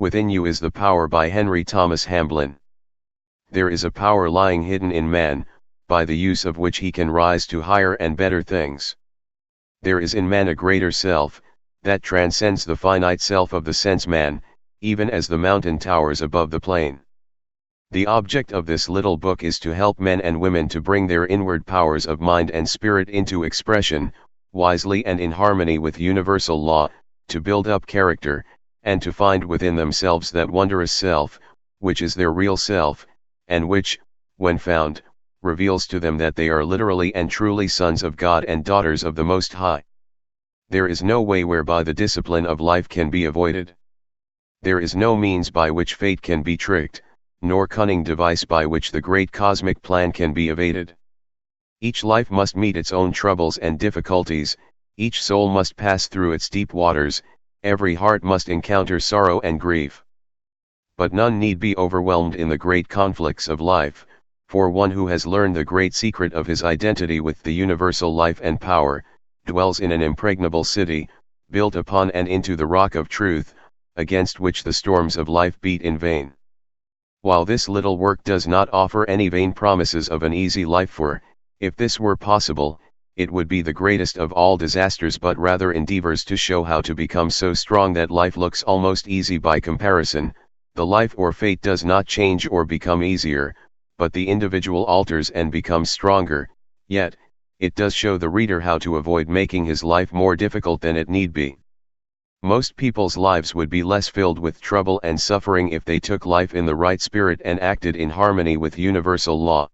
Within You is the Power by Henry Thomas Hamblin. There is a power lying hidden in man, by the use of which he can rise to higher and better things. There is in man a greater self, that transcends the finite self of the sense man, even as the mountain towers above the plain. The object of this little book is to help men and women to bring their inward powers of mind and spirit into expression, wisely and in harmony with universal law, to build up character, and to find within themselves that wondrous self, which is their real self, and which, when found, reveals to them that they are literally and truly sons of God and daughters of the Most High. There is no way whereby the discipline of life can be avoided. There is no means by which fate can be tricked, nor cunning device by which the great cosmic plan can be evaded. Each life must meet its own troubles and difficulties, each soul must pass through its deep waters, every heart must encounter sorrow and grief. But none need be overwhelmed in the great conflicts of life, for one who has learned the great secret of his identity with the universal life and power, dwells in an impregnable city, built upon and into the rock of truth, against which the storms of life beat in vain. While this little work does not offer any vain promises of an easy life, for, if this were possible, it would be the greatest of all disasters, but rather endeavors to show how to become so strong that life looks almost easy by comparison. The life or fate does not change or become easier, but the individual alters and becomes stronger, yet, it does show the reader how to avoid making his life more difficult than it need be. Most people's lives would be less filled with trouble and suffering if they took life in the right spirit and acted in harmony with universal law.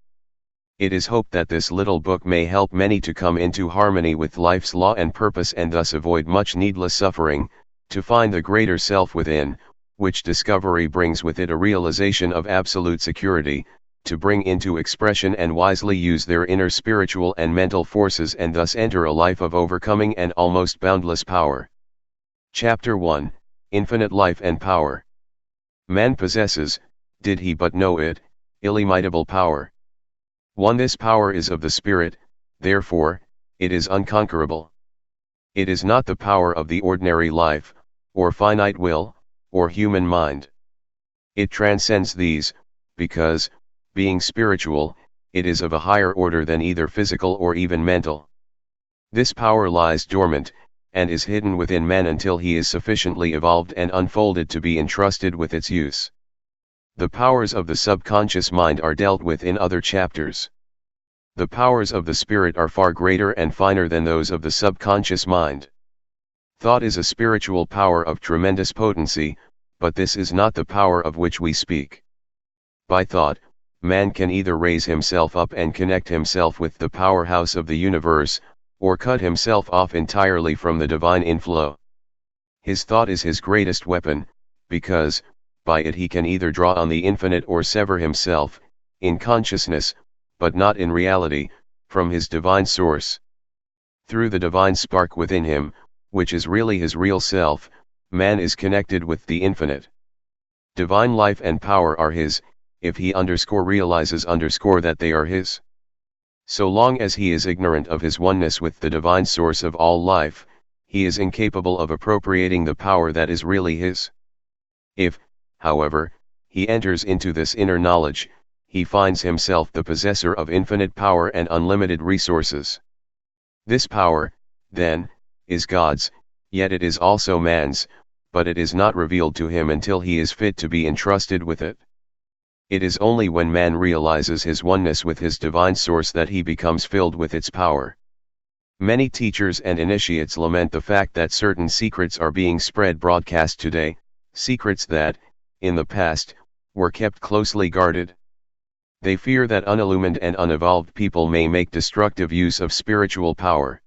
It is hoped that this little book may help many to come into harmony with life's law and purpose and thus avoid much needless suffering, to find the greater self within, which discovery brings with it a realization of absolute security, to bring into expression and wisely use their inner spiritual and mental forces and thus enter a life of overcoming and almost boundless power. Chapter 1, Infinite Life and Power. Man possesses, did he but know it, illimitable power. 1. This power is of the Spirit, therefore, it is unconquerable. It is not the power of the ordinary life, or finite will, or human mind. It transcends these, because, being spiritual, it is of a higher order than either physical or even mental. This power lies dormant, and is hidden within man until he is sufficiently evolved and unfolded to be entrusted with its use. The powers of the subconscious mind are dealt with in other chapters. The powers of the spirit are far greater and finer than those of the subconscious mind. Thought is a spiritual power of tremendous potency, but this is not the power of which we speak. By thought, man can either raise himself up and connect himself with the powerhouse of the universe, or cut himself off entirely from the divine inflow. His thought is his greatest weapon, because, by it he can either draw on the infinite or sever himself, in consciousness, but not in reality, from his divine source. Through the divine spark within him, which is really his real self, man is connected with the infinite. Divine life and power are his, if he realizes that they are his. So long as he is ignorant of his oneness with the divine source of all life, he is incapable of appropriating the power that is really his. If, however, he enters into this inner knowledge, he finds himself the possessor of infinite power and unlimited resources. This power, then, is God's, yet it is also man's, but it is not revealed to him until he is fit to be entrusted with it. It is only when man realizes his oneness with his divine source that he becomes filled with its power. Many teachers and initiates lament the fact that certain secrets are being spread broadcast today, secrets that, in the past, were kept closely guarded. They fear that unillumined and unevolved people may make destructive use of spiritual power.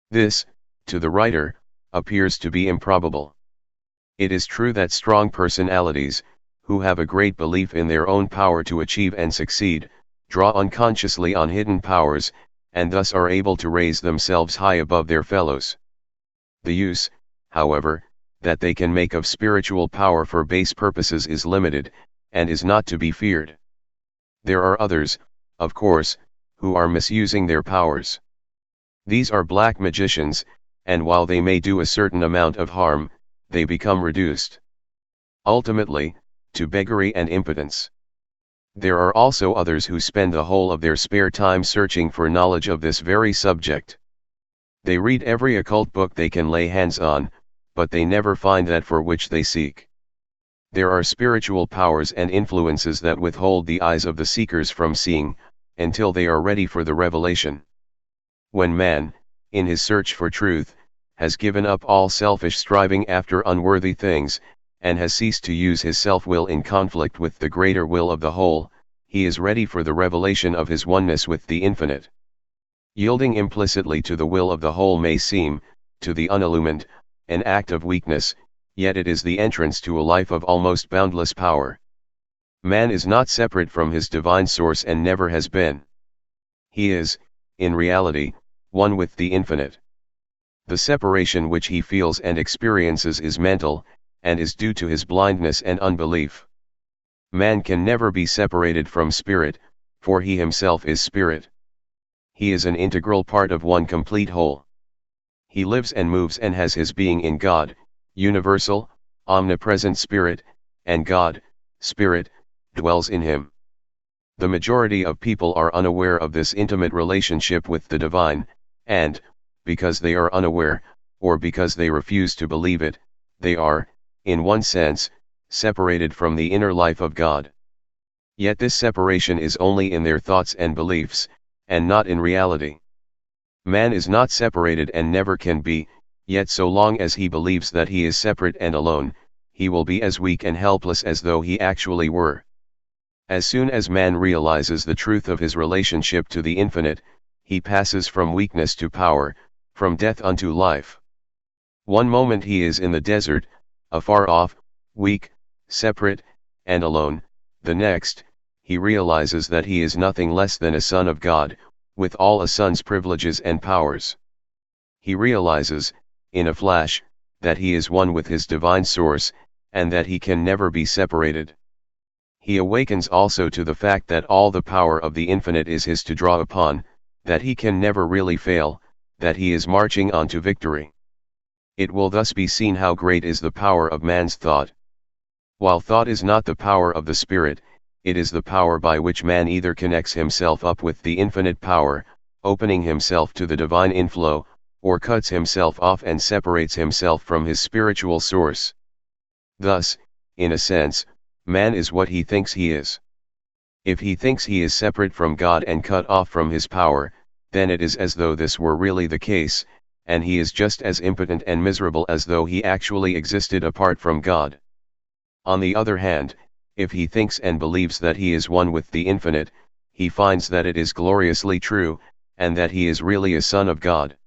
This, to the writer, appears to be improbable. It is true that strong personalities, who have a great belief in their own power to achieve and succeed, draw unconsciously on hidden powers, and thus are able to raise themselves high above their fellows. The use, however, that they can make of spiritual power for base purposes is limited, and is not to be feared. There are others, of course, who are misusing their powers. These are black magicians, and while they may do a certain amount of harm, they become reduced. ultimately, to beggary and impotence. There are also others who spend the whole of their spare time searching for knowledge of this very subject. They read every occult book they can lay hands on, but they never find that for which they seek. There are spiritual powers and influences that withhold the eyes of the seekers from seeing, until they are ready for the revelation. When man, in his search for truth, has given up all selfish striving after unworthy things, and has ceased to use his self-will in conflict with the greater will of the whole, he is ready for the revelation of his oneness with the infinite. Yielding implicitly to the will of the whole may seem, to the unillumined, an act of weakness, yet it is the entrance to a life of almost boundless power. Man is not separate from his divine source and never has been. He is, in reality, one with the infinite. The separation which he feels and experiences is mental, and is due to his blindness and unbelief. Man can never be separated from spirit, for he himself is spirit. He is an integral part of one complete whole. He lives and moves and has his being in God, universal, omnipresent spirit, and God, spirit, dwells in him. The majority of people are unaware of this intimate relationship with the divine, and, because they are unaware, or because they refuse to believe it, they are, in one sense, separated from the inner life of God. Yet this separation is only in their thoughts and beliefs, and not in reality. Man is not separated and never can be, yet so long as he believes that he is separate and alone, he will be as weak and helpless as though he actually were. As soon as man realizes the truth of his relationship to the infinite, he passes from weakness to power, from death unto life. One moment he is in the desert, afar off, weak, separate, and alone. The next, he realizes that he is nothing less than a son of God, with all a son's privileges and powers. He realizes, in a flash, that he is one with his divine source, and that he can never be separated. He awakens also to the fact that all the power of the infinite is his to draw upon, that he can never really fail, that he is marching on to victory. It will thus be seen how great is the power of man's thought. While thought is not the power of the spirit, it is the power by which man either connects himself up with the infinite power, opening himself to the divine inflow, or cuts himself off and separates himself from his spiritual source. Thus, in a sense, man is what he thinks he is. If he thinks he is separate from God and cut off from his power, then it is as though this were really the case, and he is just as impotent and miserable as though he actually existed apart from God. On the other hand, if he thinks and believes that he is one with the infinite, he finds that it is gloriously true, and that he is really a son of God.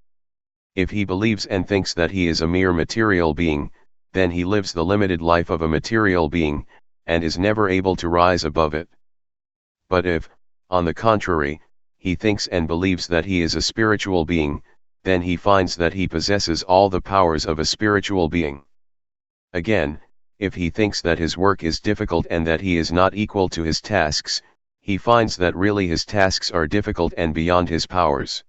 If he believes and thinks that he is a mere material being, then he lives the limited life of a material being, and is never able to rise above it. But if, on the contrary, he thinks and believes that he is a spiritual being, then he finds that he possesses all the powers of a spiritual being. Again, if he thinks that his work is difficult and that he is not equal to his tasks, he finds that really his tasks are difficult and beyond his powers.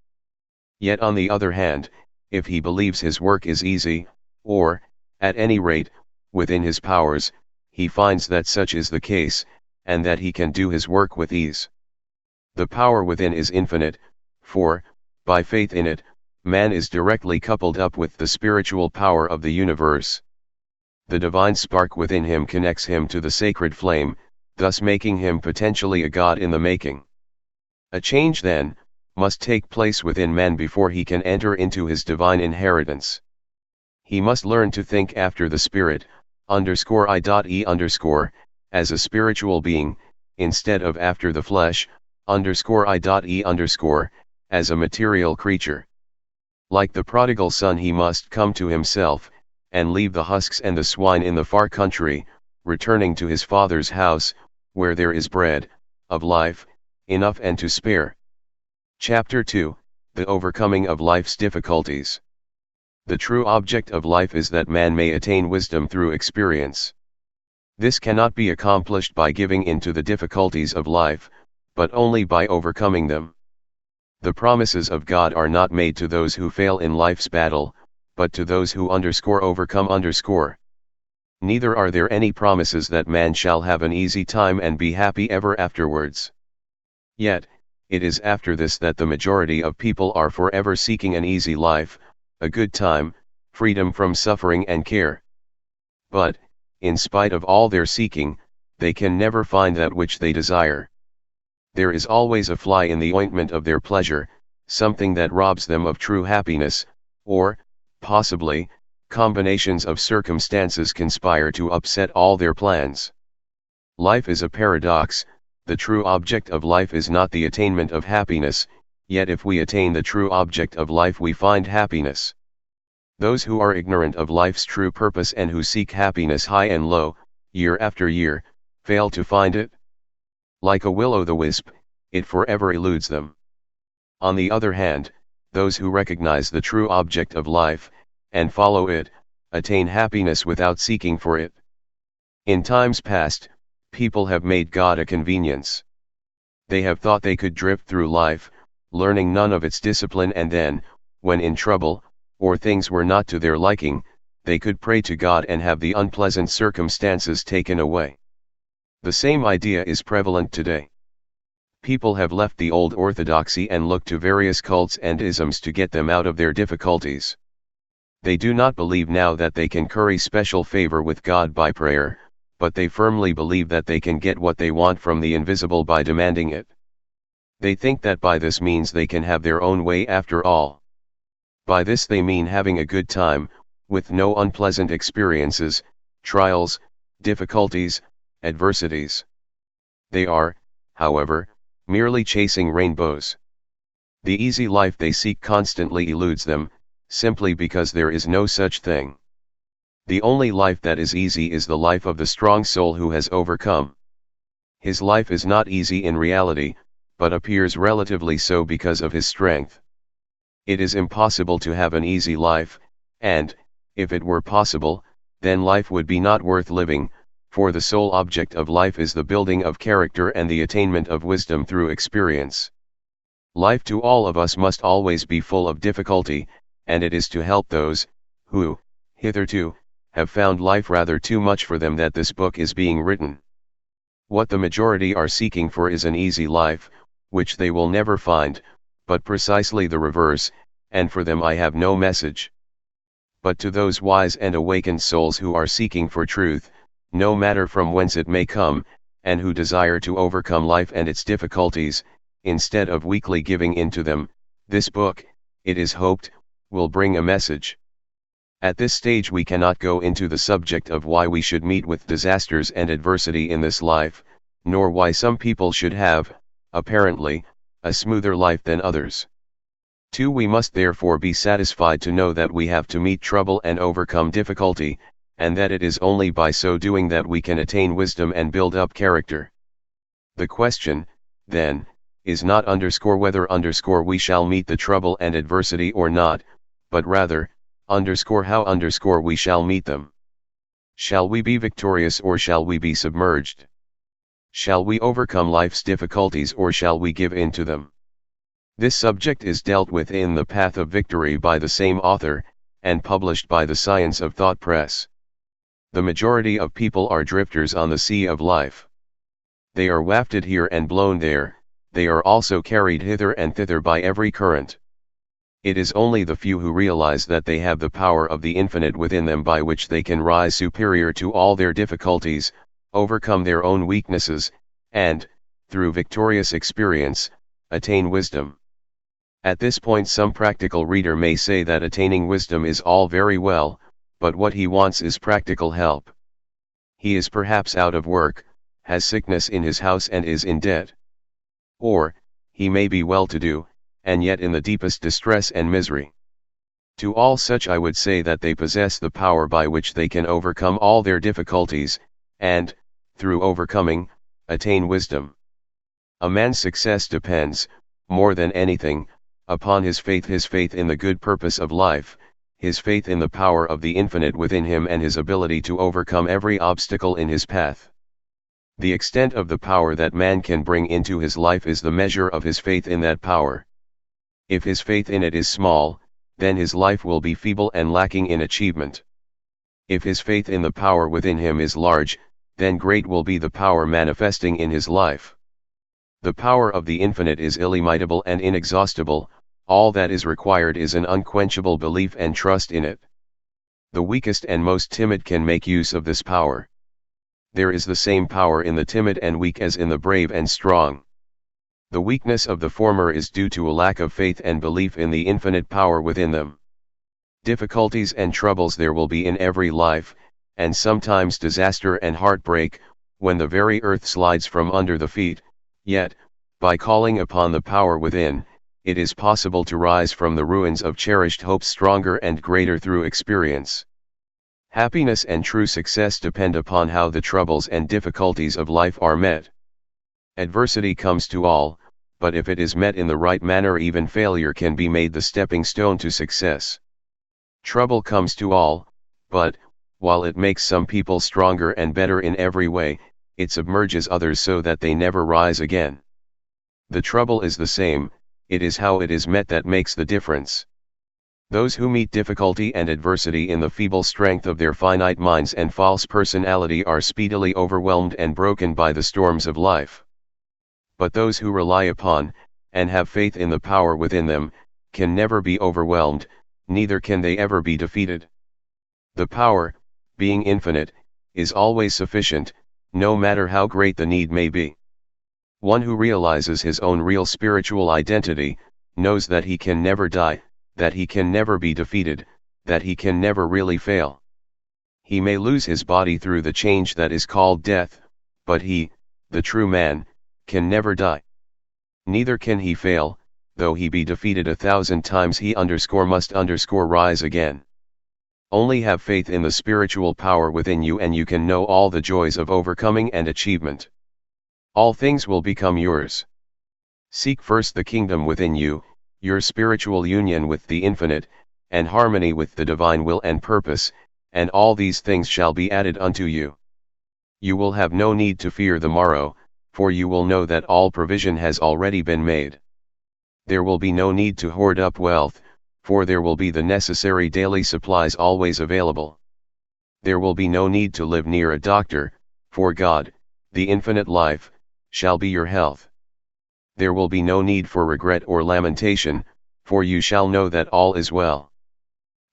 Yet on the other hand, if he believes his work is easy, or, at any rate, within his powers, he finds that such is the case, and that he can do his work with ease. The power within is infinite, for, by faith in it, man is directly coupled up with the spiritual power of the universe. The divine spark within him connects him to the sacred flame, thus making him potentially a god in the making. A change then, must take place within man before he can enter into his divine inheritance. He must learn to think after the spirit, _I.E. as a spiritual being, instead of after the flesh, _I.E. as a material creature. Like the prodigal son, he must come to himself, and leave the husks and the swine in the far country, returning to his Father's house, where there is bread, of life, enough and to spare. Chapter 2, The Overcoming of Life's Difficulties. The true object of life is that man may attain wisdom through experience. This cannot be accomplished by giving in to the difficulties of life, but only by overcoming them. The promises of God are not made to those who fail in life's battle, but to those who overcome. Neither are there any promises that man shall have an easy time and be happy ever afterwards. Yet, it is after this that the majority of people are forever seeking an easy life, a good time, freedom from suffering and care. But, in spite of all their seeking, they can never find that which they desire. There is always a fly in the ointment of their pleasure, something that robs them of true happiness, or, possibly, combinations of circumstances conspire to upset all their plans. Life is a paradox. The true object of life is not the attainment of happiness, yet if we attain the true object of life we find happiness. Those who are ignorant of life's true purpose and who seek happiness high and low, year after year, fail to find it. Like a will-o'-the-wisp, it forever eludes them. On the other hand, those who recognize the true object of life, and follow it, attain happiness without seeking for it. In times past, people have made God a convenience. They have thought they could drift through life, learning none of its discipline, and then, when in trouble, or things were not to their liking, they could pray to God and have the unpleasant circumstances taken away. The same idea is prevalent today. People have left the old orthodoxy and look to various cults and isms to get them out of their difficulties. They do not believe now that they can curry special favor with God by prayer, but they firmly believe that they can get what they want from the invisible by demanding it. They think that by this means they can have their own way after all. By this they mean having a good time, with no unpleasant experiences, trials, difficulties, adversities. They are, however, merely chasing rainbows. The easy life they seek constantly eludes them, simply because there is no such thing. The only life that is easy is the life of the strong soul who has overcome. His life is not easy in reality, but appears relatively so because of his strength. It is impossible to have an easy life, and, if it were possible, then life would be not worth living, for the sole object of life is the building of character and the attainment of wisdom through experience. Life to all of us must always be full of difficulty, and it is to help those, who, hitherto, have found life rather too much for them that this book is being written. What the majority are seeking for is an easy life, which they will never find, but precisely the reverse, and for them I have no message. But to those wise and awakened souls who are seeking for truth, no matter from whence it may come, and who desire to overcome life and its difficulties, instead of weakly giving in to them, this book, it is hoped, will bring a message. At this stage we cannot go into the subject of why we should meet with disasters and adversity in this life, nor why some people should have, apparently, a smoother life than others. 2. We must therefore be satisfied to know that we have to meet trouble and overcome difficulty, and that it is only by so doing that we can attain wisdom and build up character. The question, then, is not whether we shall meet the trouble and adversity or not, but rather, how we shall meet them. Shall we be victorious or shall we be submerged? Shall we overcome life's difficulties or shall we give in to them? This subject is dealt with in The Path of Victory by the same author, and published by the Science of Thought Press. The majority of people are drifters on the sea of life. They are wafted here and blown there, they are also carried hither and thither by every current. It is only the few who realize that they have the power of the infinite within them by which they can rise superior to all their difficulties, overcome their own weaknesses, and, through victorious experience, attain wisdom. At this point some practical reader may say that attaining wisdom is all very well, but what he wants is practical help. He is perhaps out of work, has sickness in his house and is in debt. Or, he may be well-to-do, and yet in the deepest distress and misery. To all such I would say that they possess the power by which they can overcome all their difficulties, and, through overcoming, attain wisdom. A man's success depends, more than anything, upon his faith in the good purpose of life, his faith in the power of the infinite within him and his ability to overcome every obstacle in his path. The extent of the power that man can bring into his life is the measure of his faith in that power. If his faith in it is small, then his life will be feeble and lacking in achievement. If his faith in the power within him is large, then great will be the power manifesting in his life. The power of the infinite is illimitable and inexhaustible, all that is required is an unquenchable belief and trust in it. The weakest and most timid can make use of this power. There is the same power in the timid and weak as in the brave and strong. The weakness of the former is due to a lack of faith and belief in the infinite power within them. Difficulties and troubles there will be in every life, and sometimes disaster and heartbreak, when the very earth slides from under the feet, yet, by calling upon the power within, it is possible to rise from the ruins of cherished hopes stronger and greater through experience. Happiness and true success depend upon how the troubles and difficulties of life are met. Adversity comes to all, but if it is met in the right manner, even failure can be made the stepping stone to success. Trouble comes to all, but, while it makes some people stronger and better in every way, it submerges others so that they never rise again. The trouble is the same, it is how it is met that makes the difference. Those who meet difficulty and adversity in the feeble strength of their finite minds and false personality are speedily overwhelmed and broken by the storms of life. But those who rely upon, and have faith in the power within them, can never be overwhelmed, neither can they ever be defeated. The power, being infinite, is always sufficient, no matter how great the need may be. One who realizes his own real spiritual identity, knows that he can never die, that he can never be defeated, that he can never really fail. He may lose his body through the change that is called death, but he, the true man, can never die. Neither can he fail, though he be defeated 1,000 times, he must rise again. Only have faith in the spiritual power within you and you can know all the joys of overcoming and achievement. All things will become yours. Seek first the kingdom within you, your spiritual union with the infinite, and harmony with the divine will and purpose, and all these things shall be added unto you. You will have no need to fear the morrow, for you will know that all provision has already been made. There will be no need to hoard up wealth, for there will be the necessary daily supplies always available. There will be no need to live near a doctor, for God, the infinite life, shall be your health. There will be no need for regret or lamentation, for you shall know that all is well.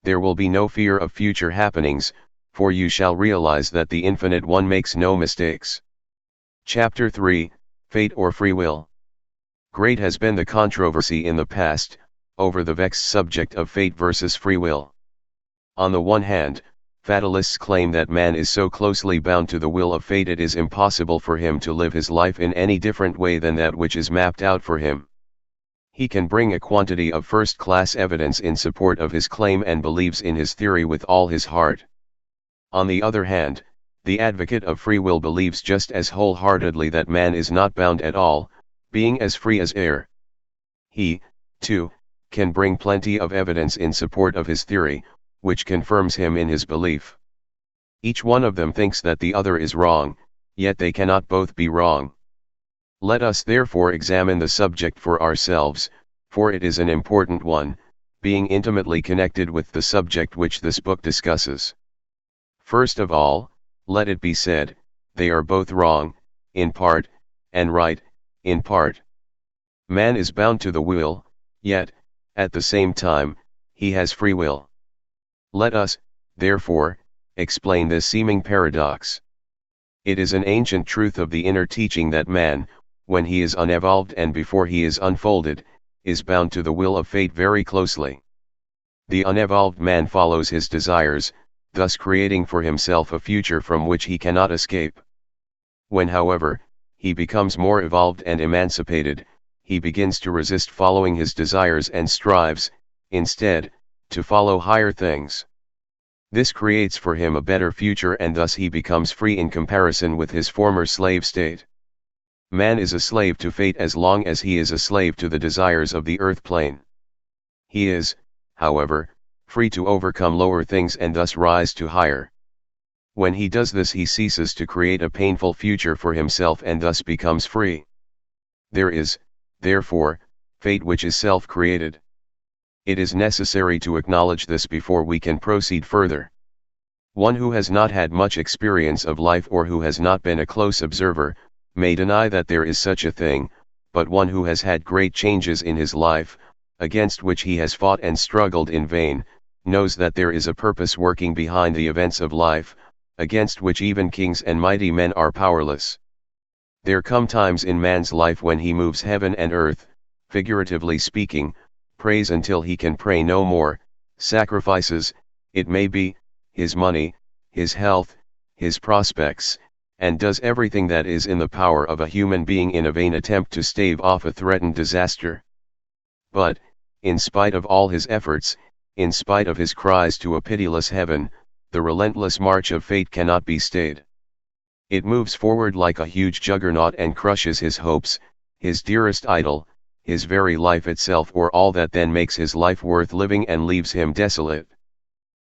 There will be no fear of future happenings, for you shall realize that the Infinite One makes no mistakes. Chapter 3, Fate or Free Will. Great has been the controversy in the past, over the vexed subject of fate versus free will. On the one hand, fatalists claim that man is so closely bound to the will of fate it is impossible for him to live his life in any different way than that which is mapped out for him. He can bring a quantity of first-class evidence in support of his claim and believes in his theory with all his heart. On the other hand, the advocate of free will believes just as wholeheartedly that man is not bound at all, being as free as air. He, too, can bring plenty of evidence in support of his theory, which confirms him in his belief. Each one of them thinks that the other is wrong, yet they cannot both be wrong. Let us therefore examine the subject for ourselves, for it is an important one, being intimately connected with the subject which this book discusses. First of all, let it be said, they are both wrong, in part, and right, in part. Man is bound to the will, yet, at the same time, he has free will. Let us, therefore, explain this seeming paradox. It is an ancient truth of the inner teaching that man, when he is unevolved and before he is unfolded, is bound to the will of fate very closely. The unevolved man follows his desires, thus creating for himself a future from which he cannot escape. When, however, he becomes more evolved and emancipated, he begins to resist following his desires and strives, instead, to follow higher things. This creates for him a better future and thus he becomes free in comparison with his former slave state. Man is a slave to fate as long as he is a slave to the desires of the earth plane. He is, however, free to overcome lower things and thus rise to higher. When he does this he ceases to create a painful future for himself and thus becomes free. There is, therefore, fate which is self-created. It is necessary to acknowledge this before we can proceed further. One who has not had much experience of life or who has not been a close observer, may deny that there is such a thing, but one who has had great changes in his life, against which he has fought and struggled in vain, knows that there is a purpose working behind the events of life, against which even kings and mighty men are powerless. There come times in man's life when he moves heaven and earth, figuratively speaking, prays until he can pray no more, sacrifices, it may be, his money, his health, his prospects, and does everything that is in the power of a human being in a vain attempt to stave off a threatened disaster. But, in spite of all his efforts, in spite of his cries to a pitiless heaven, the relentless march of fate cannot be stayed. It moves forward like a huge juggernaut and crushes his hopes, his dearest idol, his very life itself, or all that then makes his life worth living, and leaves him desolate.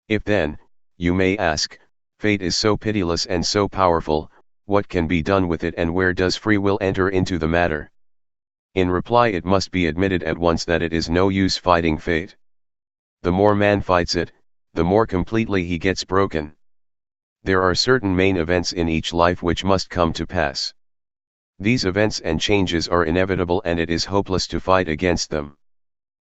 If then, you may ask, fate is so pitiless and so powerful, what can be done with it, and where does free will enter into the matter? In reply, it must be admitted at once that it is no use fighting fate. The more man fights it, the more completely he gets broken. There are certain main events in each life which must come to pass. These events and changes are inevitable, and it is hopeless to fight against them.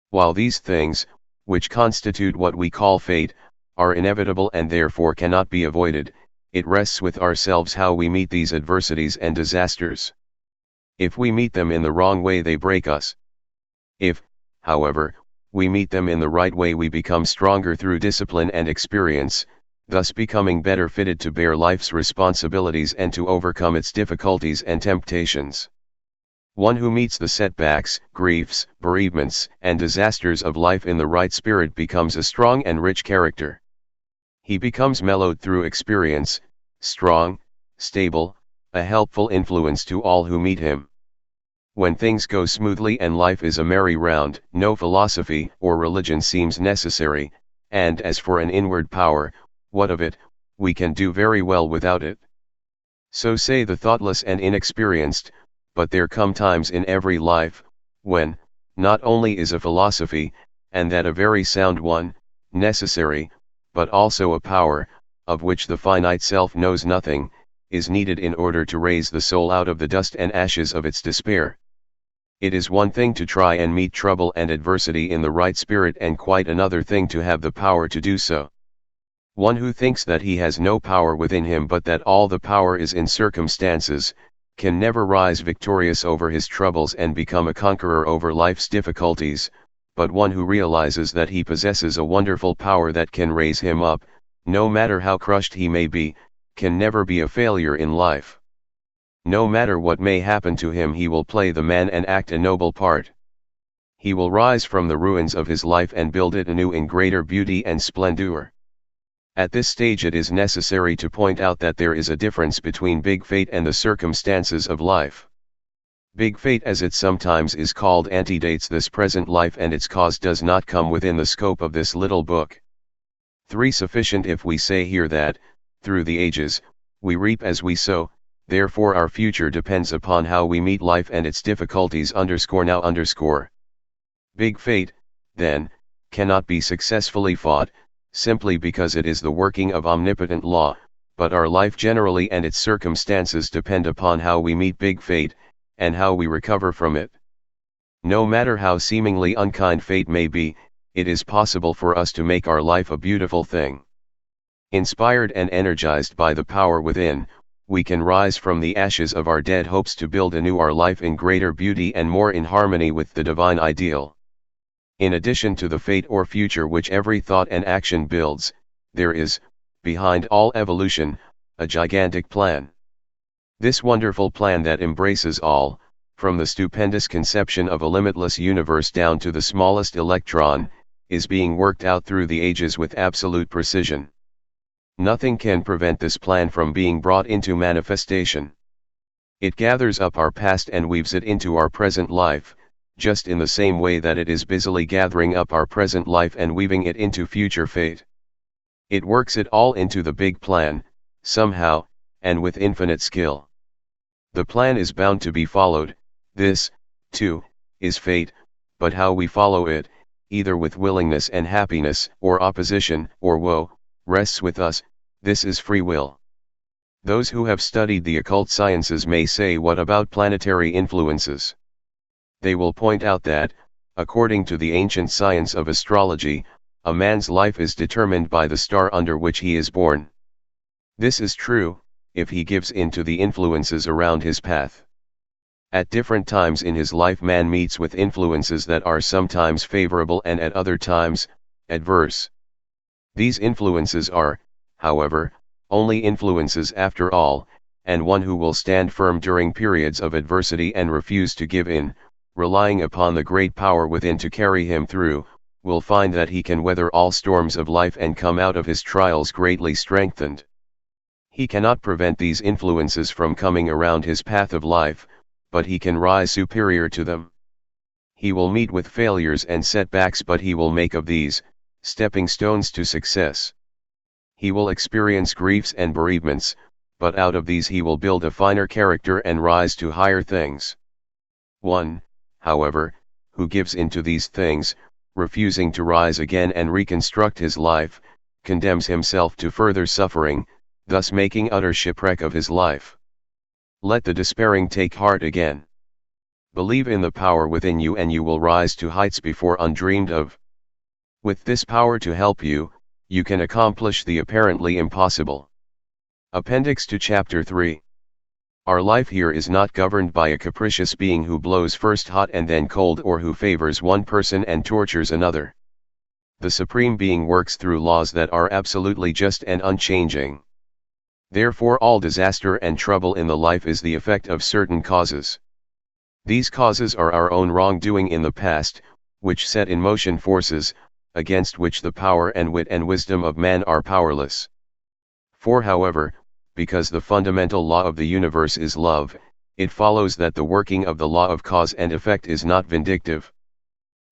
While these things, which constitute what we call fate, are inevitable and therefore cannot be avoided, it rests with ourselves how we meet these adversities and disasters. If we meet them in the wrong way, they break us. If, however, we meet them in the right way, we become stronger through discipline and experience, thus becoming better fitted to bear life's responsibilities and to overcome its difficulties and temptations. One who meets the setbacks, griefs, bereavements, and disasters of life in the right spirit becomes a strong and rich character. He becomes mellowed through experience, strong, stable, a helpful influence to all who meet him. When things go smoothly and life is a merry round, no philosophy or religion seems necessary, and as for an inward power, what of it? We can do very well without it. So say the thoughtless and inexperienced, but there come times in every life, when, not only is a philosophy, and that a very sound one, necessary, but also a power, of which the finite self knows nothing, is needed in order to raise the soul out of the dust and ashes of its despair. It is one thing to try and meet trouble and adversity in the right spirit, and quite another thing to have the power to do so. One who thinks that he has no power within him, but that all the power is in circumstances, can never rise victorious over his troubles and become a conqueror over life's difficulties, but one who realizes that he possesses a wonderful power that can raise him up, no matter how crushed he may be, can never be a failure in life. No matter what may happen to him, he will play the man and act a noble part. He will rise from the ruins of his life and build it anew in greater beauty and splendor. At this stage it is necessary to point out that there is a difference between big fate and the circumstances of life. Big fate, as it sometimes is called, antedates this present life, and its cause does not come within the scope of this little book. 3. Sufficient if we say here that, through the ages, we reap as we sow, therefore our future depends upon how we meet life and its difficulties. Now. Big fate, then, cannot be successfully fought, simply because it is the working of omnipotent law, but our life generally and its circumstances depend upon how we meet big fate, and how we recover from it. No matter how seemingly unkind fate may be, it is possible for us to make our life a beautiful thing. Inspired and energized by the power within, we can rise from the ashes of our dead hopes to build anew our life in greater beauty and more in harmony with the divine ideal. In addition to the fate or future which every thought and action builds, there is, behind all evolution, a gigantic plan. This wonderful plan that embraces all, from the stupendous conception of a limitless universe down to the smallest electron, is being worked out through the ages with absolute precision. Nothing can prevent this plan from being brought into manifestation. It gathers up our past and weaves it into our present life, just in the same way that it is busily gathering up our present life and weaving it into future fate. It works it all into the big plan, somehow, and with infinite skill. The plan is bound to be followed. This, too, is fate, but how we follow it, either with willingness and happiness, or opposition, or woe, rests with us, This is free will. Those who have studied the occult sciences may say, what about planetary influences? They will point out that, according to the ancient science of astrology, a man's life is determined by the star under which he is born. This is true, if he gives in to the influences around his path. At different times in his life man meets with influences that are sometimes favorable and at other times, adverse. These influences are, however, only influences after all, and one who will stand firm during periods of adversity and refuse to give in, relying upon the great power within to carry him through, will find that he can weather all storms of life and come out of his trials greatly strengthened. He cannot prevent these influences from coming around his path of life, but he can rise superior to them. He will meet with failures and setbacks, but he will make of these stepping stones to success. He will experience griefs and bereavements, but out of these he will build a finer character and rise to higher things. One, however, who gives in to these things, refusing to rise again and reconstruct his life, condemns himself to further suffering, thus making utter shipwreck of his life. Let the despairing take heart again. Believe in the power within you and you will rise to heights before undreamed of. With this power to help you, you can accomplish the apparently impossible. Appendix to Chapter 3. Our life here is not governed by a capricious being who blows first hot and then cold, or who favors one person and tortures another. The Supreme Being works through laws that are absolutely just and unchanging. Therefore all disaster and trouble in the life is the effect of certain causes. These causes are our own wrongdoing in the past, which set in motion forces, against which the power and wit and wisdom of man are powerless. For however, because the fundamental law of the universe is love, it follows that the working of the law of cause and effect is not vindictive.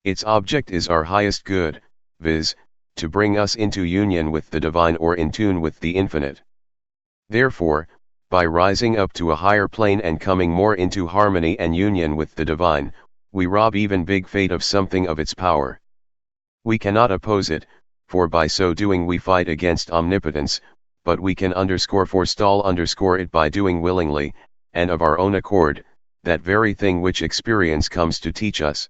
Its object is our highest good, viz., to bring us into union with the divine or in tune with the infinite. Therefore, by rising up to a higher plane and coming more into harmony and union with the divine, we rob even big fate of something of its power. We cannot oppose it, for by so doing we fight against omnipotence, but we can forestall it by doing willingly, and of our own accord, that very thing which experience comes to teach us.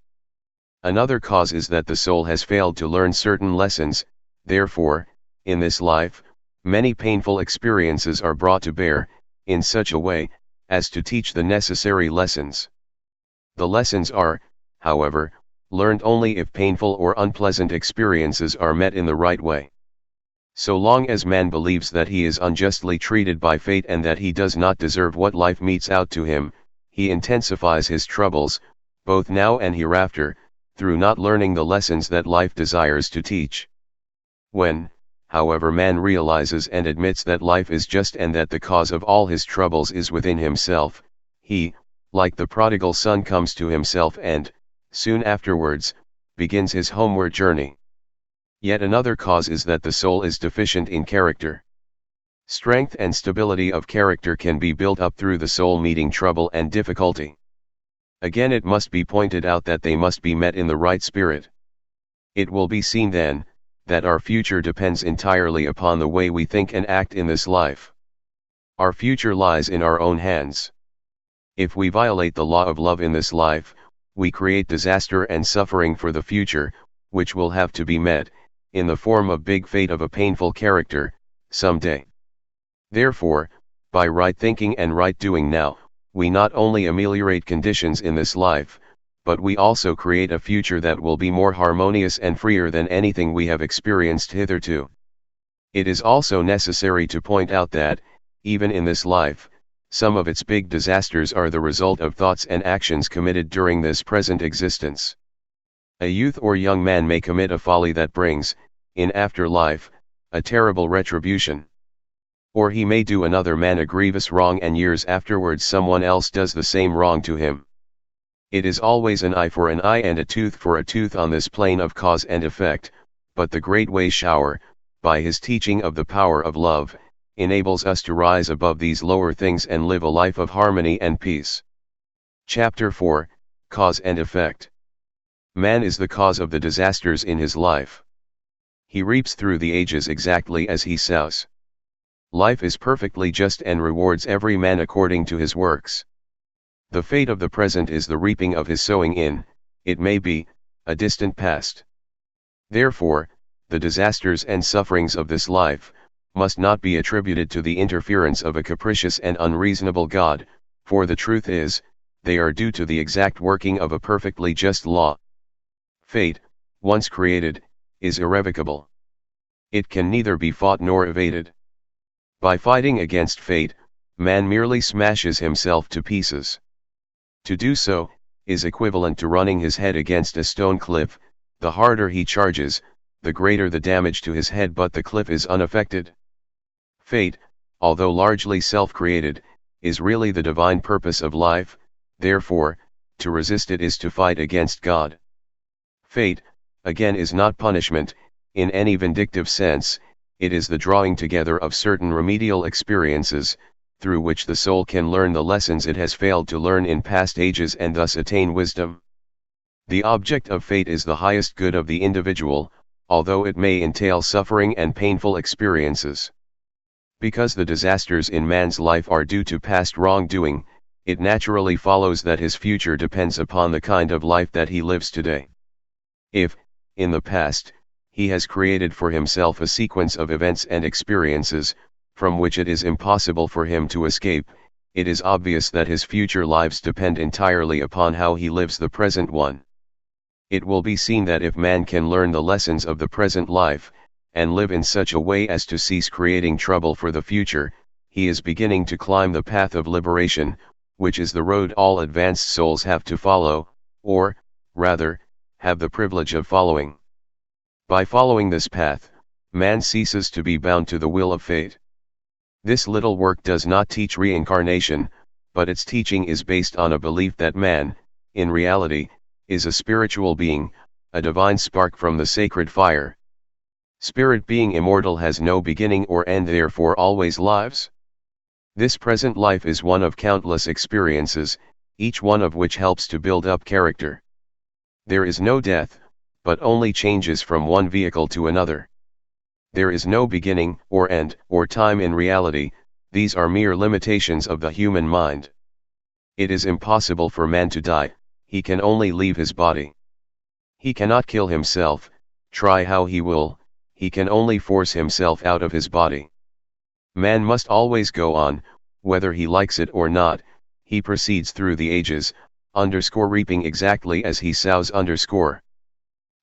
Another cause is that the soul has failed to learn certain lessons, therefore, in this life, many painful experiences are brought to bear, in such a way, as to teach the necessary lessons. The lessons are, however, learned only if painful or unpleasant experiences are met in the right way. So long as man believes that he is unjustly treated by fate and that he does not deserve what life metes out to him, he intensifies his troubles, both now and hereafter, through not learning the lessons that life desires to teach. When, however, man realizes and admits that life is just and that the cause of all his troubles is within himself, he, like the prodigal son, comes to himself and, soon afterwards, begins his homeward journey. Yet another cause is that the soul is deficient in character. Strength and stability of character can be built up through the soul meeting trouble and difficulty. Again, it must be pointed out that they must be met in the right spirit. It will be seen then, that our future depends entirely upon the way we think and act in this life. Our future lies in our own hands. If we violate the law of love in this life, we create disaster and suffering for the future, which will have to be met, in the form of big fate of a painful character, someday. Therefore, by right thinking and right doing now, we not only ameliorate conditions in this life, but we also create a future that will be more harmonious and freer than anything we have experienced hitherto. It is also necessary to point out that, even in this life, some of its big disasters are the result of thoughts and actions committed during this present existence. A youth or young man may commit a folly that brings, in after life, a terrible retribution. Or he may do another man a grievous wrong and years afterwards someone else does the same wrong to him. It is always an eye for an eye and a tooth for a tooth on this plane of cause and effect, but the great way shower, by his teaching of the power of love, enables us to rise above these lower things and live a life of harmony and peace. Chapter 4, Cause and Effect. Man is the cause of the disasters in his life. He reaps through the ages exactly as he sows. Life is perfectly just and rewards every man according to his works. The fate of the present is the reaping of his sowing in, it may be, a distant past. Therefore, the disasters and sufferings of this life must not be attributed to the interference of a capricious and unreasonable God, for the truth is, they are due to the exact working of a perfectly just law. Fate, once created, is irrevocable. It can neither be fought nor evaded. By fighting against fate, man merely smashes himself to pieces. To do so is equivalent to running his head against a stone cliff. The harder he charges, the greater the damage to his head, but the cliff is unaffected. Fate, although largely self-created, is really the divine purpose of life, therefore, to resist it is to fight against God. Fate, again, is not punishment, in any vindictive sense, it is the drawing together of certain remedial experiences, through which the soul can learn the lessons it has failed to learn in past ages and thus attain wisdom. The object of fate is the highest good of the individual, although it may entail suffering and painful experiences. Because the disasters in man's life are due to past wrongdoing, it naturally follows that his future depends upon the kind of life that he lives today. If, in the past, he has created for himself a sequence of events and experiences, from which it is impossible for him to escape, it is obvious that his future lives depend entirely upon how he lives the present one. It will be seen that if man can learn the lessons of the present life, and live in such a way as to cease creating trouble for the future, he is beginning to climb the path of liberation, which is the road all advanced souls have to follow, or, rather, have the privilege of following. By following this path, man ceases to be bound to the will of fate. This little work does not teach reincarnation, but its teaching is based on a belief that man, in reality, is a spiritual being, a divine spark from the sacred fire. Spirit being immortal has no beginning or end, therefore always lives. This present life is one of countless experiences, each one of which helps to build up character. There is no death, but only changes from one vehicle to another. There is no beginning, or end, or time in reality, these are mere limitations of the human mind. It is impossible for man to die, he can only leave his body. He cannot kill himself, try how he will, he can only force himself out of his body. Man must always go on, whether he likes it or not, he proceeds through the ages, reaping exactly as he sows.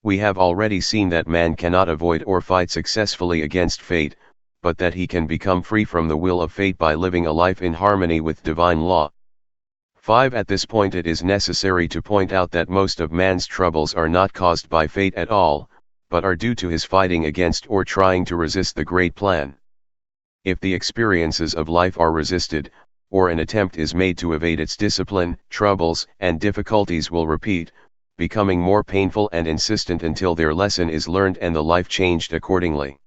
We have already seen that man cannot avoid or fight successfully against fate, but that he can become free from the will of fate by living a life in harmony with divine law. 5. At this point it is necessary to point out that most of man's troubles are not caused by fate at all, but are due to his fighting against or trying to resist the great plan. If the experiences of life are resisted, or an attempt is made to evade its discipline, troubles and difficulties will repeat, becoming more painful and insistent until their lesson is learned and the life changed accordingly.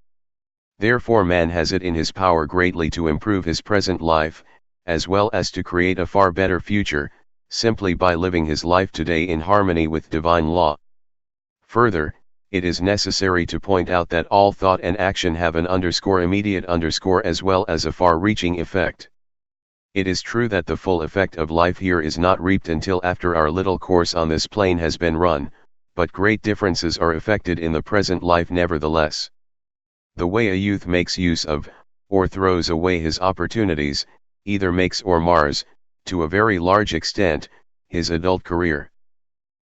Therefore man has it in his power greatly to improve his present life, as well as to create a far better future, simply by living his life today in harmony with divine law. Further, it is necessary to point out that all thought and action have an immediate as well as a far-reaching effect. It is true that the full effect of life here is not reaped until after our little course on this plane has been run, but great differences are effected in the present life nevertheless. The way a youth makes use of, or throws away his opportunities, either makes or mars, to a very large extent, his adult career.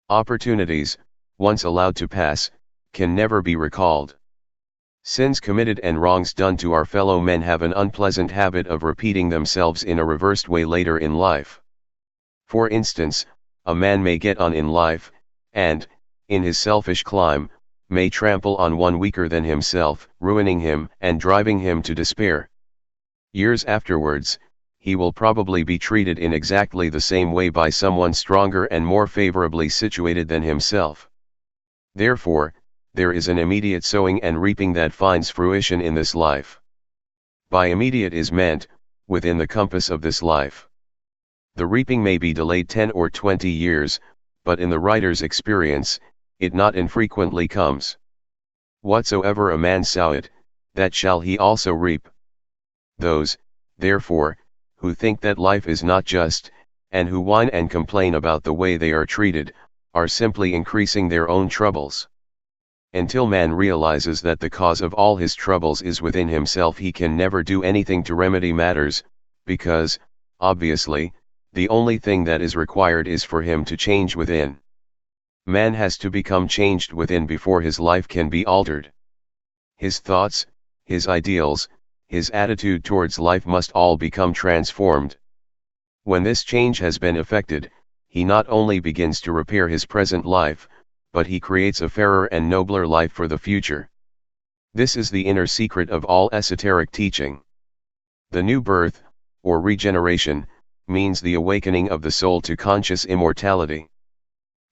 Opportunities, once allowed to pass, can never be recalled. Sins committed and wrongs done to our fellow men have an unpleasant habit of repeating themselves in a reversed way later in life. For instance, a man may get on in life, and, in his selfish climb, may trample on one weaker than himself, ruining him and driving him to despair. Years afterwards, he will probably be treated in exactly the same way by someone stronger and more favorably situated than himself. Therefore, there is an immediate sowing and reaping that finds fruition in this life. By immediate is meant, within the compass of this life. The reaping may be delayed 10 or 20 years, but in the writer's experience, it not infrequently comes. Whatsoever a man soweth, that shall he also reap. Those, therefore, who think that life is not just, and who whine and complain about the way they are treated, are simply increasing their own troubles. Until man realizes that the cause of all his troubles is within himself, he can never do anything to remedy matters, because, obviously, the only thing that is required is for him to change within. Man has to become changed within before his life can be altered. His thoughts, his ideals, his attitude towards life must all become transformed. When this change has been effected, he not only begins to repair his present life, but he creates a fairer and nobler life for the future. This is the inner secret of all esoteric teaching. The new birth, or regeneration, means the awakening of the soul to conscious immortality.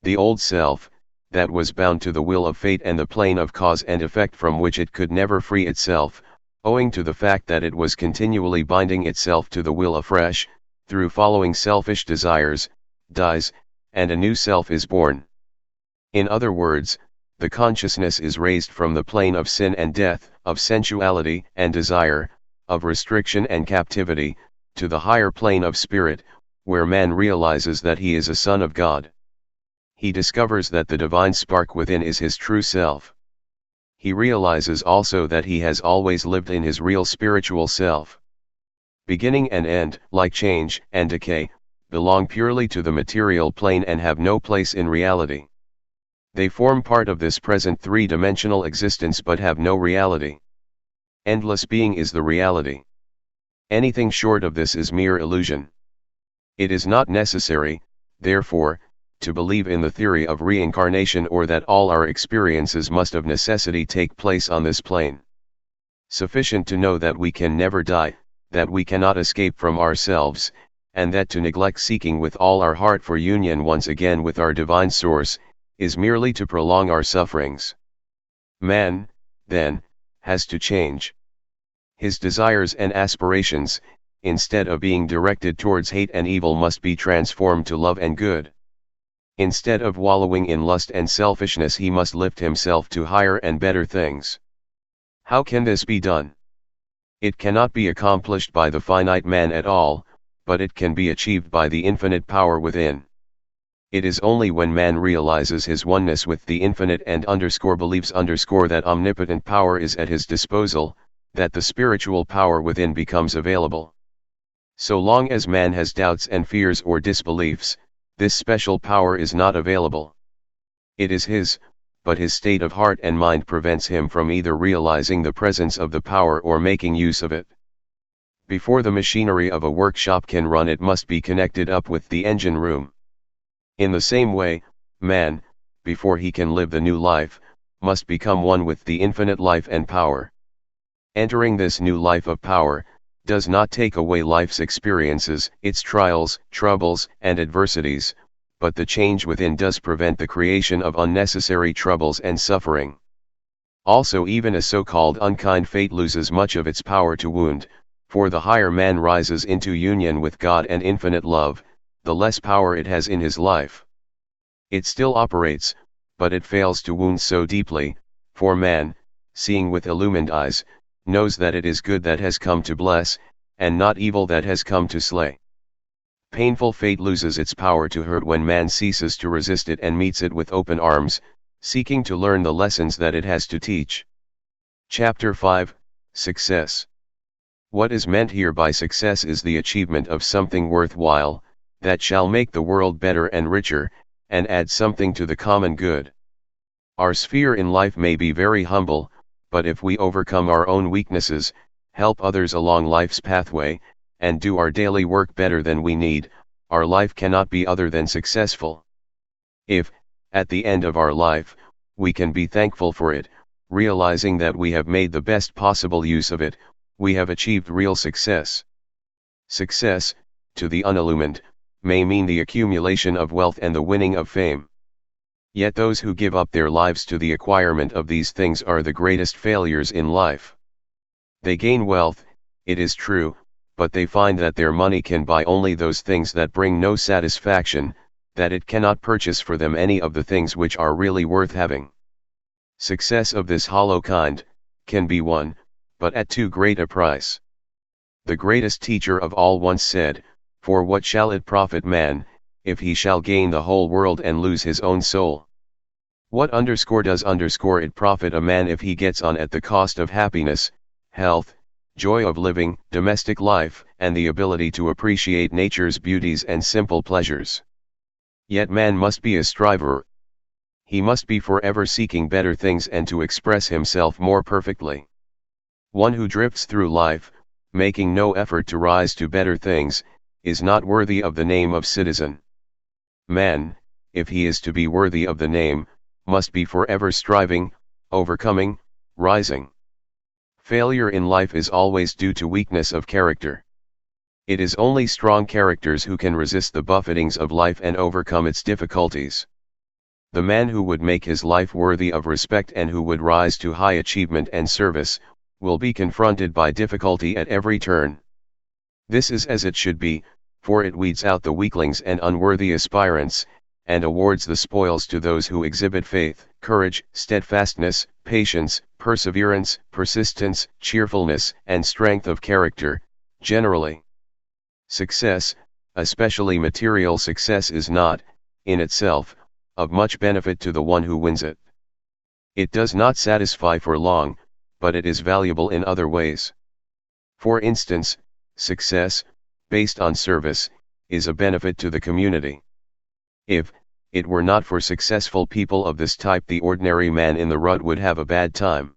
The old self, that was bound to the will of fate and the plane of cause and effect from which it could never free itself, owing to the fact that it was continually binding itself to the will afresh, through following selfish desires, dies, and a new self is born. In other words, the consciousness is raised from the plane of sin and death, of sensuality and desire, of restriction and captivity, to the higher plane of spirit, where man realizes that he is a son of God. He discovers that the divine spark within is his true self. He realizes also that he has always lived in his real spiritual self. Beginning and end, like change and decay, belong purely to the material plane and have no place in reality. They form part of this present three-dimensional existence but have no reality. Endless being is the reality. Anything short of this is mere illusion. It is not necessary, therefore, to believe in the theory of reincarnation or that all our experiences must of necessity take place on this plane. Sufficient to know that we can never die, that we cannot escape from ourselves, and that to neglect seeking with all our heart for union once again with our divine source, is merely to prolong our sufferings. Man, then, has to change. His desires and aspirations, instead of being directed towards hate and evil, must be transformed to love and good. Instead of wallowing in lust and selfishness, he must lift himself to higher and better things. How can this be done? It cannot be accomplished by the finite man at all, but it can be achieved by the infinite power within. It is only when man realizes his oneness with the infinite and believes that omnipotent power is at his disposal, that the spiritual power within becomes available. So long as man has doubts and fears or disbeliefs, this special power is not available. It is his, but his state of heart and mind prevents him from either realizing the presence of the power or making use of it. Before the machinery of a workshop can run, it must be connected up with the engine room. In the same way, man, before he can live the new life, must become one with the infinite life and power. Entering this new life of power does not take away life's experiences, its trials, troubles, and adversities, but the change within does prevent the creation of unnecessary troubles and suffering. Also, even a so-called unkind fate loses much of its power to wound, for the higher man rises into union with God and infinite love, the less power it has in his life. It still operates, but it fails to wound so deeply, for man, seeing with illumined eyes, knows that it is good that has come to bless, and not evil that has come to slay. Painful fate loses its power to hurt when man ceases to resist it and meets it with open arms, seeking to learn the lessons that it has to teach. Chapter 5, Success. What is meant here by success is the achievement of something worthwhile, that shall make the world better and richer, and add something to the common good. Our sphere in life may be very humble, but if we overcome our own weaknesses, help others along life's pathway, and do our daily work better than we need, our life cannot be other than successful. If, at the end of our life, we can be thankful for it, realizing that we have made the best possible use of it, we have achieved real success. Success, to the unillumined, may mean the accumulation of wealth and the winning of fame. Yet those who give up their lives to the acquirement of these things are the greatest failures in life. They gain wealth, it is true, but they find that their money can buy only those things that bring no satisfaction, that it cannot purchase for them any of the things which are really worth having. Success of this hollow kind can be won, but at too great a price. The greatest teacher of all once said, "For what shall it profit man, if he shall gain the whole world and lose his own soul? What does it profit a man if he gets on at the cost of happiness, health, joy of living, domestic life, and the ability to appreciate nature's beauties and simple pleasures?" Yet man must be a striver. He must be forever seeking better things and to express himself more perfectly. One who drifts through life, making no effort to rise to better things, is not worthy of the name of citizen. Man, if he is to be worthy of the name, must be forever striving, overcoming, rising. Failure in life is always due to weakness of character. It is only strong characters who can resist the buffetings of life and overcome its difficulties. The man who would make his life worthy of respect and who would rise to high achievement and service, will be confronted by difficulty at every turn. This is as it should be, for it weeds out the weaklings and unworthy aspirants, and awards the spoils to those who exhibit faith, courage, steadfastness, patience, perseverance, persistence, cheerfulness, and strength of character, generally. Success, especially material success, is not, in itself, of much benefit to the one who wins it. It does not satisfy for long, but it is valuable in other ways. For instance, success, based on service, is a benefit to the community. If it were not for successful people of this type, the ordinary man in the rut would have a bad time.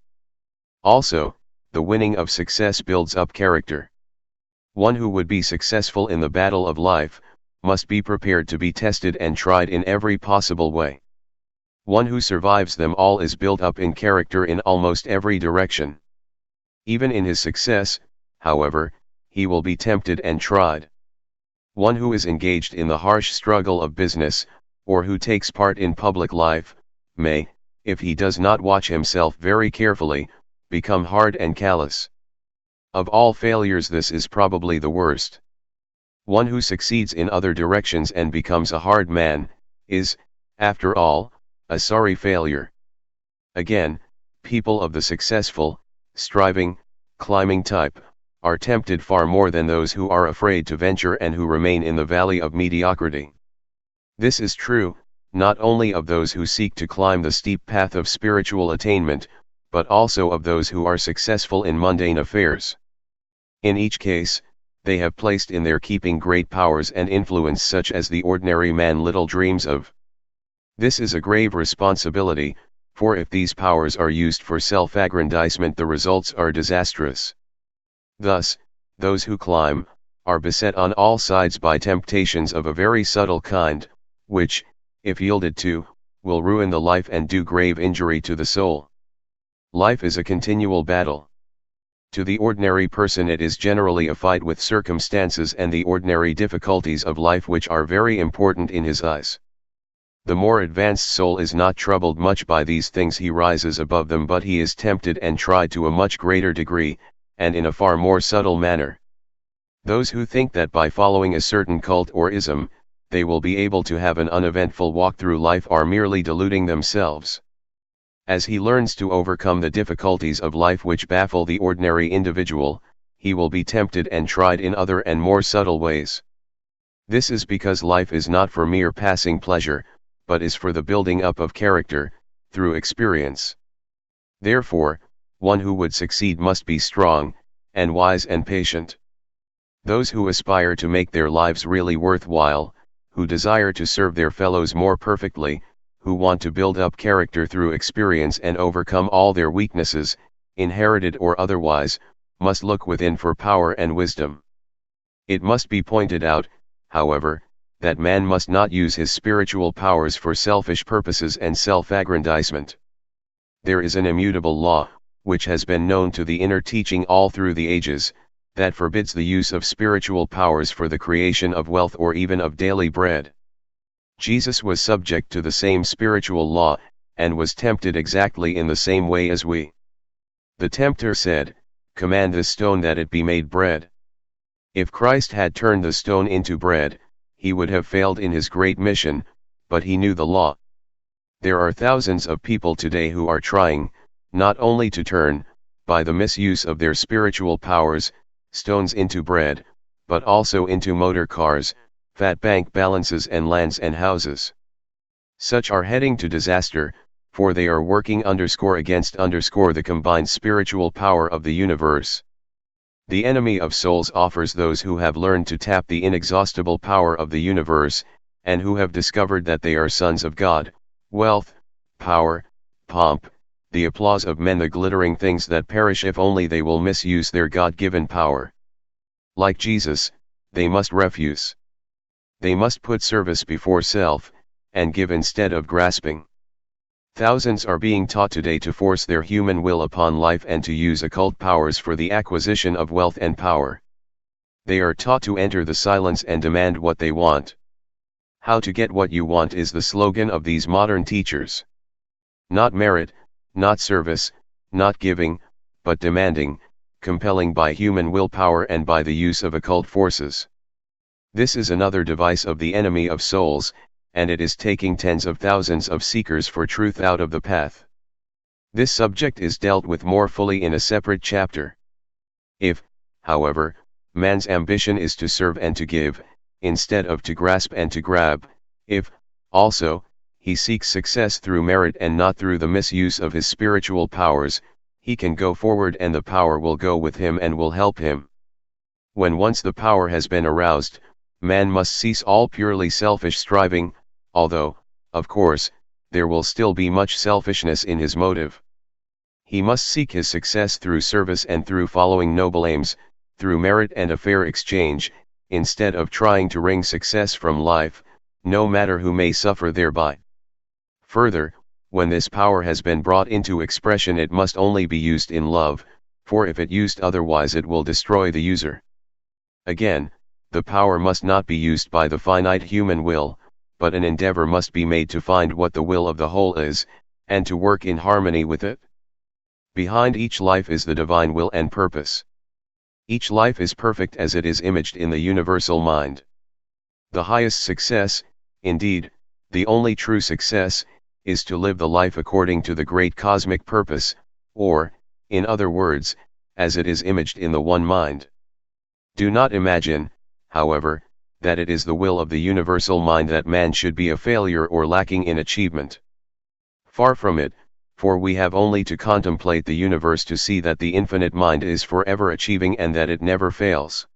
Also, the winning of success builds up character. One who would be successful in the battle of life, must be prepared to be tested and tried in every possible way. One who survives them all is built up in character in almost every direction. Even in his success, however, he will be tempted and tried. One who is engaged in the harsh struggle of business, or who takes part in public life, may, if he does not watch himself very carefully, become hard and callous. Of all failures, this is probably the worst. One who succeeds in other directions and becomes a hard man, is, after all, a sorry failure. Again, people of the successful, striving, climbing type, are tempted far more than those who are afraid to venture and who remain in the valley of mediocrity. This is true, not only of those who seek to climb the steep path of spiritual attainment, but also of those who are successful in mundane affairs. In each case, they have placed in their keeping great powers and influence such as the ordinary man little dreams of. This is a grave responsibility, for if these powers are used for self-aggrandizement, the results are disastrous. Thus, those who climb, are beset on all sides by temptations of a very subtle kind, which, if yielded to, will ruin the life and do grave injury to the soul. Life is a continual battle. To the ordinary person it is generally a fight with circumstances and the ordinary difficulties of life, which are very important in his eyes. The more advanced soul is not troubled much by these things, he rises above them, but he is tempted and tried to a much greater degree, and in a far more subtle manner. Those who think that by following a certain cult or ism, they will be able to have an uneventful walk through life are merely deluding themselves. As he learns to overcome the difficulties of life which baffle the ordinary individual, he will be tempted and tried in other and more subtle ways. This is because life is not for mere passing pleasure, but is for the building up of character, through experience. Therefore, one who would succeed must be strong, and wise and patient. Those who aspire to make their lives really worthwhile, who desire to serve their fellows more perfectly, who want to build up character through experience and overcome all their weaknesses, inherited or otherwise, must look within for power and wisdom. It must be pointed out, however, that man must not use his spiritual powers for selfish purposes and self-aggrandizement. There is an immutable law, which has been known to the inner teaching all through the ages, that forbids the use of spiritual powers for the creation of wealth or even of daily bread. Jesus was subject to the same spiritual law, and was tempted exactly in the same way as we. The tempter said, "Command this stone that it be made bread." If Christ had turned the stone into bread, he would have failed in his great mission, but he knew the law. There are thousands of people today who are trying, not only to turn, by the misuse of their spiritual powers, stones into bread, but also into motor cars, fat bank balances and lands and houses. Such are heading to disaster, for they are working against the combined spiritual power of the universe. The enemy of souls offers those who have learned to tap the inexhaustible power of the universe, and who have discovered that they are sons of God, wealth, power, pomp, the applause of men, the glittering things that perish if only they will misuse their God-given power. Like Jesus, they must refuse. They must put service before self, and give instead of grasping. Thousands are being taught today to force their human will upon life and to use occult powers for the acquisition of wealth and power. They are taught to enter the silence and demand what they want. How to get what you want is the slogan of these modern teachers. Not merit, not service, not giving, but demanding, compelling by human willpower and by the use of occult forces. This is another device of the enemy of souls, and it is taking tens of thousands of seekers for truth out of the path. This subject is dealt with more fully in a separate chapter. If, however, man's ambition is to serve and to give, instead of to grasp and to grab, if, also, he seeks success through merit and not through the misuse of his spiritual powers, he can go forward and the power will go with him and will help him. When once the power has been aroused, man must cease all purely selfish striving, although, of course, there will still be much selfishness in his motive. He must seek his success through service and through following noble aims, through merit and a fair exchange, instead of trying to wring success from life, no matter who may suffer thereby. Further, when this power has been brought into expression, it must only be used in love, for if it used otherwise it will destroy the user. Again, the power must not be used by the finite human will, but an endeavor must be made to find what the will of the whole is, and to work in harmony with it. Behind each life is the divine will and purpose. Each life is perfect as it is imaged in the universal mind. The highest success, indeed, the only true success, is to live the life according to the great cosmic purpose, or, in other words, as it is imaged in the one mind. Do not imagine, however, that it is the will of the universal mind that man should be a failure or lacking in achievement. Far from it, for we have only to contemplate the universe to see that the infinite mind is forever achieving and that it never fails.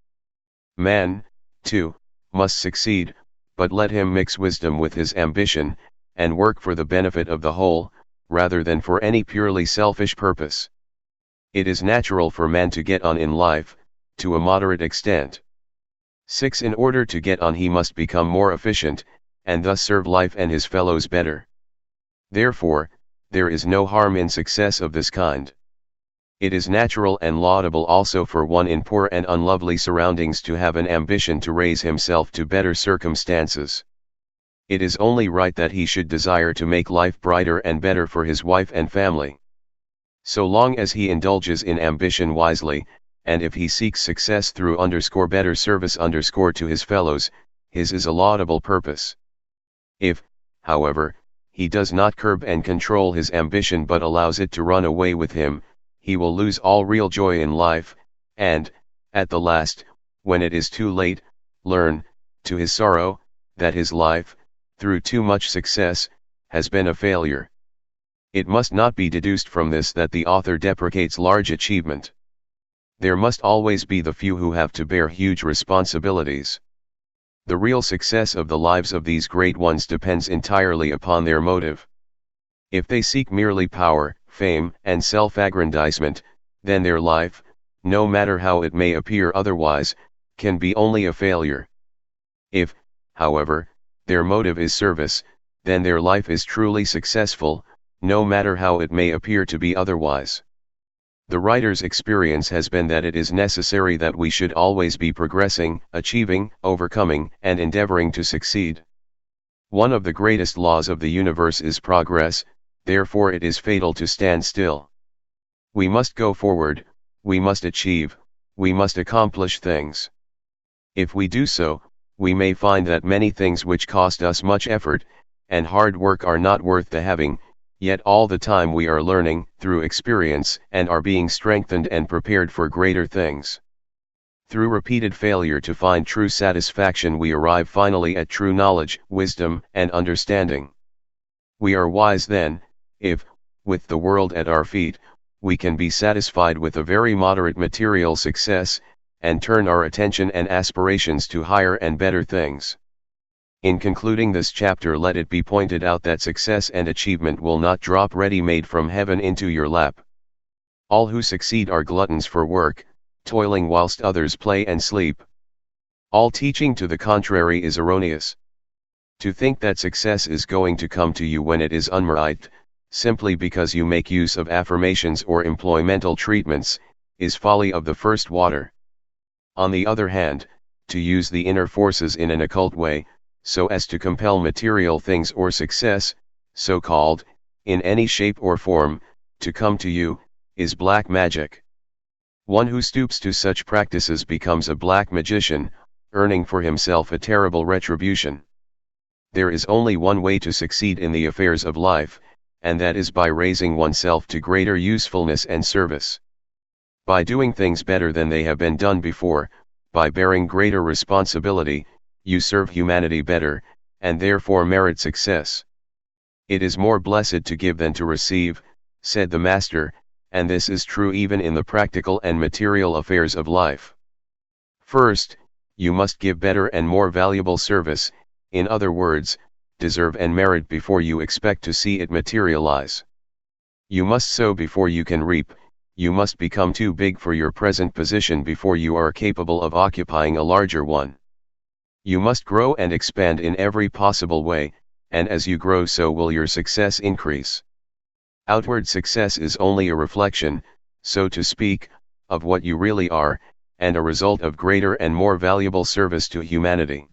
Man, too, must succeed, but let him mix wisdom with his ambition, and work for the benefit of the whole, rather than for any purely selfish purpose. It is natural for man to get on in life, to a moderate extent. 6. In order to get on he must become more efficient, and thus serve life and his fellows better. Therefore, there is no harm in success of this kind. It is natural and laudable also for one in poor and unlovely surroundings to have an ambition to raise himself to better circumstances. It is only right that he should desire to make life brighter and better for his wife and family. So long as he indulges in ambition wisely, and if he seeks success through better service to his fellows, his is a laudable purpose. If, however, he does not curb and control his ambition but allows it to run away with him, he will lose all real joy in life, and, at the last, when it is too late, learn, to his sorrow, that his life, through too much success, has been a failure. It must not be deduced from this that the author deprecates large achievement. There must always be the few who have to bear huge responsibilities. The real success of the lives of these great ones depends entirely upon their motive. If they seek merely power, fame, and self-aggrandizement, then their life, no matter how it may appear otherwise, can be only a failure. If, however, their motive is service, then their life is truly successful, no matter how it may appear to be otherwise. The writer's experience has been that it is necessary that we should always be progressing, achieving, overcoming, and endeavoring to succeed. One of the greatest laws of the universe is progress, therefore it is fatal to stand still. We must go forward, we must achieve, we must accomplish things. If we do so, we may find that many things which cost us much effort and hard work are not worth the having, yet all the time we are learning through experience and are being strengthened and prepared for greater things. Through repeated failure to find true satisfaction we arrive finally at true knowledge, wisdom, and understanding. We are wise then, if, with the world at our feet, we can be satisfied with a very moderate material success, and turn our attention and aspirations to higher and better things. In concluding this chapter, let it be pointed out that success and achievement will not drop ready-made from heaven into your lap. All who succeed are gluttons for work, toiling whilst others play and sleep. All teaching to the contrary is erroneous. To think that success is going to come to you when it is unmerit, simply because you make use of affirmations or employ mental treatments, is folly of the first water. On the other hand, to use the inner forces in an occult way, so as to compel material things or success, so-called, in any shape or form, to come to you, is black magic. One who stoops to such practices becomes a black magician, earning for himself a terrible retribution. There is only one way to succeed in the affairs of life, and that is by raising oneself to greater usefulness and service. By doing things better than they have been done before, by bearing greater responsibility, you serve humanity better, and therefore merit success. It is more blessed to give than to receive, said the Master, and this is true even in the practical and material affairs of life. First, you must give better and more valuable service, in other words, deserve and merit before you expect to see it materialize. You must sow before you can reap, you must become too big for your present position before you are capable of occupying a larger one. You must grow and expand in every possible way, and as you grow so will your success increase. Outward success is only a reflection, so to speak, of what you really are, and a result of greater and more valuable service to humanity.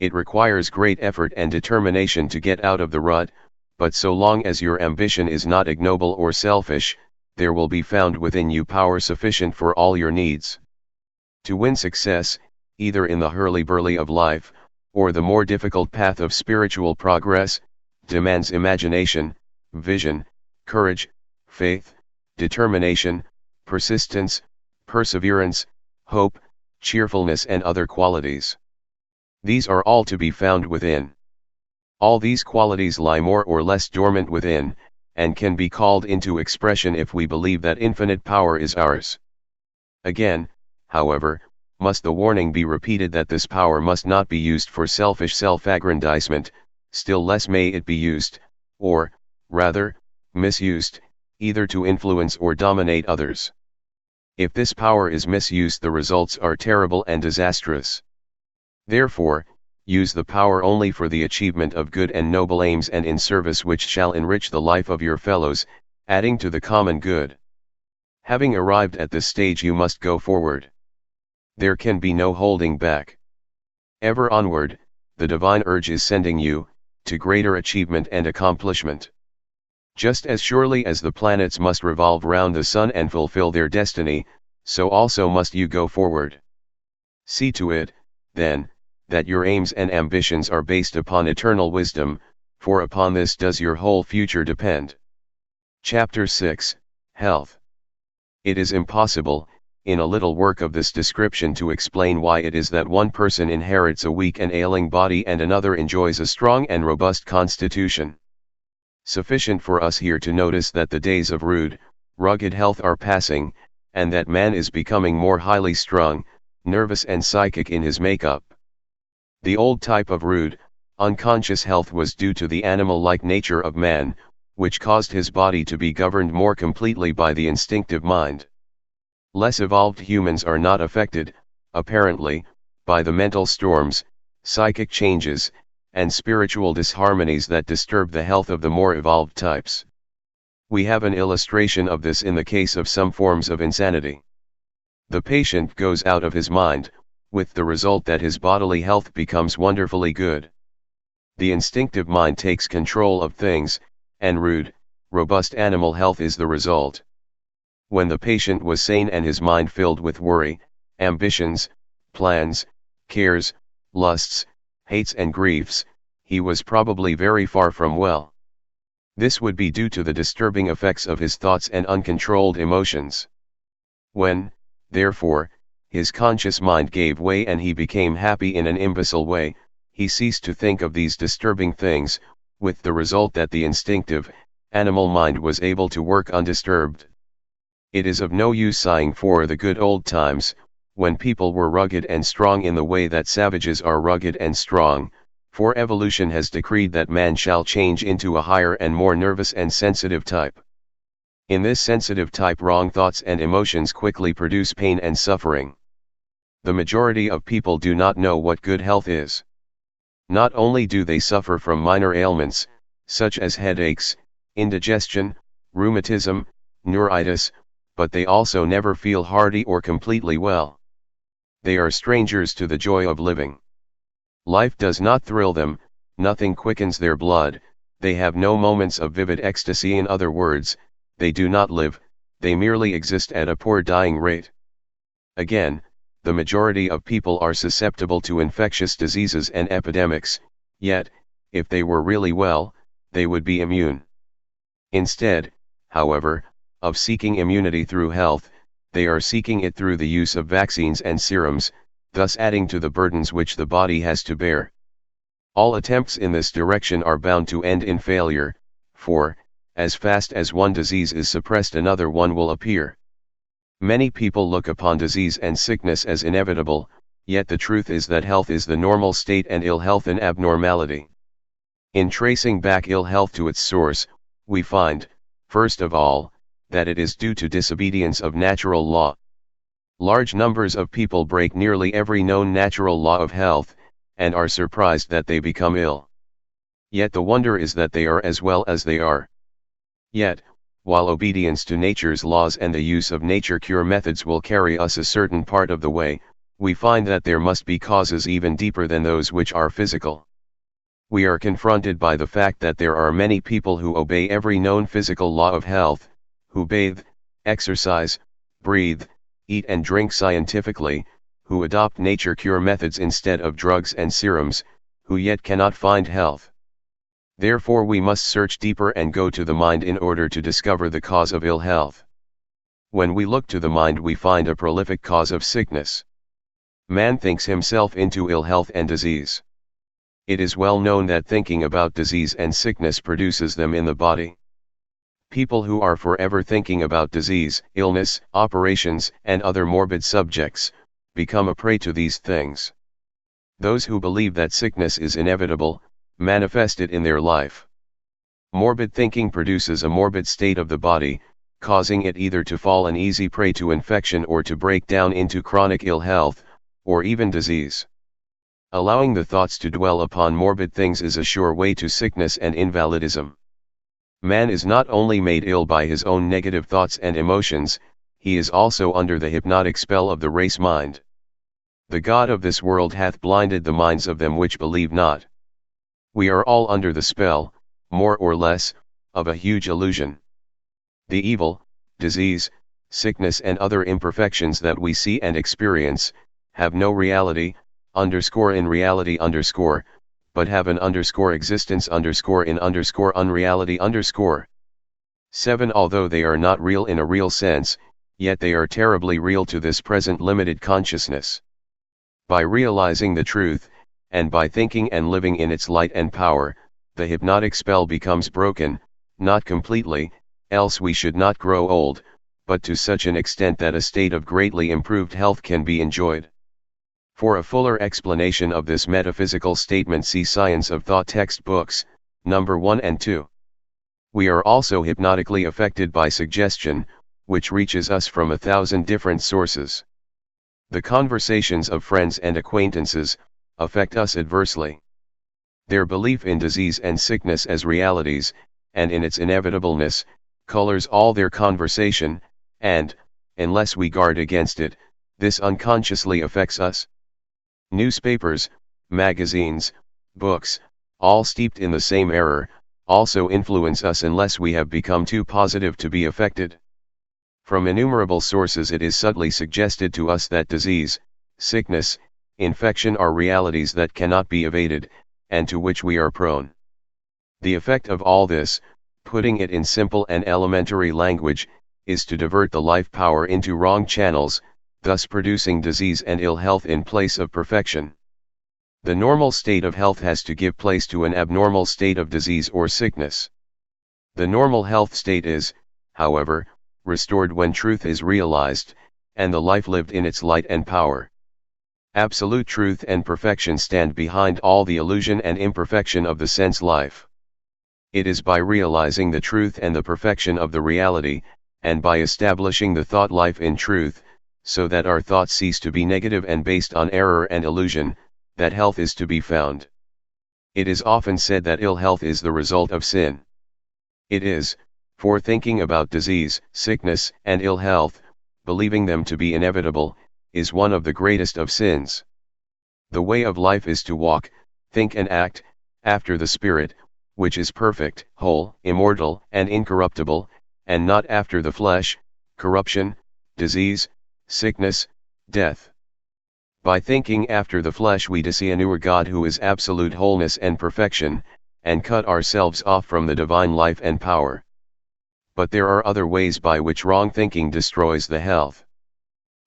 It requires great effort and determination to get out of the rut, but so long as your ambition is not ignoble or selfish, there will be found within you power sufficient for all your needs. To win success, either in the hurly-burly of life, or the more difficult path of spiritual progress, demands imagination, vision, courage, faith, determination, persistence, perseverance, hope, cheerfulness and other qualities. These are all to be found within. All these qualities lie more or less dormant within, and can be called into expression if we believe that infinite power is ours. Again, however, must the warning be repeated that this power must not be used for selfish self-aggrandizement, still less may it be used, or, rather, misused, either to influence or dominate others. If this power is misused, the results are terrible and disastrous. Therefore, use the power only for the achievement of good and noble aims and in service which shall enrich the life of your fellows, adding to the common good. Having arrived at this stage, you must go forward. There can be no holding back. Ever onward, the divine urge is sending you, to greater achievement and accomplishment. Just as surely as the planets must revolve round the sun and fulfill their destiny, so also must you go forward. See to it, then, that your aims and ambitions are based upon eternal wisdom, for upon this does your whole future depend. Chapter 6, Health. It is impossible, in a little work of this description, to explain why it is that one person inherits a weak and ailing body and another enjoys a strong and robust constitution. Sufficient for us here to notice that the days of rude, rugged health are passing, and that man is becoming more highly strung, nervous and psychic in his makeup. The old type of rude, unconscious health was due to the animal-like nature of man, which caused his body to be governed more completely by the instinctive mind. Less evolved humans are not affected, apparently, by the mental storms, psychic changes, and spiritual disharmonies that disturb the health of the more evolved types. We have an illustration of this in the case of some forms of insanity. The patient goes out of his mind, with the result that his bodily health becomes wonderfully good. The instinctive mind takes control of things, and rude, robust animal health is the result. When the patient was sane and his mind filled with worry, ambitions, plans, cares, lusts, hates and griefs, he was probably very far from well. This would be due to the disturbing effects of his thoughts and uncontrolled emotions. When, therefore, his conscious mind gave way and he became happy in an imbecile way. He ceased to think of these disturbing things, with the result that the instinctive, animal mind was able to work undisturbed. It is of no use sighing for the good old times, when people were rugged and strong in the way that savages are rugged and strong, for evolution has decreed that man shall change into a higher and more nervous and sensitive type. In this sensitive type, wrong thoughts and emotions quickly produce pain and suffering. The majority of people do not know what good health is. Not only do they suffer from minor ailments, such as headaches, indigestion, rheumatism, neuritis, but they also never feel hearty or completely well. They are strangers to the joy of living. Life does not thrill them, nothing quickens their blood, they have no moments of vivid ecstasy. In other words, they do not live, they merely exist at a poor dying rate. Again, the majority of people are susceptible to infectious diseases and epidemics, yet, if they were really well, they would be immune. Instead, however, of seeking immunity through health, they are seeking it through the use of vaccines and serums, thus adding to the burdens which the body has to bear. All attempts in this direction are bound to end in failure, for, as fast as one disease is suppressed, another one will appear. Many people look upon disease and sickness as inevitable, yet the truth is that health is the normal state and ill health an abnormality. In tracing back ill health to its source, we find, first of all, that it is due to disobedience of natural law. Large numbers of people break nearly every known natural law of health, and are surprised that they become ill. Yet the wonder is that they are as well as they are. Yet, while obedience to nature's laws and the use of nature cure methods will carry us a certain part of the way, we find that there must be causes even deeper than those which are physical. We are confronted by the fact that there are many people who obey every known physical law of health, who bathe, exercise, breathe, eat and drink scientifically, who adopt nature cure methods instead of drugs and serums, who yet cannot find health. Therefore we must search deeper and go to the mind in order to discover the cause of ill health. When we look to the mind, we find a prolific cause of sickness. Man thinks himself into ill health and disease. It is well known that thinking about disease and sickness produces them in the body. People who are forever thinking about disease, illness, operations, and other morbid subjects, become a prey to these things. Those who believe that sickness is inevitable, manifest it in their life. Morbid thinking produces a morbid state of the body, causing it either to fall an easy prey to infection or to break down into chronic ill health, or even disease. Allowing the thoughts to dwell upon morbid things is a sure way to sickness and invalidism. Man is not only made ill by his own negative thoughts and emotions, he is also under the hypnotic spell of the race mind. The God of this world hath blinded the minds of them which believe not. We are all under the spell, more or less, of a huge illusion. The evil, disease, sickness and other imperfections that we see and experience, have no reality, in reality but have an existence in unreality 7. Although they are not real in a real sense, yet they are terribly real to this present limited consciousness. By realizing the truth, and by thinking and living in its light and power, the hypnotic spell becomes broken, not completely, else we should not grow old, but to such an extent that a state of greatly improved health can be enjoyed. For a fuller explanation of this metaphysical statement, see Science of Thought textbooks, number 1 and 2. We are also hypnotically affected by suggestion, which reaches us from 1,000 different sources. The conversations of friends and acquaintances affect us adversely. Their belief in disease and sickness as realities, and in its inevitableness, colors all their conversation, and, unless we guard against it, this unconsciously affects us. Newspapers, magazines, books, all steeped in the same error, also influence us unless we have become too positive to be affected. From innumerable sources it is subtly suggested to us that disease, sickness, infection are realities that cannot be evaded, and to which we are prone. The effect of all this, putting it in simple and elementary language, is to divert the life power into wrong channels, thus producing disease and ill health in place of perfection. The normal state of health has to give place to an abnormal state of disease or sickness. The normal health state is, however, restored when truth is realized, and the life lived in its light and power. Absolute truth and perfection stand behind all the illusion and imperfection of the sense life. It is by realizing the truth and the perfection of the reality, and by establishing the thought life in truth, so that our thoughts cease to be negative and based on error and illusion, that health is to be found. It is often said that ill health is the result of sin. It is, for thinking about disease, sickness, and ill health, believing them to be inevitable, is one of the greatest of sins. The way of life is to walk, think and act, after the Spirit, which is perfect, whole, immortal, and incorruptible, and not after the flesh, corruption, disease, sickness, death. By thinking after the flesh we dishonor God who is absolute wholeness and perfection, and cut ourselves off from the divine life and power. But there are other ways by which wrong thinking destroys the health.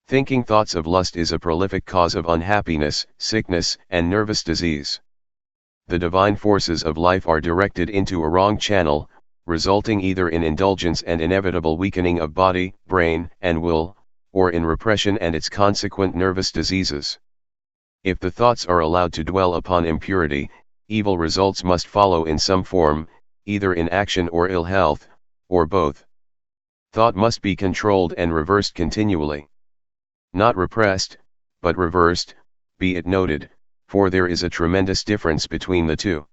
Thinking thoughts of lust is a prolific cause of unhappiness, sickness, and nervous disease. The divine forces of life are directed into a wrong channel, resulting either in indulgence and inevitable weakening of body, brain, and will, or in repression and its consequent nervous diseases. If the thoughts are allowed to dwell upon impurity, evil results must follow in some form, either in action or ill health, or both. Thought must be controlled and reversed continually. Not repressed, but reversed, be it noted, for there is a tremendous difference between the two.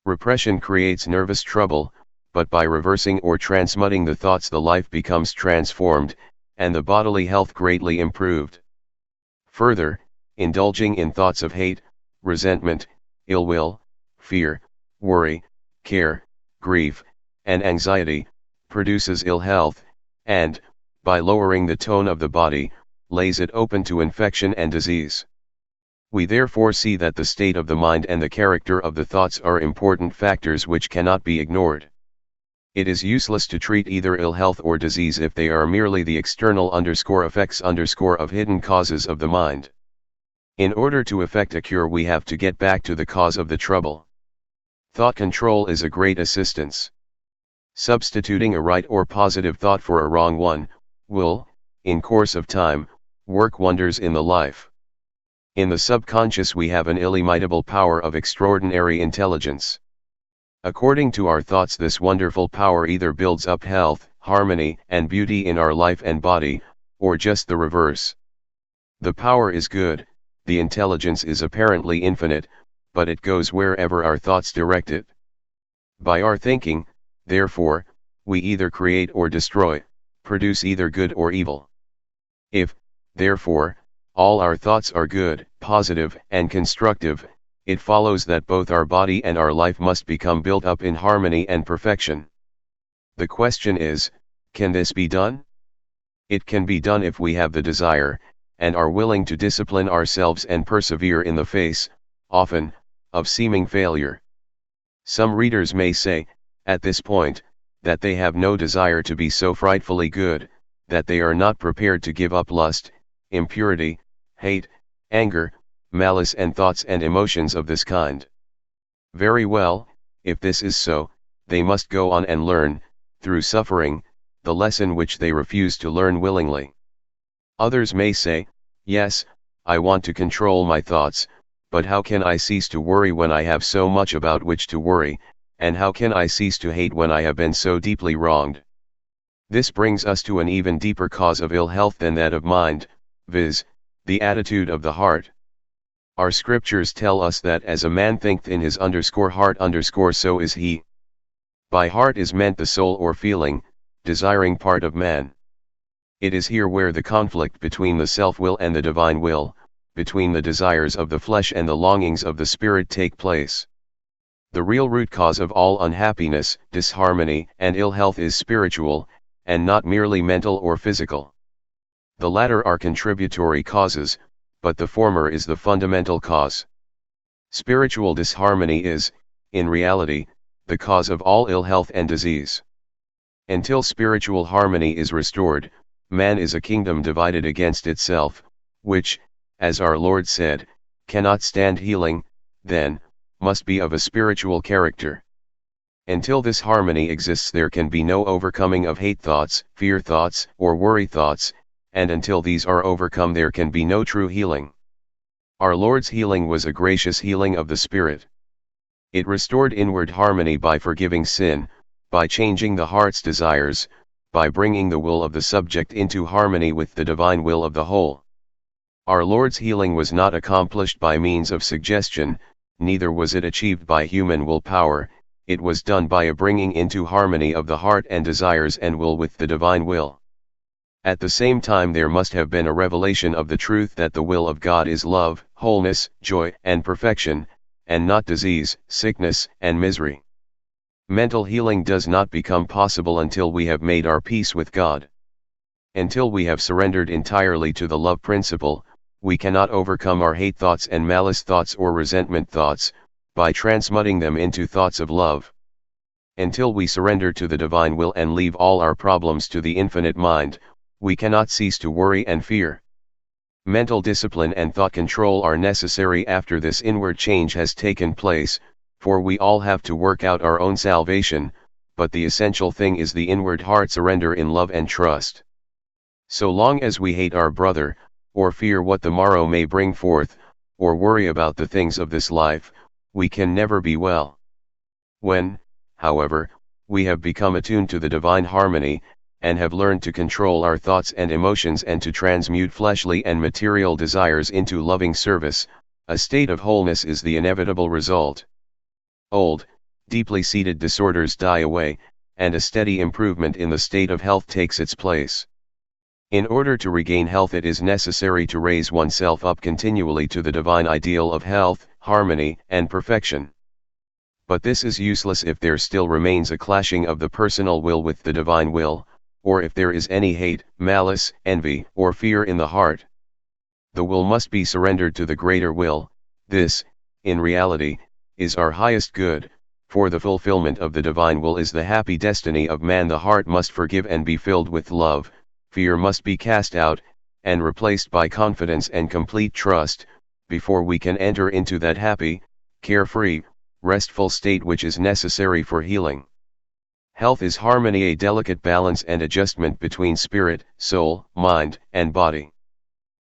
Repression creates nervous trouble, but by reversing or transmuting the thoughts the life becomes transformed, and the bodily health greatly improved. Further, indulging in thoughts of hate, resentment, ill will, fear, worry, care, grief, and anxiety, produces ill health, and, by lowering the tone of the body, lays it open to infection and disease. We therefore see that the state of the mind and the character of the thoughts are important factors which cannot be ignored. It is useless to treat either ill health or disease if they are merely the external effects of hidden causes of the mind. In order to effect a cure we have to get back to the cause of the trouble. Thought control is a great assistance. Substituting a right or positive thought for a wrong one, will, in course of time, work wonders in the life. In the subconscious we have an illimitable power of extraordinary intelligence. According to our thoughts this wonderful power either builds up health, harmony, and beauty in our life and body, or just the reverse. The power is good, the intelligence is apparently infinite, but it goes wherever our thoughts direct it. By our thinking, therefore, we either create or destroy, produce either good or evil. If, therefore, all our thoughts are good, positive, and constructive, it follows that both our body and our life must become built up in harmony and perfection. The question is, can this be done? It can be done if we have the desire, and are willing to discipline ourselves and persevere in the face, often, of seeming failure. Some readers may say, at this point, that they have no desire to be so frightfully good, that they are not prepared to give up lust, impurity, hate, anger, malice and thoughts and emotions of this kind. Very well, if this is so, they must go on and learn, through suffering, the lesson which they refuse to learn willingly. Others may say, yes, I want to control my thoughts, but how can I cease to worry when I have so much about which to worry, and how can I cease to hate when I have been so deeply wronged? This brings us to an even deeper cause of ill health than that of mind, viz., the attitude of the heart. Our scriptures tell us that as a man thinketh in his heart so is he. By heart is meant the soul or feeling, desiring part of man. It is here where the conflict between the self-will and the divine will, between the desires of the flesh and the longings of the spirit take place. The real root cause of all unhappiness, disharmony, and ill health is spiritual, and not merely mental or physical. The latter are contributory causes, but the former is the fundamental cause. Spiritual disharmony is, in reality, the cause of all ill health and disease. Until spiritual harmony is restored, Man is a kingdom divided against itself, which, as our Lord said, cannot stand healing, then, must be of a spiritual character. Until this harmony exists there can be no overcoming of hate thoughts, fear thoughts, or worry thoughts, and until these are overcome there can be no true healing. Our Lord's healing was a gracious healing of the spirit. It restored inward harmony by forgiving sin, by changing the heart's desires, by bringing the will of the subject into harmony with the divine will of the whole. Our Lord's healing was not accomplished by means of suggestion, neither was it achieved by human willpower. It was done by a bringing into harmony of the heart and desires and will with the divine will. At the same time there must have been a revelation of the truth that the will of God is love, wholeness, joy, and perfection, and not disease, sickness, and misery. Mental healing does not become possible until we have made our peace with God. Until we have surrendered entirely to the love principle, we cannot overcome our hate thoughts and malice thoughts or resentment thoughts, by transmuting them into thoughts of love. Until we surrender to the divine will and leave all our problems to the infinite mind, we cannot cease to worry and fear. Mental discipline and thought control are necessary after this inward change has taken place, for we all have to work out our own salvation, but the essential thing is the inward heart surrender in love and trust. So long as we hate our brother, or fear what the morrow may bring forth, or worry about the things of this life, we can never be well. When, however, we have become attuned to the divine harmony, and have learned to control our thoughts and emotions and to transmute fleshly and material desires into loving service, a state of wholeness is the inevitable result. Old, deeply seated disorders die away, and a steady improvement in the state of health takes its place. In order to regain health it is necessary to raise oneself up continually to the divine ideal of health, harmony, and perfection. But this is useless if there still remains a clashing of the personal will with the divine will, or if there is any hate, malice, envy, or fear in the heart. The will must be surrendered to the greater will. This, in reality, is our highest good, for the fulfillment of the divine will is the happy destiny of man. The heart must forgive and be filled with love, fear must be cast out, and replaced by confidence and complete trust, before we can enter into that happy, carefree, restful state which is necessary for healing. Health is harmony, a delicate balance and adjustment between spirit, soul, mind, and body.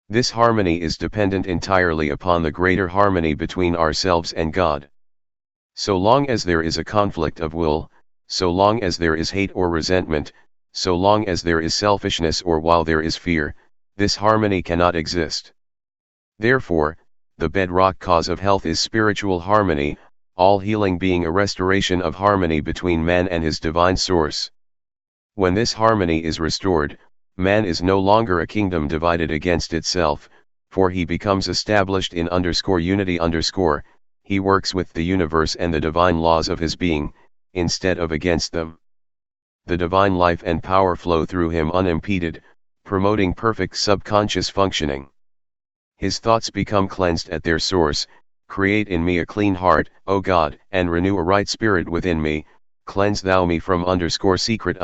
This harmony is dependent entirely upon the greater harmony between ourselves and God. So long as there is a conflict of will, so long as there is hate or resentment, so long as there is selfishness or while there is fear, this harmony cannot exist. Therefore, the bedrock cause of health is spiritual harmony, all healing being a restoration of harmony between man and his divine source. When this harmony is restored, man is no longer a kingdom divided against itself, for he becomes established in unity. He works with the universe and the divine laws of his being, instead of against them. The divine life and power flow through him unimpeded, promoting perfect subconscious functioning. His thoughts become cleansed at their source. Create in me a clean heart, O God, and renew a right spirit within me. Cleanse thou me from secret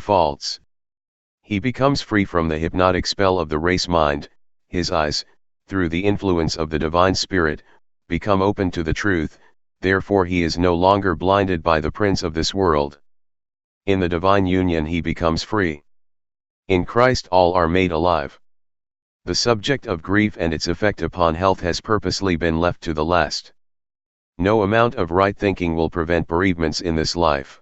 faults. He becomes free from the hypnotic spell of the race mind. His eyes, through the influence of the divine spirit, become open to the truth. Therefore he is no longer blinded by the prince of this world. In the divine union he becomes free. In Christ all are made alive. The subject of grief and its effect upon health has purposely been left to the last. No amount of right thinking will prevent bereavements in this life.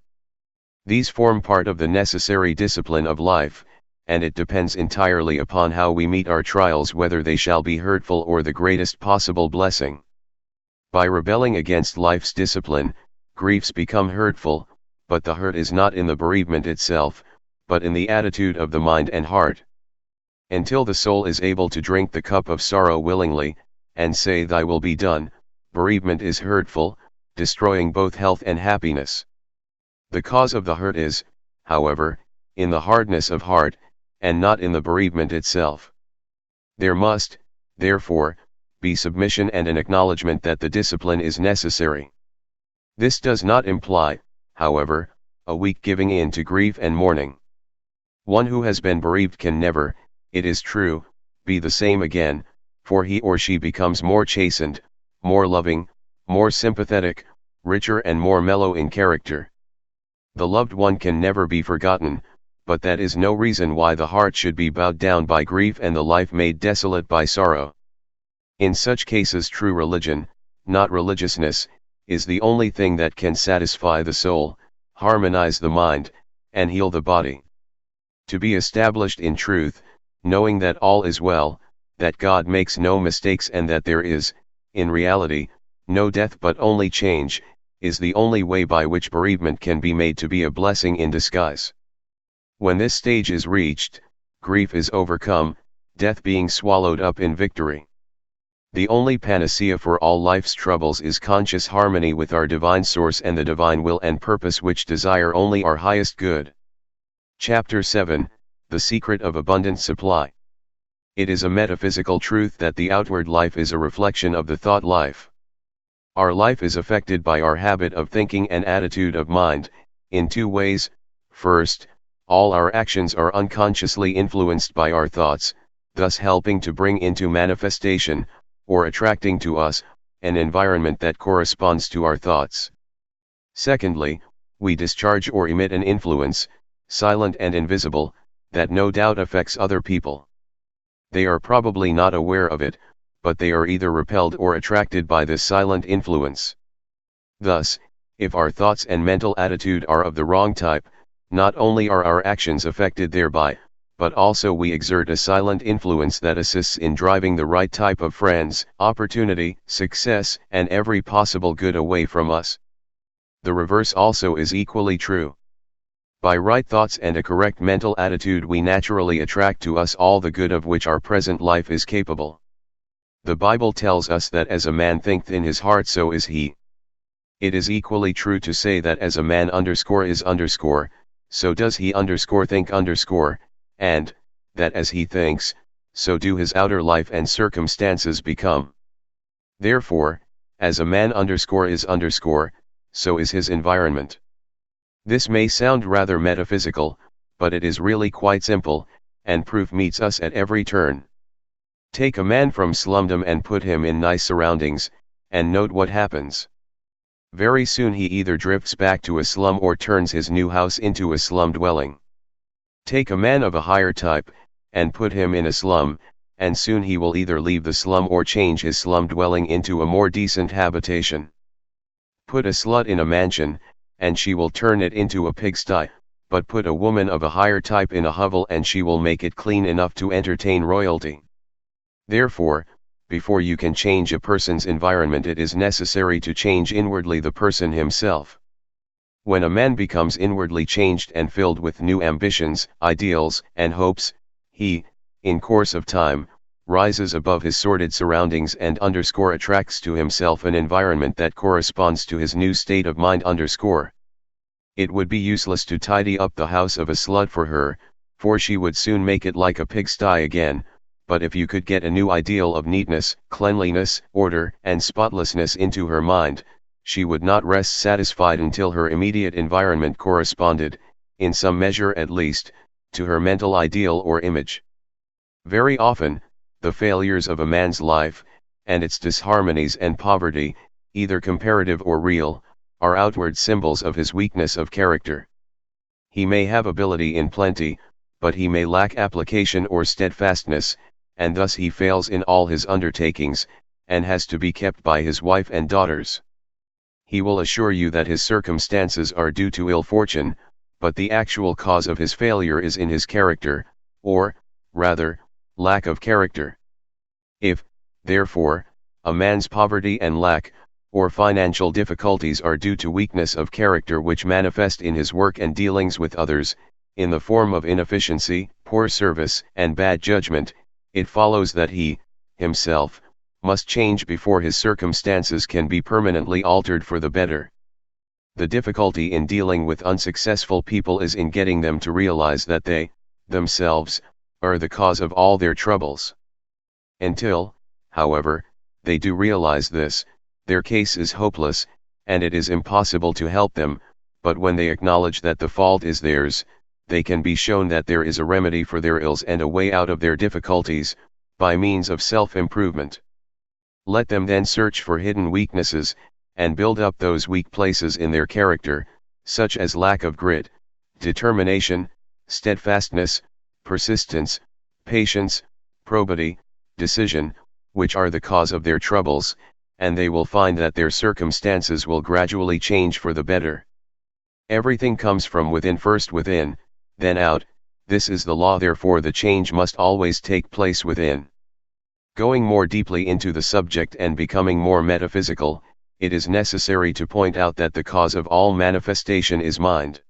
These form part of the necessary discipline of life, and it depends entirely upon how we meet our trials whether they shall be hurtful or the greatest possible blessing. By rebelling against life's discipline, griefs become hurtful, but the hurt is not in the bereavement itself, but in the attitude of the mind and heart. Until the soul is able to drink the cup of sorrow willingly, and say thy will be done, bereavement is hurtful, destroying both health and happiness. The cause of the hurt is, however, in the hardness of heart, and not in the bereavement itself. There must, therefore, be submission and an acknowledgement that the discipline is necessary. This does not imply, however, a weak giving in to grief and mourning. One who has been bereaved can never, it is true, be the same again, for he or she becomes more chastened, more loving, more sympathetic, richer and more mellow in character. The loved one can never be forgotten, but that is no reason why the heart should be bowed down by grief and the life made desolate by sorrow. In such cases true religion, not religiousness, is the only thing that can satisfy the soul, harmonize the mind, and heal the body. To be established in truth, knowing that all is well, that God makes no mistakes and that there is, in reality, no death but only change, is the only way by which bereavement can be made to be a blessing in disguise. When this stage is reached, grief is overcome, death being swallowed up in victory. The only panacea for all life's troubles is conscious harmony with our divine source and the divine will and purpose which desire only our highest good. Chapter 7, The Secret of Abundant Supply. It is a metaphysical truth that the outward life is a reflection of the thought life. Our life is affected by our habit of thinking and attitude of mind, in two ways. First, all our actions are unconsciously influenced by our thoughts, thus helping to bring into manifestation, or attracting to us, an environment that corresponds to our thoughts. Secondly, we discharge or emit an influence, silent and invisible, that no doubt affects other people. They are probably not aware of it, but they are either repelled or attracted by this silent influence. Thus, if our thoughts and mental attitude are of the wrong type, not only are our actions affected thereby, but also we exert a silent influence that assists in driving the right type of friends, opportunity, success, and every possible good away from us. The reverse also is equally true. By right thoughts and a correct mental attitude we naturally attract to us all the good of which our present life is capable. The Bible tells us that as a man thinketh in his heart so is he. It is equally true to say that as a man is, so does he think, and, that as he thinks, so do his outer life and circumstances become. Therefore, as a man is, so is his environment. This may sound rather metaphysical, but it is really quite simple, and proof meets us at every turn. Take a man from slumdom and put him in nice surroundings, and note what happens. Very soon he either drifts back to a slum or turns his new house into a slum dwelling. Take a man of a higher type, and put him in a slum, and soon he will either leave the slum or change his slum dwelling into a more decent habitation. Put a slut in a mansion, and she will turn it into a pigsty, but put a woman of a higher type in a hovel and she will make it clean enough to entertain royalty. Therefore, before you can change a person's environment it is necessary to change inwardly the person himself. When a man becomes inwardly changed and filled with new ambitions, ideals, and hopes, he, in course of time, rises above his sordid surroundings and attracts to himself an environment that corresponds to his new state of mind. It would be useless to tidy up the house of a slut for her, for she would soon make it like a pigsty again, but if you could get a new ideal of neatness, cleanliness, order, and spotlessness into her mind, she would not rest satisfied until her immediate environment corresponded, in some measure at least, to her mental ideal or image. Very often, the failures of a man's life, and its disharmonies and poverty, either comparative or real, are outward symbols of his weakness of character. He may have ability in plenty, but he may lack application or steadfastness, and thus he fails in all his undertakings, and has to be kept by his wife and daughters. He will assure you that his circumstances are due to ill fortune, but the actual cause of his failure is in his character, or, rather, lack of character. If, therefore, a man's poverty and lack, or financial difficulties are due to weakness of character which manifest in his work and dealings with others, in the form of inefficiency, poor service, and bad judgment, it follows that he, himself, must change before his circumstances can be permanently altered for the better. The difficulty in dealing with unsuccessful people is in getting them to realize that they, themselves, are the cause of all their troubles. Until, however, they do realize this, their case is hopeless, and it is impossible to help them, but when they acknowledge that the fault is theirs, they can be shown that there is a remedy for their ills and a way out of their difficulties, by means of self-improvement. Let them then search for hidden weaknesses, and build up those weak places in their character, such as lack of grit, determination, steadfastness, persistence, patience, probity, decision, which are the cause of their troubles, and they will find that their circumstances will gradually change for the better. Everything comes from within, first within, then out. This is the law, therefore the change must always take place within. Going more deeply into the subject and becoming more metaphysical, it is necessary to point out that the cause of all manifestation is mind.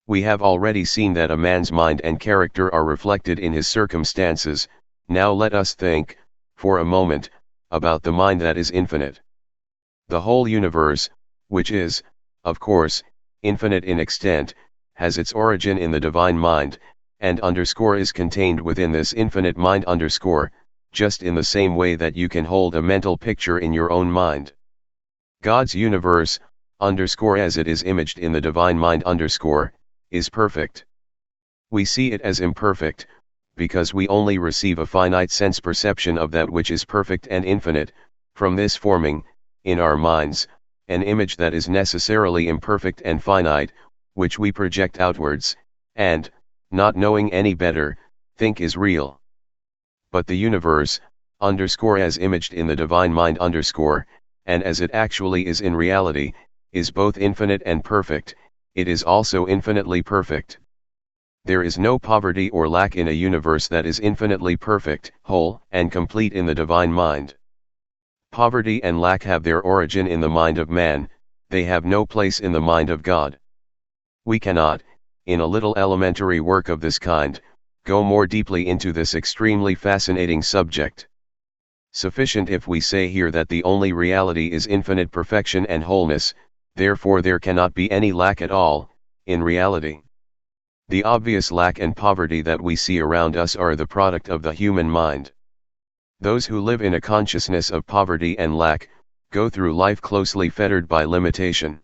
We have already seen that a man's mind and character are reflected in his circumstances. Now let us think, for a moment, about the mind that is infinite. The whole universe, which is, of course, infinite in extent, has its origin in the divine mind, and is contained within this infinite mind just in the same way that you can hold a mental picture in your own mind. God's universe, as it is imaged in the divine mind is perfect. We see it as imperfect, because we only receive a finite sense perception of that which is perfect and infinite, from this forming, in our minds, an image that is necessarily imperfect and finite, which we project outwards, and, not knowing any better, think is real. But the universe, as imaged in the divine mind and as it actually is in reality, is both infinite and perfect. It is also infinitely perfect. There is no poverty or lack in a universe that is infinitely perfect, whole, and complete in the divine mind. Poverty and lack have their origin in the mind of man, they have no place in the mind of God. We cannot, in a little elementary work of this kind, go more deeply into this extremely fascinating subject. Sufficient if we say here that the only reality is infinite perfection and wholeness, therefore there cannot be any lack at all, in reality. The obvious lack and poverty that we see around us are the product of the human mind. Those who live in a consciousness of poverty and lack, go through life closely fettered by limitation.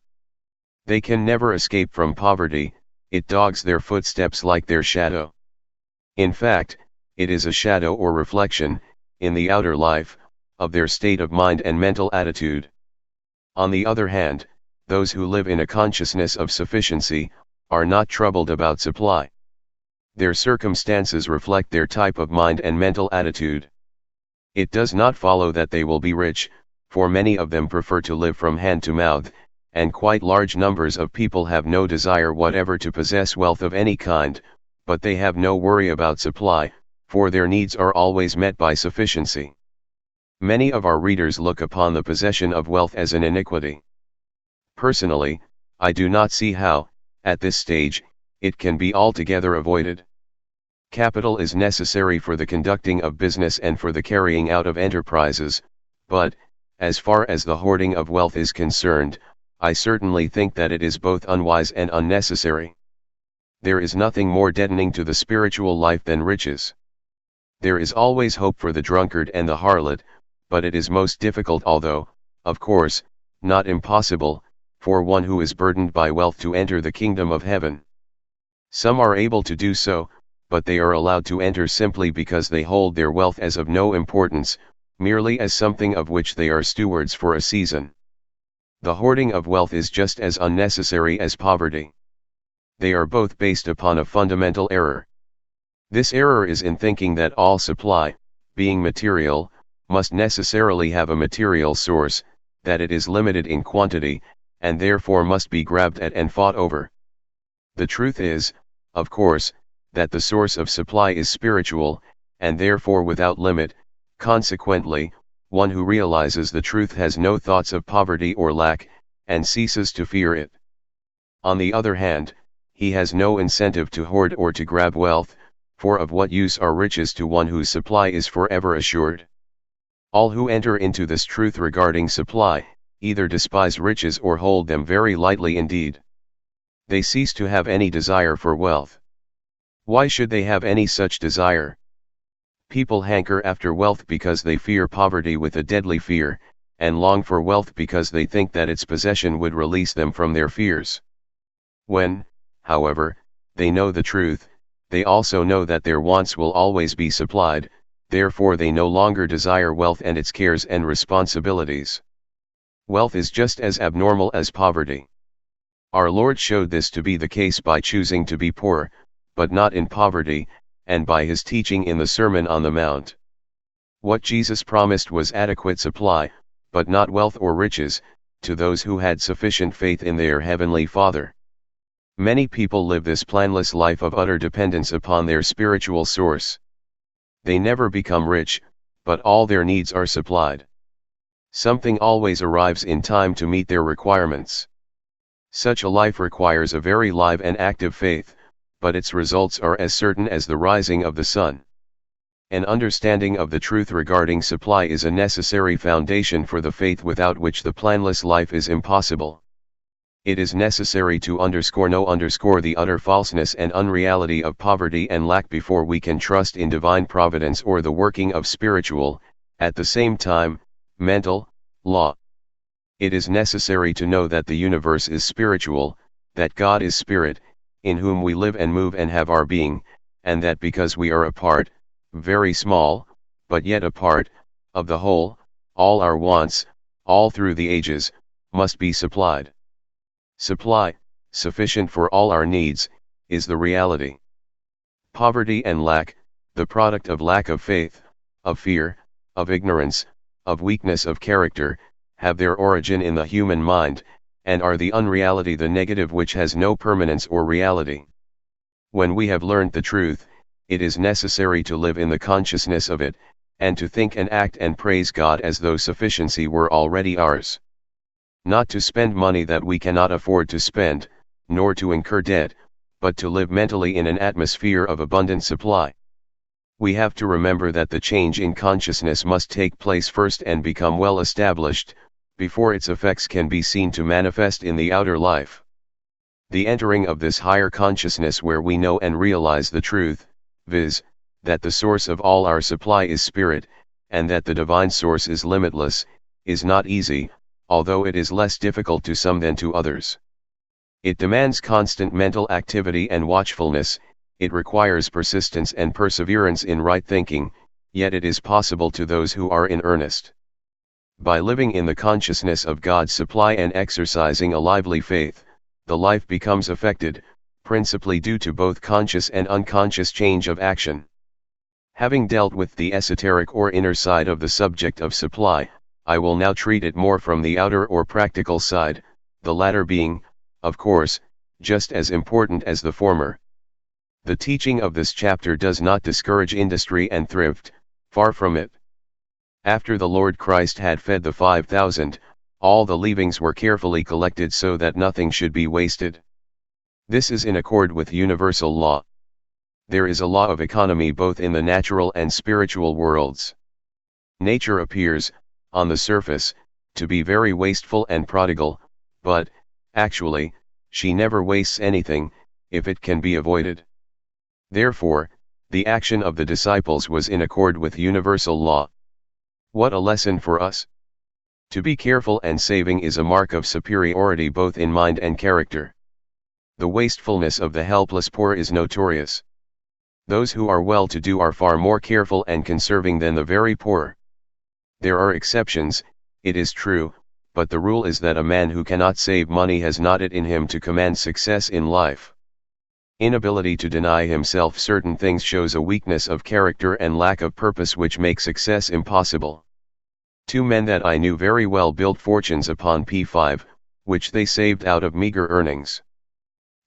They can never escape from poverty, it dogs their footsteps like their shadow. In fact, it is a shadow or reflection, in the outer life, of their state of mind and mental attitude. On the other hand, those who live in a consciousness of sufficiency, are not troubled about supply. Their circumstances reflect their type of mind and mental attitude. It does not follow that they will be rich, for many of them prefer to live from hand to mouth, and quite large numbers of people have no desire whatever to possess wealth of any kind, but they have no worry about supply, for their needs are always met by sufficiency. Many of our readers look upon the possession of wealth as an iniquity. Personally, I do not see how, at this stage, it can be altogether avoided. Capital is necessary for the conducting of business and for the carrying out of enterprises, but, as far as the hoarding of wealth is concerned, I certainly think that it is both unwise and unnecessary. There is nothing more deadening to the spiritual life than riches. There is always hope for the drunkard and the harlot, but it is most difficult, although, of course, not impossible, for one who is burdened by wealth to enter the kingdom of heaven. Some are able to do so, but they are allowed to enter simply because they hold their wealth as of no importance, merely as something of which they are stewards for a season. The hoarding of wealth is just as unnecessary as poverty. They are both based upon a fundamental error. This error is in thinking that all supply, being material, must necessarily have a material source, that it is limited in quantity, and therefore must be grabbed at and fought over. The truth is, of course, that the source of supply is spiritual, and therefore without limit. Consequently, one who realizes the truth has no thoughts of poverty or lack, and ceases to fear it. On the other hand, he has no incentive to hoard or to grab wealth, for of what use are riches to one whose supply is forever assured? All who enter into this truth regarding supply, either despise riches or hold them very lightly indeed. They cease to have any desire for wealth. Why should they have any such desire? People hanker after wealth because they fear poverty with a deadly fear, and long for wealth because they think that its possession would release them from their fears. When, however, they know the truth, they also know that their wants will always be supplied, therefore they no longer desire wealth and its cares and responsibilities. Wealth is just as abnormal as poverty. Our Lord showed this to be the case by choosing to be poor, but not in poverty, and by his teaching in the Sermon on the Mount. What Jesus promised was adequate supply, but not wealth or riches, to those who had sufficient faith in their Heavenly Father. Many people live this planless life of utter dependence upon their spiritual source. They never become rich, but all their needs are supplied. Something always arrives in time to meet their requirements. Such a life requires a very live and active faith, but its results are as certain as the rising of the sun. An understanding of the truth regarding supply is a necessary foundation for the faith without which the planless life is impossible. It is necessary to underscore the utter falseness and unreality of poverty and lack before we can trust in divine providence or the working of spiritual, at the same time, mental, law. It is necessary to know that the universe is spiritual, that God is spirit, in whom we live and move and have our being, and that because we are a part, very small, but yet a part, of the whole, all our wants, all through the ages, must be supplied. Supply, sufficient for all our needs, is the reality. Poverty and lack, the product of lack of faith, of fear, of ignorance, of weakness of character, have their origin in the human mind, and are the unreality, the negative which has no permanence or reality. When we have learned the truth, it is necessary to live in the consciousness of it, and to think and act and praise God as though sufficiency were already ours. Not to spend money that we cannot afford to spend, nor to incur debt, but to live mentally in an atmosphere of abundant supply. We have to remember that the change in consciousness must take place first and become well established, before its effects can be seen to manifest in the outer life. The entering of this higher consciousness where we know and realize the truth, viz., that the source of all our supply is spirit, and that the divine source is limitless, is not easy, although it is less difficult to some than to others. It demands constant mental activity and watchfulness, it requires persistence and perseverance in right thinking, yet it is possible to those who are in earnest. By living in the consciousness of God's supply and exercising a lively faith, the life becomes affected, principally due to both conscious and unconscious change of action. Having dealt with the esoteric or inner side of the subject of supply, I will now treat it more from the outer or practical side, the latter being, of course, just as important as the former. The teaching of this chapter does not discourage industry and thrift, far from it. After the Lord Christ had fed the 5,000, all the leavings were carefully collected so that nothing should be wasted. This is in accord with universal law. There is a law of economy both in the natural and spiritual worlds. Nature appears, on the surface, to be very wasteful and prodigal, but, actually, she never wastes anything, if it can be avoided. Therefore, the action of the disciples was in accord with universal law. What a lesson for us! To be careful and saving is a mark of superiority both in mind and character. The wastefulness of the helpless poor is notorious. Those who are well-to-do are far more careful and conserving than the very poor. There are exceptions, it is true, but the rule is that a man who cannot save money has not it in him to command success in life. Inability to deny himself certain things shows a weakness of character and lack of purpose which make success impossible. Two men that I knew very well built fortunes upon P5, which they saved out of meager earnings.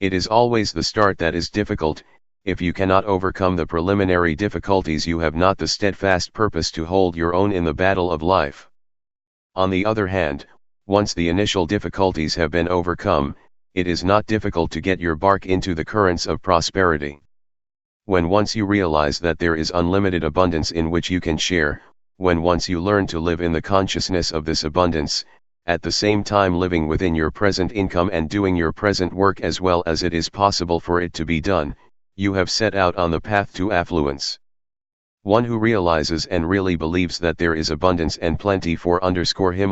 It is always the start that is difficult. If you cannot overcome the preliminary difficulties, you have not the steadfast purpose to hold your own in the battle of life. On the other hand, once the initial difficulties have been overcome, it is not difficult to get your bark into the currents of prosperity. When once you realize that there is unlimited abundance in which you can share, when once you learn to live in the consciousness of this abundance, at the same time living within your present income and doing your present work as well as it is possible for it to be done, you have set out on the path to affluence. One who realizes and really believes that there is abundance and plenty for him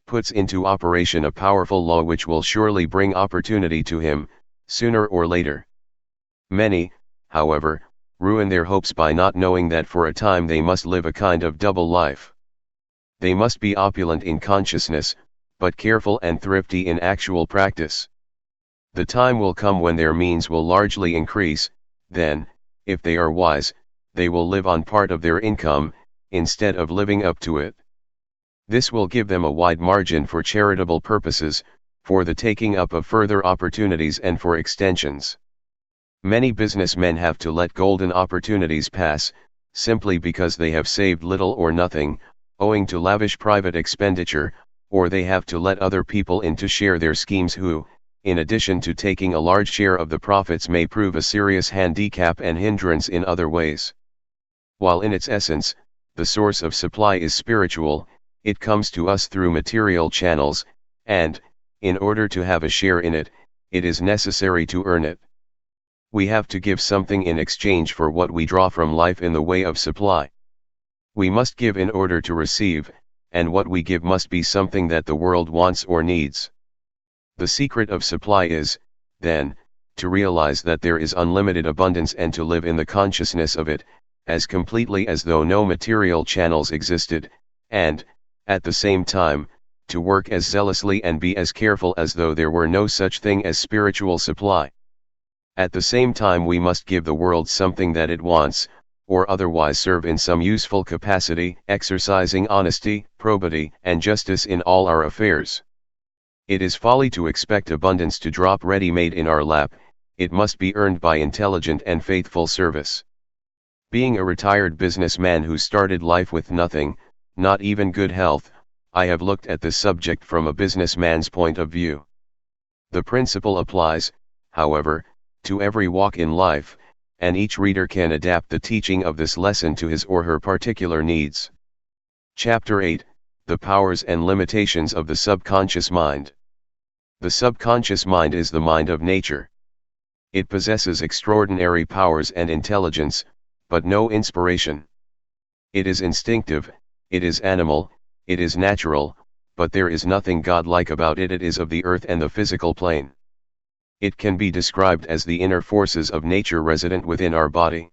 puts into operation a powerful law which will surely bring opportunity to him, sooner or later. Many, however, ruin their hopes by not knowing that for a time they must live a kind of double life. They must be opulent in consciousness, but careful and thrifty in actual practice. The time will come when their means will largely increase, then, if they are wise, they will live on part of their income, instead of living up to it. This will give them a wide margin for charitable purposes, for the taking up of further opportunities and for extensions. Many businessmen have to let golden opportunities pass, simply because they have saved little or nothing, owing to lavish private expenditure, or they have to let other people in to share their schemes who, in addition to taking a large share of the profits, may prove a serious handicap and hindrance in other ways. While in its essence, the source of supply is spiritual, it comes to us through material channels, and, in order to have a share in it, it is necessary to earn it. We have to give something in exchange for what we draw from life in the way of supply. We must give in order to receive, and what we give must be something that the world wants or needs. The secret of supply is, then, to realize that there is unlimited abundance and to live in the consciousness of it, as completely as though no material channels existed, and, at the same time, to work as zealously and be as careful as though there were no such thing as spiritual supply. At the same time we must give the world something that it wants, or otherwise serve in some useful capacity, exercising honesty, probity, and justice in all our affairs. It is folly to expect abundance to drop ready-made in our lap, it must be earned by intelligent and faithful service. Being a retired businessman who started life with nothing, not even good health, I have looked at this subject from a businessman's point of view. The principle applies, however, to every walk in life, and each reader can adapt the teaching of this lesson to his or her particular needs. Chapter 8, The Powers and Limitations of the Subconscious Mind. The subconscious mind is the mind of nature. It possesses extraordinary powers and intelligence, but no inspiration. It is instinctive, it is animal, it is natural, but there is nothing godlike about it. It is of the earth and the physical plane. It can be described as the inner forces of nature resident within our body.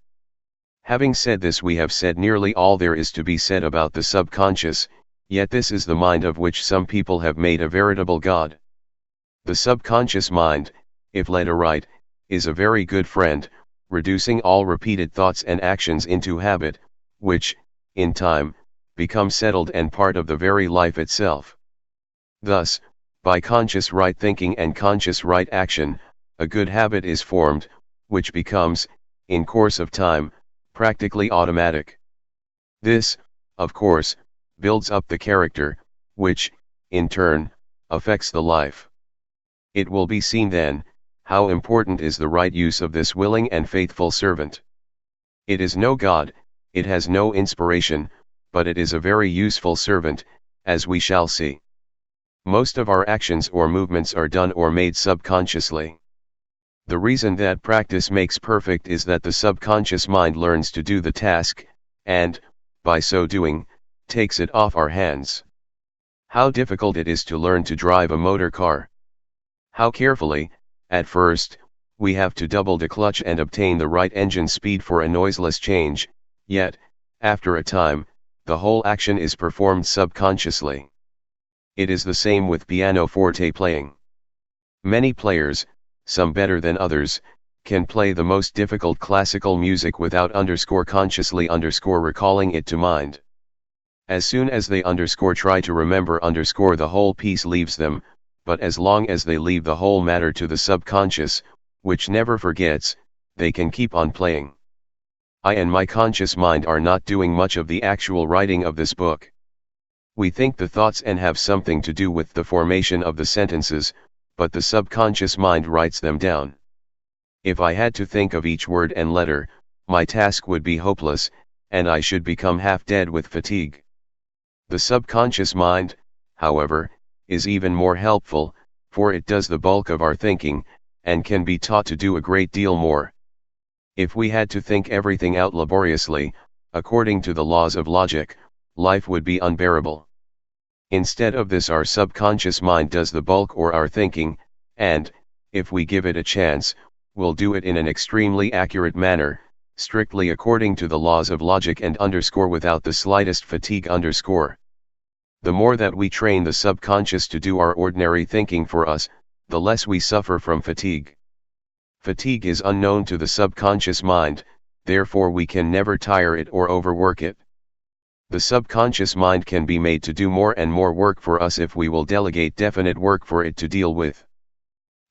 Having said this, we have said nearly all there is to be said about the subconscious, yet this is the mind of which some people have made a veritable god. The subconscious mind, if led aright, is a very good friend, reducing all repeated thoughts and actions into habit, which, in time, become settled and part of the very life itself. Thus, by conscious right thinking and conscious right action, a good habit is formed, which becomes, in course of time, practically automatic. This, of course, builds up the character, which, in turn, affects the life. It will be seen then, how important is the right use of this willing and faithful servant. It is no god, it has no inspiration, but it is a very useful servant, as we shall see. Most of our actions or movements are done or made subconsciously. The reason that practice makes perfect is that the subconscious mind learns to do the task, and, by so doing, takes it off our hands. How difficult it is to learn to drive a motor car. How carefully, at first, we have to double the clutch and obtain the right engine speed for a noiseless change, yet, after a time, the whole action is performed subconsciously. It is the same with pianoforte playing. Many players, some better than others, can play the most difficult classical music without consciously recalling it to mind. As soon as they try to remember the whole piece leaves them, but as long as they leave the whole matter to the subconscious, which never forgets, they can keep on playing. I and my conscious mind are not doing much of the actual writing of this book. We think the thoughts and have something to do with the formation of the sentences, but the subconscious mind writes them down. If I had to think of each word and letter, my task would be hopeless, and I should become half dead with fatigue. The subconscious mind, however, is even more helpful, for it does the bulk of our thinking, and can be taught to do a great deal more. If we had to think everything out laboriously, according to the laws of logic, life would be unbearable. Instead of this, our subconscious mind does the bulk or our thinking, and, if we give it a chance, will do it in an extremely accurate manner, strictly according to the laws of logic and underscore without the slightest fatigue underscore. The more that we train the subconscious to do our ordinary thinking for us, the less we suffer from fatigue. Fatigue is unknown to the subconscious mind, therefore we can never tire it or overwork it. The subconscious mind can be made to do more and more work for us if we will delegate definite work for it to deal with.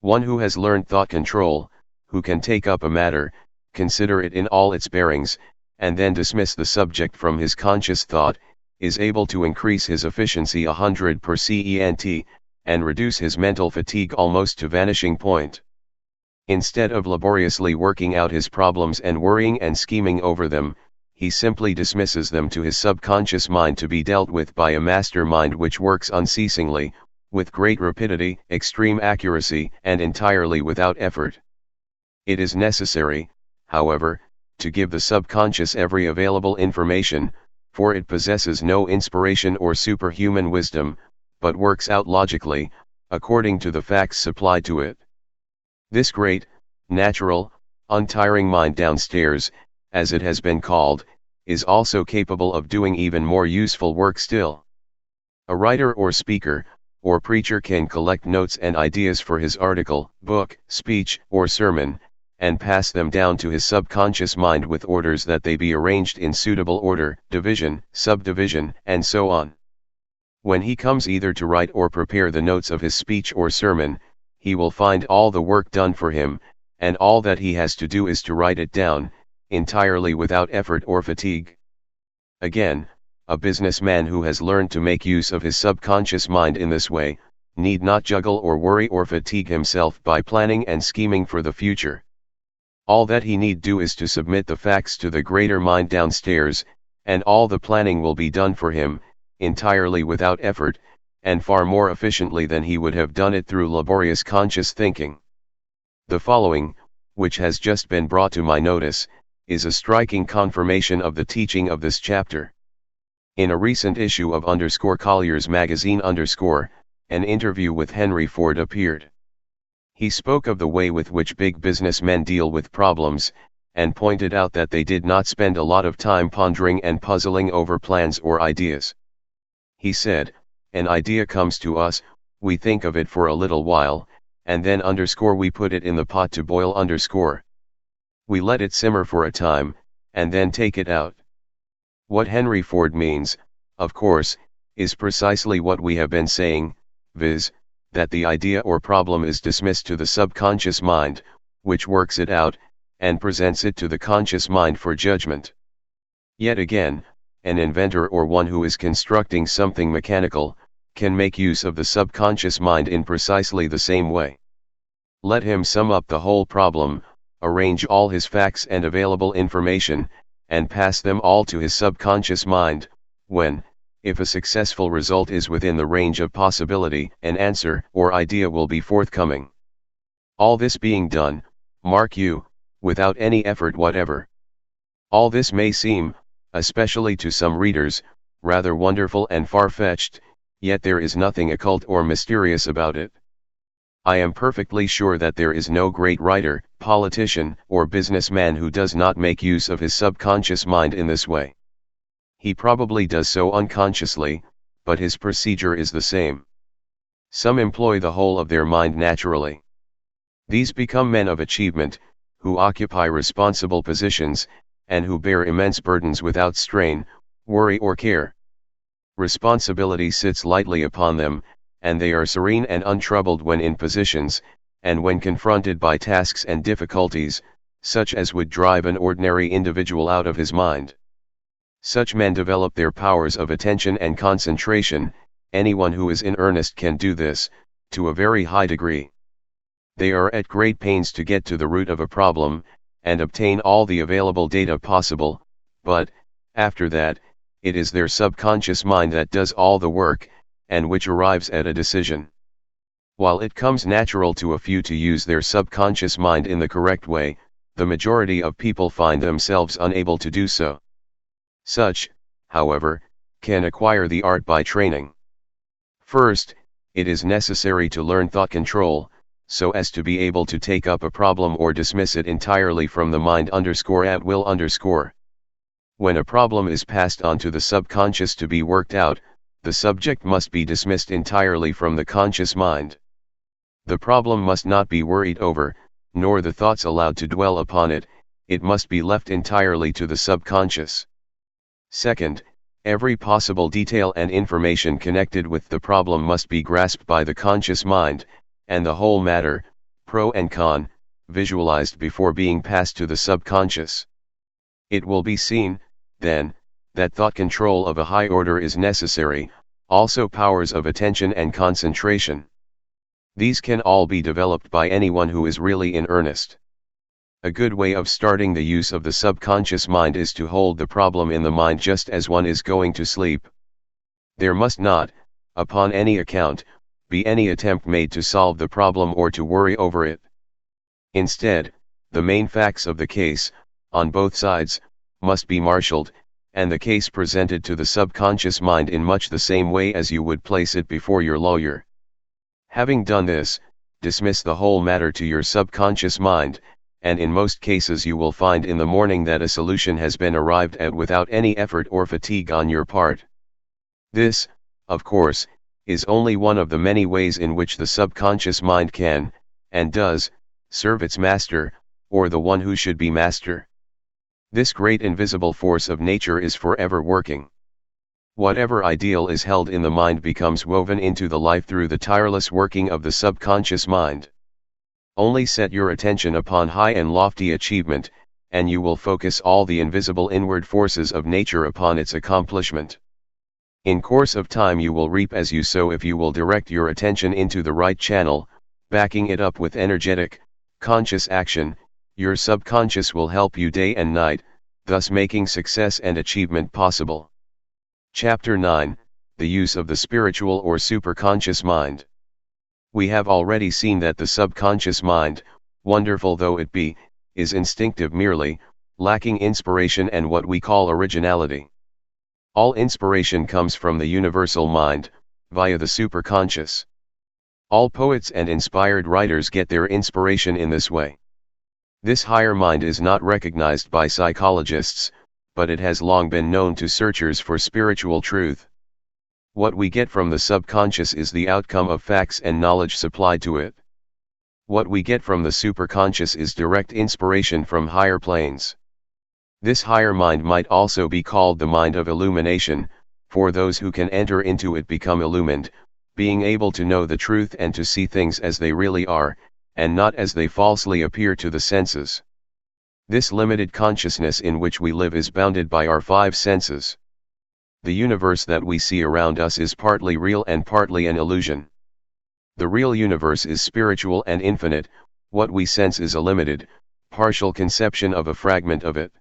One who has learned thought control, who can take up a matter, consider it in all its bearings, and then dismiss the subject from his conscious thought, is able to increase his efficiency 100%, and reduce his mental fatigue almost to vanishing point. Instead of laboriously working out his problems and worrying and scheming over them, he simply dismisses them to his subconscious mind to be dealt with by a master mind which works unceasingly, with great rapidity, extreme accuracy, and entirely without effort. It is necessary, however, to give the subconscious every available information, for it possesses no inspiration or superhuman wisdom, but works out logically, according to the facts supplied to it. This great, natural, untiring mind downstairs, as it has been called, is also capable of doing even more useful work still. A writer or speaker, or preacher can collect notes and ideas for his article, book, speech, or sermon, and pass them down to his subconscious mind with orders that they be arranged in suitable order, division, subdivision, and so on. When he comes either to write or prepare the notes of his speech or sermon, he will find all the work done for him, and all that he has to do is to write it down, entirely without effort or fatigue. Again, a businessman who has learned to make use of his subconscious mind in this way, need not juggle or worry or fatigue himself by planning and scheming for the future. All that he need do is to submit the facts to the greater mind downstairs, and all the planning will be done for him, entirely without effort, and far more efficiently than he would have done it through laborious conscious thinking. The following, which has just been brought to my notice, is a striking confirmation of the teaching of this chapter. In a recent issue of Collier's magazine an interview with Henry Ford appeared. He spoke of the way with which big businessmen deal with problems, and pointed out that they did not spend a lot of time pondering and puzzling over plans or ideas. He said, an idea comes to us, we think of it for a little while, and then we put it in the pot to boil We let it simmer for a time, and then take it out. What Henry Ford means, of course, is precisely what we have been saying, viz., that the idea or problem is dismissed to the subconscious mind, which works it out, and presents it to the conscious mind for judgment. Yet again, an inventor or one who is constructing something mechanical, can make use of the subconscious mind in precisely the same way. Let him sum up the whole problem, arrange all his facts and available information, and pass them all to his subconscious mind, when, if a successful result is within the range of possibility, an answer or idea will be forthcoming. All this being done, mark you, without any effort whatever. All this may seem, especially to some readers, rather wonderful and far-fetched, yet there is nothing occult or mysterious about it. I am perfectly sure that there is no great writer, politician, or businessman who does not make use of his subconscious mind in this way. He probably does so unconsciously, but his procedure is the same. Some employ the whole of their mind naturally. These become men of achievement, who occupy responsible positions, and who bear immense burdens without strain, worry or care. Responsibility sits lightly upon them, and they are serene and untroubled when in positions, and when confronted by tasks and difficulties, such as would drive an ordinary individual out of his mind. Such men develop their powers of attention and concentration. Anyone who is in earnest can do this, to a very high degree. They are at great pains to get to the root of a problem, and obtain all the available data possible, but, after that, it is their subconscious mind that does all the work, and which arrives at a decision. While it comes natural to a few to use their subconscious mind in the correct way, the majority of people find themselves unable to do so. Such, however, can acquire the art by training. First, it is necessary to learn thought control, so as to be able to take up a problem or dismiss it entirely from the mind _at will_. When a problem is passed on to the subconscious to be worked out, the subject must be dismissed entirely from the conscious mind. The problem must not be worried over, nor the thoughts allowed to dwell upon it, it must be left entirely to the subconscious. Second, every possible detail and information connected with the problem must be grasped by the conscious mind, and the whole matter, pro and con, visualized before being passed to the subconscious. It will be seen, then, that thought control of a high order is necessary, also powers of attention and concentration. These can all be developed by anyone who is really in earnest. A good way of starting the use of the subconscious mind is to hold the problem in the mind just as one is going to sleep. There must not, upon any account, be any attempt made to solve the problem or to worry over it. Instead, the main facts of the case, on both sides, must be marshaled, and the case presented to the subconscious mind in much the same way as you would place it before your lawyer. Having done this, dismiss the whole matter to your subconscious mind, and in most cases you will find in the morning that a solution has been arrived at without any effort or fatigue on your part. This, of course, is only one of the many ways in which the subconscious mind can, and does, serve its master, or the one who should be master. This great invisible force of nature is forever working. Whatever ideal is held in the mind becomes woven into the life through the tireless working of the subconscious mind. Only set your attention upon high and lofty achievement, and you will focus all the invisible inward forces of nature upon its accomplishment. In course of time you will reap as you sow if you will direct your attention into the right channel, backing it up with energetic, conscious action. Your subconscious will help you day and night, thus making success and achievement possible. Chapter 9, The Use of the Spiritual or Superconscious Mind. We have already seen that the subconscious mind, wonderful though it be, is instinctive merely, lacking inspiration and what we call originality. All inspiration comes from the universal mind, via the superconscious. All poets and inspired writers get their inspiration in this way. This higher mind is not recognized by psychologists, but it has long been known to searchers for spiritual truth. What we get from the subconscious is the outcome of facts and knowledge supplied to it. What we get from the superconscious is direct inspiration from higher planes. This higher mind might also be called the mind of illumination, for those who can enter into it become illumined, being able to know the truth and to see things as they really are, and not as they falsely appear to the senses. This limited consciousness in which we live is bounded by our five senses. The universe that we see around us is partly real and partly an illusion. The real universe is spiritual and infinite, what we sense is a limited, partial conception of a fragment of it.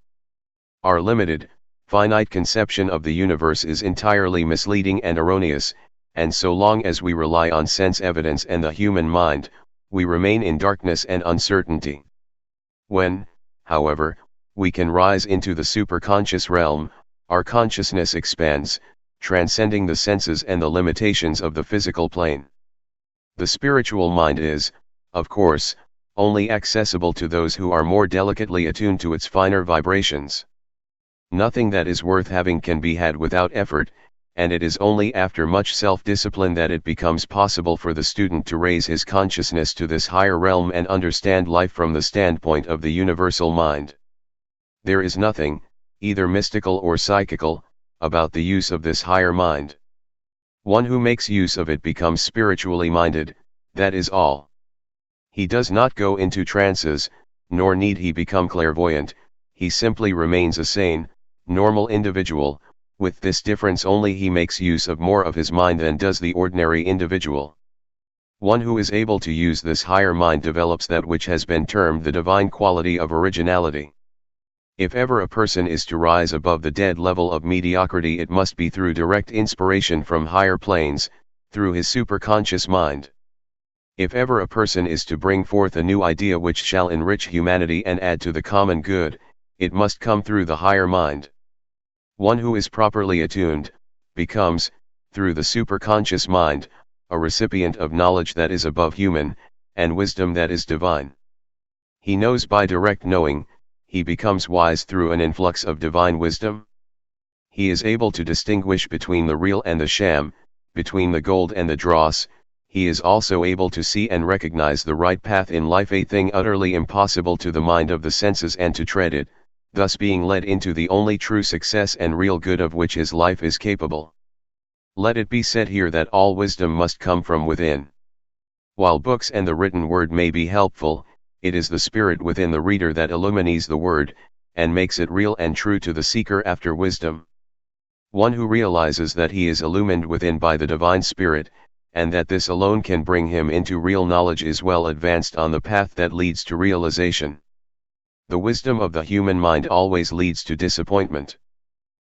Our limited, finite conception of the universe is entirely misleading and erroneous, and so long as we rely on sense evidence and the human mind, we remain in darkness and uncertainty. When, however, we can rise into the superconscious realm, our consciousness expands, transcending the senses and the limitations of the physical plane. The spiritual mind is, of course, only accessible to those who are more delicately attuned to its finer vibrations. Nothing that is worth having can be had without effort, and it is only after much self-discipline that it becomes possible for the student to raise his consciousness to this higher realm and understand life from the standpoint of the universal mind. There is nothing, either mystical or psychical, about the use of this higher mind. One who makes use of it becomes spiritually minded, that is all. He does not go into trances, nor need he become clairvoyant, he simply remains a sane, normal individual. With this difference only he makes use of more of his mind than does the ordinary individual. One who is able to use this higher mind develops that which has been termed the divine quality of originality. If ever a person is to rise above the dead level of mediocrity, it must be through direct inspiration from higher planes, through his superconscious mind. If ever a person is to bring forth a new idea which shall enrich humanity and add to the common good, it must come through the higher mind. One who is properly attuned, becomes, through the superconscious mind, a recipient of knowledge that is above human, and wisdom that is divine. He knows by direct knowing, he becomes wise through an influx of divine wisdom. He is able to distinguish between the real and the sham, between the gold and the dross. He is also able to see and recognize the right path in life, a thing utterly impossible to the mind of the senses, and to tread it, thus being led into the only true success and real good of which his life is capable. Let it be said here that all wisdom must come from within. While books and the written word may be helpful, it is the spirit within the reader that illumines the word, and makes it real and true to the seeker after wisdom. One who realizes that he is illumined within by the divine spirit, and that this alone can bring him into real knowledge, is well advanced on the path that leads to realization. The wisdom of the human mind always leads to disappointment.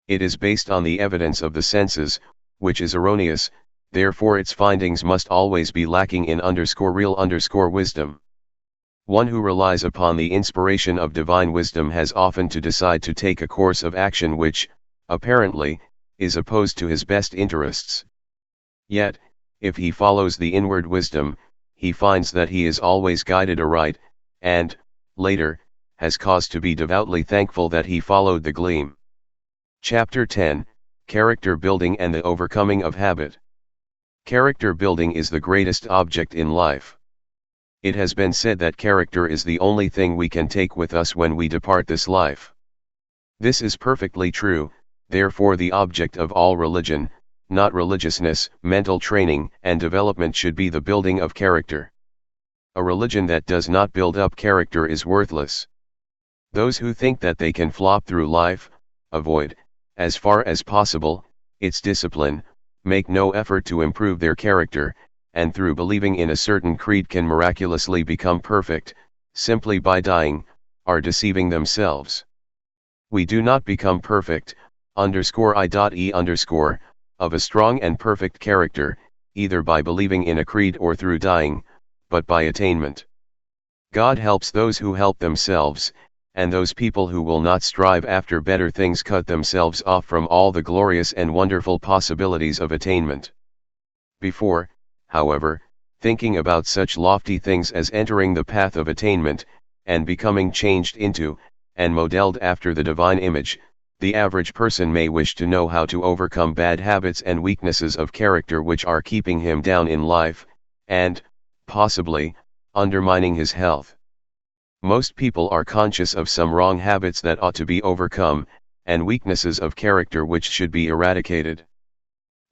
It is based on the evidence of the senses, which is erroneous, therefore its findings must always be lacking in real wisdom. One who relies upon the inspiration of divine wisdom has often to decide to take a course of action which, apparently, is opposed to his best interests. Yet, if he follows the inward wisdom, he finds that he is always guided aright, and, later, has cause to be devoutly thankful that he followed the gleam. Chapter 10, Character Building and the Overcoming of Habit. Character building is the greatest object in life. It has been said that character is the only thing we can take with us when we depart this life. This is perfectly true, therefore the object of all religion, not religiousness, mental training and development, should be the building of character. A religion that does not build up character is worthless. Those who think that they can flop through life, avoid, as far as possible, its discipline, make no effort to improve their character, and through believing in a certain creed can miraculously become perfect, simply by dying, are deceiving themselves. We do not become perfect, of a strong and perfect character, either by believing in a creed or through dying, but by attainment. God helps those who help themselves, and those people who will not strive after better things cut themselves off from all the glorious and wonderful possibilities of attainment. Before, however, thinking about such lofty things as entering the path of attainment, and becoming changed into, and modeled after the divine image, the average person may wish to know how to overcome bad habits and weaknesses of character which are keeping him down in life, and, possibly, undermining his health. Most people are conscious of some wrong habits that ought to be overcome, and weaknesses of character which should be eradicated.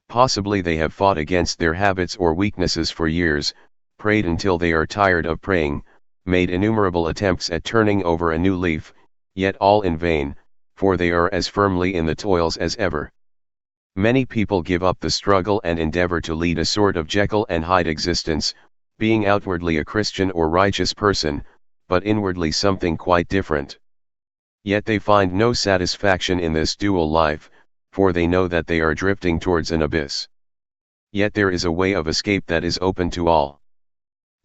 Possibly they have fought against their habits or weaknesses for years, prayed until they are tired of praying, made innumerable attempts at turning over a new leaf, yet all in vain, for they are as firmly in the toils as ever. Many people give up the struggle and endeavor to lead a sort of Jekyll and Hyde existence, being outwardly a Christian or righteous person, but inwardly something quite different. Yet they find no satisfaction in this dual life, for they know that they are drifting towards an abyss. Yet there is a way of escape that is open to all.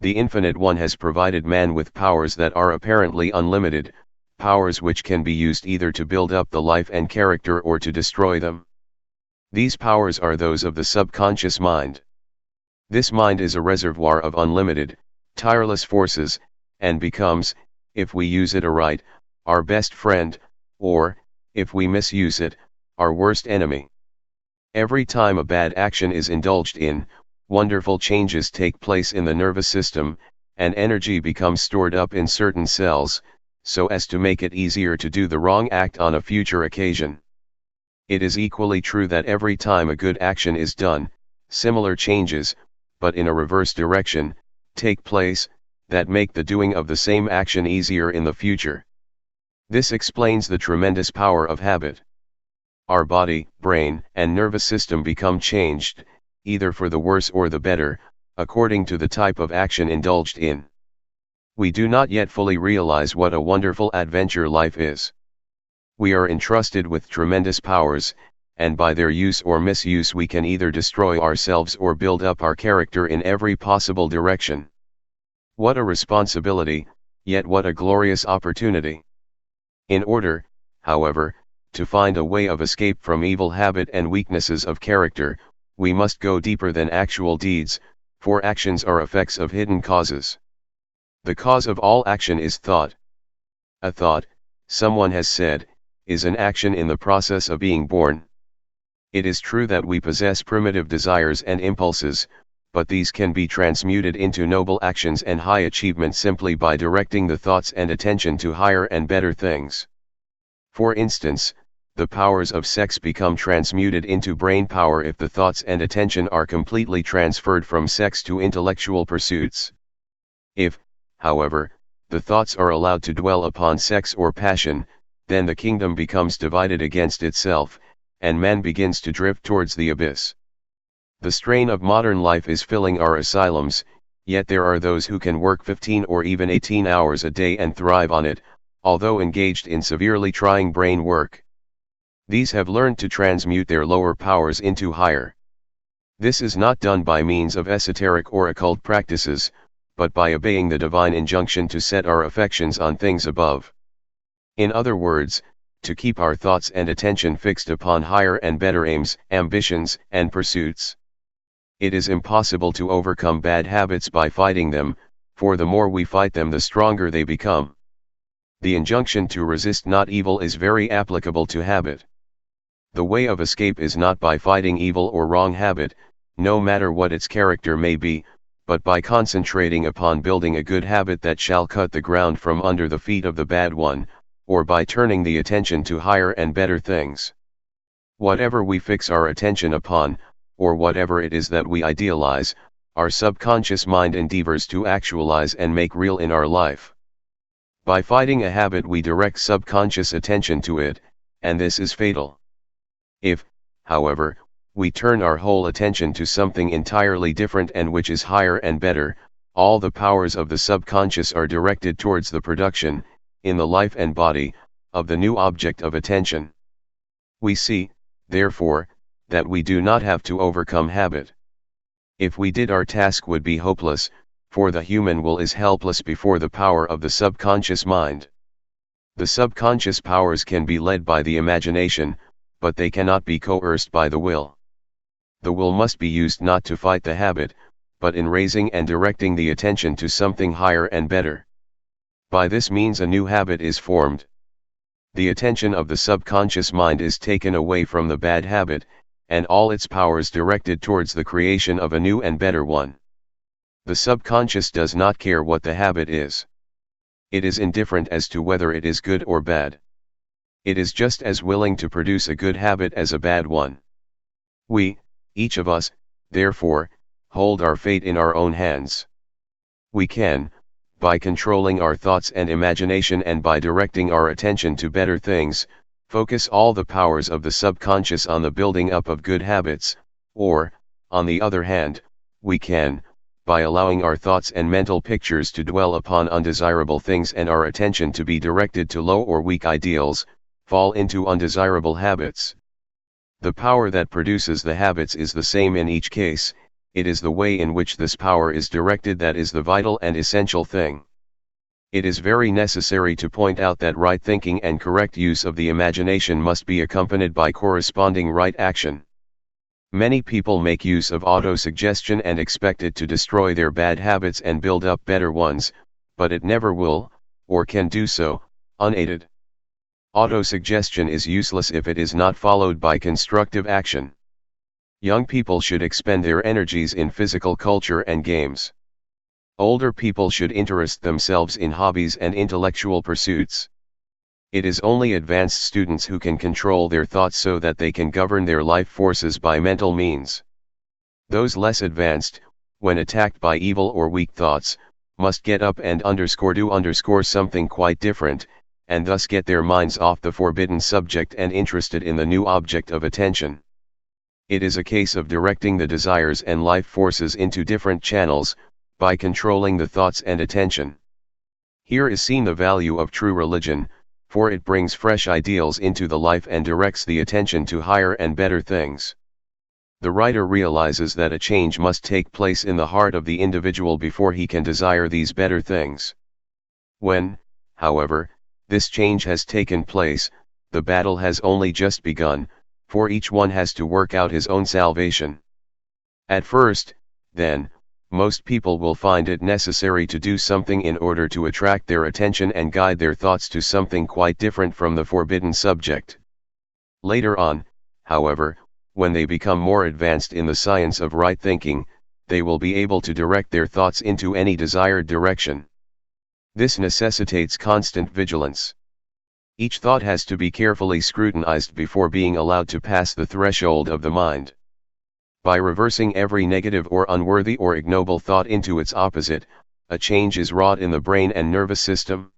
The Infinite One has provided man with powers that are apparently unlimited, powers which can be used either to build up the life and character or to destroy them. These powers are those of the subconscious mind. This mind is a reservoir of unlimited, tireless forces, and becomes, if we use it aright, our best friend, or, if we misuse it, our worst enemy. Every time a bad action is indulged in, wonderful changes take place in the nervous system, and energy becomes stored up in certain cells, so as to make it easier to do the wrong act on a future occasion. It is equally true that every time a good action is done, similar changes, but in a reverse direction, take place, that make the doing of the same action easier in the future. This explains the tremendous power of habit. Our body, brain, and nervous system become changed, either for the worse or the better, according to the type of action indulged in. We do not yet fully realize what a wonderful adventure life is. We are entrusted with tremendous powers, and by their use or misuse we can either destroy ourselves or build up our character in every possible direction. What a responsibility, yet what a glorious opportunity. In order, however, to find a way of escape from evil habit and weaknesses of character, we must go deeper than actual deeds, for actions are effects of hidden causes. The cause of all action is thought. A thought, someone has said, is an action in the process of being born. It is true that we possess primitive desires and impulses, but these can be transmuted into noble actions and high achievement simply by directing the thoughts and attention to higher and better things. For instance, the powers of sex become transmuted into brain power if the thoughts and attention are completely transferred from sex to intellectual pursuits. If, however, the thoughts are allowed to dwell upon sex or passion, then the kingdom becomes divided against itself, and man begins to drift towards the abyss. The strain of modern life is filling our asylums, yet there are those who can work 15 or even 18 hours a day and thrive on it, although engaged in severely trying brain work. These have learned to transmute their lower powers into higher. This is not done by means of esoteric or occult practices, but by obeying the divine injunction to set our affections on things above. In other words, to keep our thoughts and attention fixed upon higher and better aims, ambitions, and pursuits. It is impossible to overcome bad habits by fighting them, for the more we fight them the stronger they become. The injunction to resist not evil is very applicable to habit. The way of escape is not by fighting evil or wrong habit, no matter what its character may be, but by concentrating upon building a good habit that shall cut the ground from under the feet of the bad one, or by turning the attention to higher and better things. Whatever we fix our attention upon, or whatever it is that we idealize, our subconscious mind endeavors to actualize and make real in our life. By fighting a habit we direct subconscious attention to it, and this is fatal. If, however, we turn our whole attention to something entirely different and which is higher and better, all the powers of the subconscious are directed towards the production, in the life and body, of the new object of attention. We see, therefore, that we do not have to overcome habit. If we did, our task would be hopeless, for the human will is helpless before the power of the subconscious mind. The subconscious powers can be led by the imagination, but they cannot be coerced by the will. The will must be used not to fight the habit, but in raising and directing the attention to something higher and better. By this means a new habit is formed. The attention of the subconscious mind is taken away from the bad habit, and all its powers directed towards the creation of a new and better one. The subconscious does not care what the habit is. It is indifferent as to whether it is good or bad. It is just as willing to produce a good habit as a bad one. We, each of us, therefore, hold our fate in our own hands. We can, by controlling our thoughts and imagination and by directing our attention to better things, focus all the powers of the subconscious on the building up of good habits, or, on the other hand, we can, by allowing our thoughts and mental pictures to dwell upon undesirable things and our attention to be directed to low or weak ideals, fall into undesirable habits. The power that produces the habits is the same in each case, it is the way in which this power is directed that is the vital and essential thing. It is very necessary to point out that right thinking and correct use of the imagination must be accompanied by corresponding right action. Many people make use of auto-suggestion and expect it to destroy their bad habits and build up better ones, but it never will, or can do so, unaided. Auto-suggestion is useless if it is not followed by constructive action. Young people should expend their energies in physical culture and games. Older people should interest themselves in hobbies and intellectual pursuits. It is only advanced students who can control their thoughts so that they can govern their life forces by mental means. Those less advanced, when attacked by evil or weak thoughts, must get up and do something quite different, and thus get their minds off the forbidden subject and interested in the new object of attention. It is a case of directing the desires and life forces into different channels, by controlling the thoughts and attention. Here is seen the value of true religion, for it brings fresh ideals into the life and directs the attention to higher and better things. The writer realizes that a change must take place in the heart of the individual before he can desire these better things. When, however, this change has taken place, the battle has only just begun, for each one has to work out his own salvation. At first, then, most people will find it necessary to do something in order to attract their attention and guide their thoughts to something quite different from the forbidden subject. Later on, however, when they become more advanced in the science of right thinking, they will be able to direct their thoughts into any desired direction. This necessitates constant vigilance. Each thought has to be carefully scrutinized before being allowed to pass the threshold of the mind. By reversing every negative or unworthy or ignoble thought into its opposite, a change is wrought in the brain and nervous system.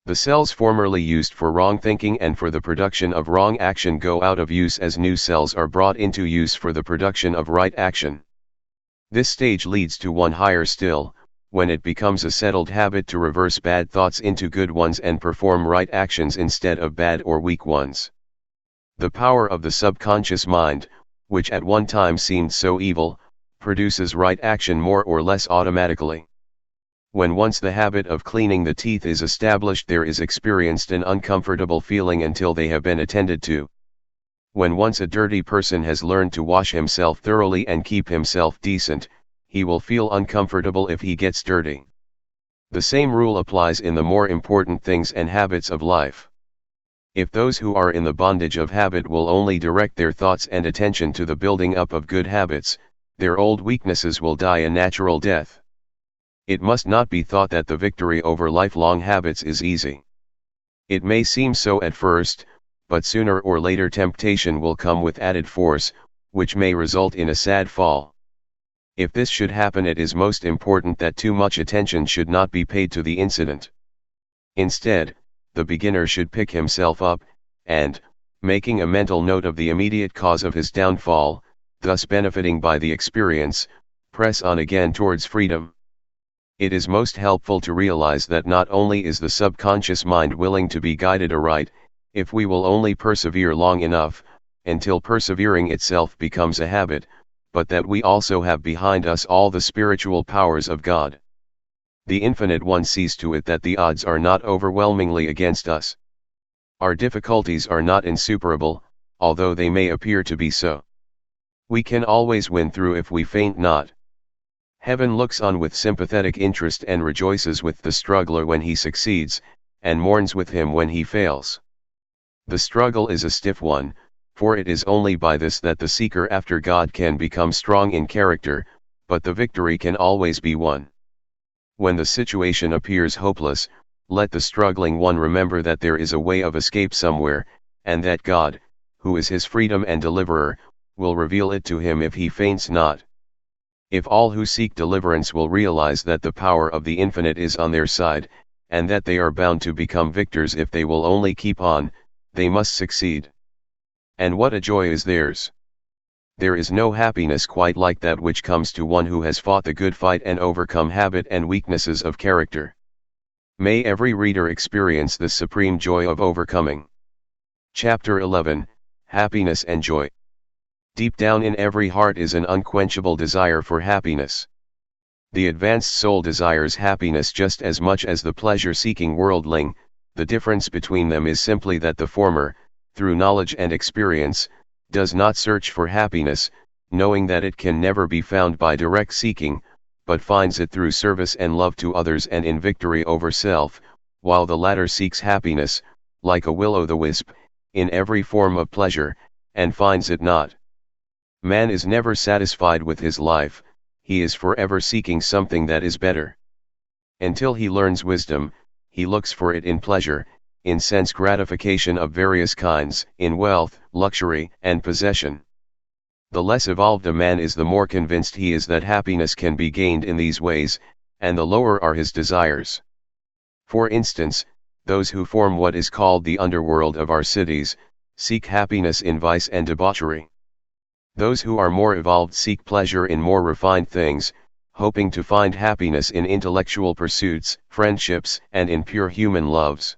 The cells formerly used for wrong thinking and for the production of wrong action go out of use as new cells are brought into use for the production of right action. This stage leads to one higher still, when it becomes a settled habit to reverse bad thoughts into good ones and perform right actions instead of bad or weak ones. The power of the subconscious mind, which at one time seemed so evil, produces right action more or less automatically. When once the habit of cleaning the teeth is established, there is experienced an uncomfortable feeling until they have been attended to. When once a dirty person has learned to wash himself thoroughly and keep himself decent, he will feel uncomfortable if he gets dirty. The same rule applies in the more important things and habits of life. If those who are in the bondage of habit will only direct their thoughts and attention to the building up of good habits, their old weaknesses will die a natural death. It must not be thought that the victory over lifelong habits is easy. It may seem so at first, but sooner or later temptation will come with added force, which may result in a sad fall. If this should happen, it is most important that too much attention should not be paid to the incident. Instead, the beginner should pick himself up, and, making a mental note of the immediate cause of his downfall, thus benefiting by the experience, press on again towards freedom. It is most helpful to realize that not only is the subconscious mind willing to be guided aright, if we will only persevere long enough, until persevering itself becomes a habit, but that we also have behind us all the spiritual powers of God. The Infinite One sees to it that the odds are not overwhelmingly against us. Our difficulties are not insuperable, although they may appear to be so. We can always win through if we faint not. Heaven looks on with sympathetic interest and rejoices with the struggler when he succeeds, and mourns with him when he fails. The struggle is a stiff one, for it is only by this that the seeker after God can become strong in character, but the victory can always be won. When the situation appears hopeless, let the struggling one remember that there is a way of escape somewhere, and that God, who is his freedom and deliverer, will reveal it to him if he faints not. If all who seek deliverance will realize that the power of the infinite is on their side, and that they are bound to become victors if they will only keep on, they must succeed. And what a joy is theirs! There is no happiness quite like that which comes to one who has fought the good fight and overcome habit and weaknesses of character. May every reader experience this supreme joy of overcoming. Chapter 11, Happiness and Joy. Deep down in every heart is an unquenchable desire for happiness. The advanced soul desires happiness just as much as the pleasure-seeking worldling. The difference between them is simply that the former, through knowledge and experience, does not search for happiness, knowing that it can never be found by direct seeking, but finds it through service and love to others and in victory over self, while the latter seeks happiness, like a will-o'-the-wisp, in every form of pleasure, and finds it not. Man is never satisfied with his life, he is forever seeking something that is better. Until he learns wisdom, he looks for it in pleasure, in sense gratification of various kinds, in wealth, luxury, and possession. The less evolved a man is, the more convinced he is that happiness can be gained in these ways, and the lower are his desires. For instance, those who form what is called the underworld of our cities, seek happiness in vice and debauchery. Those who are more evolved seek pleasure in more refined things, hoping to find happiness in intellectual pursuits, friendships, and in pure human loves.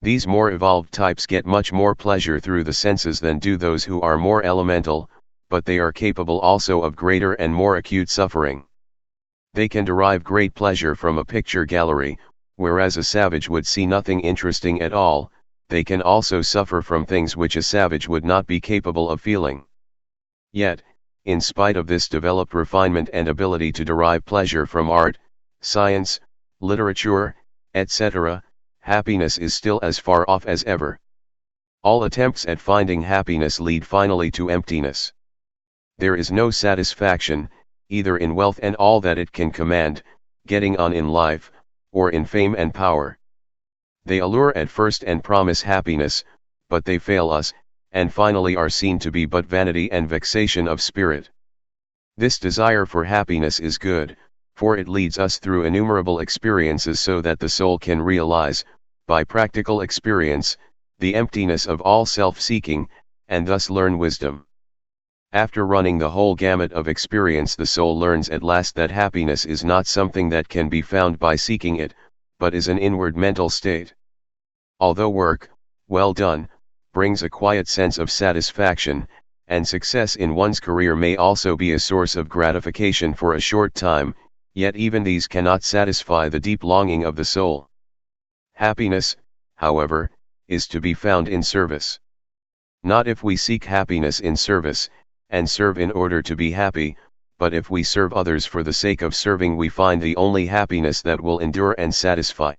These more evolved types get much more pleasure through the senses than do those who are more elemental, but they are capable also of greater and more acute suffering. They can derive great pleasure from a picture gallery, whereas a savage would see nothing interesting at all. They can also suffer from things which a savage would not be capable of feeling. Yet, in spite of this developed refinement and ability to derive pleasure from art, science, literature, etc., happiness is still as far off as ever. All attempts at finding happiness lead finally to emptiness. There is no satisfaction, either in wealth and all that it can command, getting on in life, or in fame and power. They allure at first and promise happiness, but they fail us, and finally are seen to be but vanity and vexation of spirit. This desire for happiness is good, for it leads us through innumerable experiences so that the soul can realize, by practical experience, the emptiness of all self-seeking, and thus learn wisdom. After running the whole gamut of experience, the soul learns at last that happiness is not something that can be found by seeking it, but is an inward mental state. Although work, well done, brings a quiet sense of satisfaction, and success in one's career may also be a source of gratification for a short time, yet even these cannot satisfy the deep longing of the soul. Happiness, however, is to be found in service. Not if we seek happiness in service, and serve in order to be happy, but if we serve others for the sake of serving, we find the only happiness that will endure and satisfy.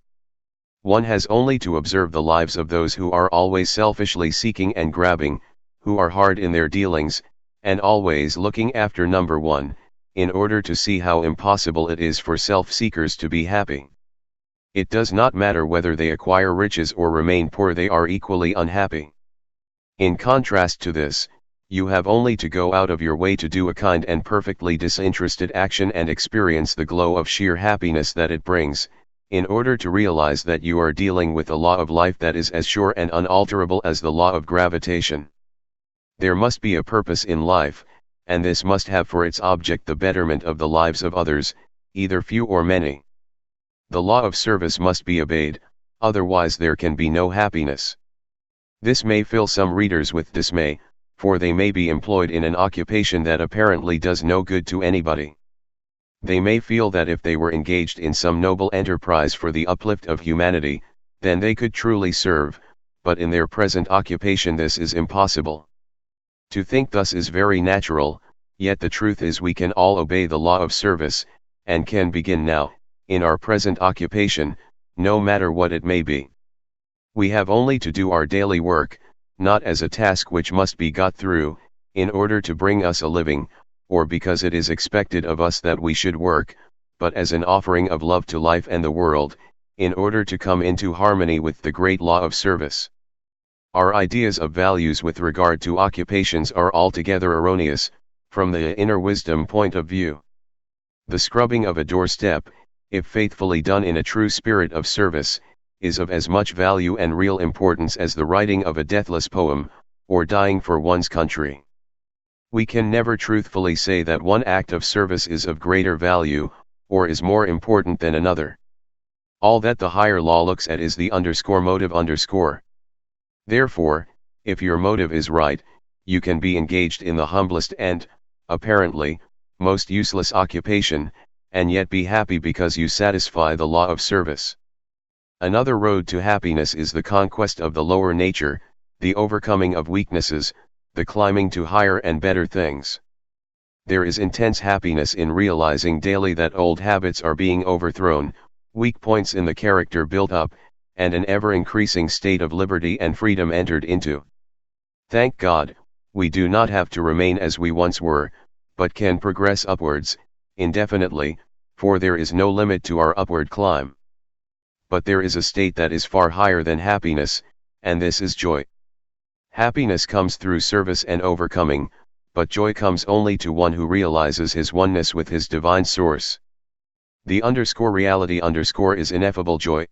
One has only to observe the lives of those who are always selfishly seeking and grabbing, who are hard in their dealings, and always looking after number one, in order to see how impossible it is for self-seekers to be happy. It does not matter whether they acquire riches or remain poor, they are equally unhappy. In contrast to this, you have only to go out of your way to do a kind and perfectly disinterested action and experience the glow of sheer happiness that it brings, in order to realize that you are dealing with a law of life that is as sure and unalterable as the law of gravitation. There must be a purpose in life, and this must have for its object the betterment of the lives of others, either few or many. The law of service must be obeyed, otherwise there can be no happiness. This may fill some readers with dismay, for they may be employed in an occupation that apparently does no good to anybody. They may feel that if they were engaged in some noble enterprise for the uplift of humanity, then they could truly serve, but in their present occupation this is impossible. To think thus is very natural, yet the truth is we can all obey the law of service, and can begin now, in our present occupation, no matter what it may be. We have only to do our daily work, not as a task which must be got through, in order to bring us a living, or because it is expected of us that we should work, but as an offering of love to life and the world, in order to come into harmony with the great law of service. Our ideas of values with regard to occupations are altogether erroneous, from the inner wisdom point of view. The scrubbing of a doorstep, if faithfully done in a true spirit of service, is of as much value and real importance as the writing of a deathless poem, or dying for one's country. We can never truthfully say that one act of service is of greater value, or is more important than another. All that the higher law looks at is the motive. Therefore, if your motive is right, you can be engaged in the humblest and, apparently, most useless occupation, and yet be happy because you satisfy the law of service. Another road to happiness is the conquest of the lower nature, the overcoming of weaknesses, the climbing to higher and better things. There is intense happiness in realizing daily that old habits are being overthrown, weak points in the character built up, and an ever-increasing state of liberty and freedom entered into. Thank God, we do not have to remain as we once were, but can progress upwards, indefinitely, for there is no limit to our upward climb. But there is a state that is far higher than happiness, and this is joy. Happiness comes through service and overcoming, but joy comes only to one who realizes his oneness with his divine source. The reality is ineffable joy.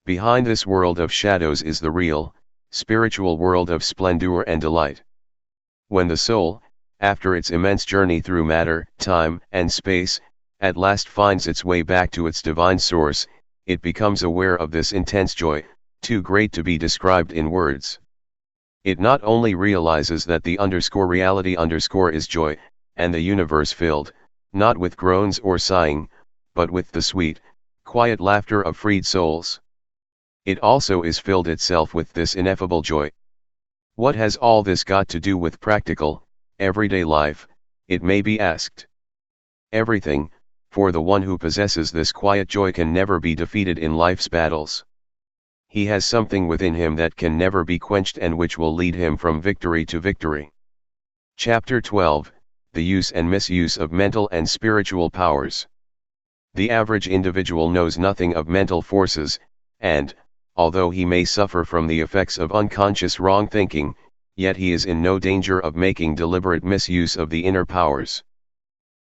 Behind this world of shadows is the real, spiritual world of splendor and delight. When the soul, after its immense journey through matter, time, and space, at last finds its way back to its divine source, it becomes aware of this intense joy, too great to be described in words. It not only realizes that the reality is joy, and the universe filled, not with groans or sighing, but with the sweet, quiet laughter of freed souls. It also is filled itself with this ineffable joy. What has all this got to do with practical, everyday life, it may be asked. Everything, for the one who possesses this quiet joy can never be defeated in life's battles. He has something within him that can never be quenched and which will lead him from victory to victory. Chapter 12, The Use and Misuse of Mental and Spiritual Powers. The average individual knows nothing of mental forces, and, although he may suffer from the effects of unconscious wrong thinking, yet he is in no danger of making deliberate misuse of the inner powers.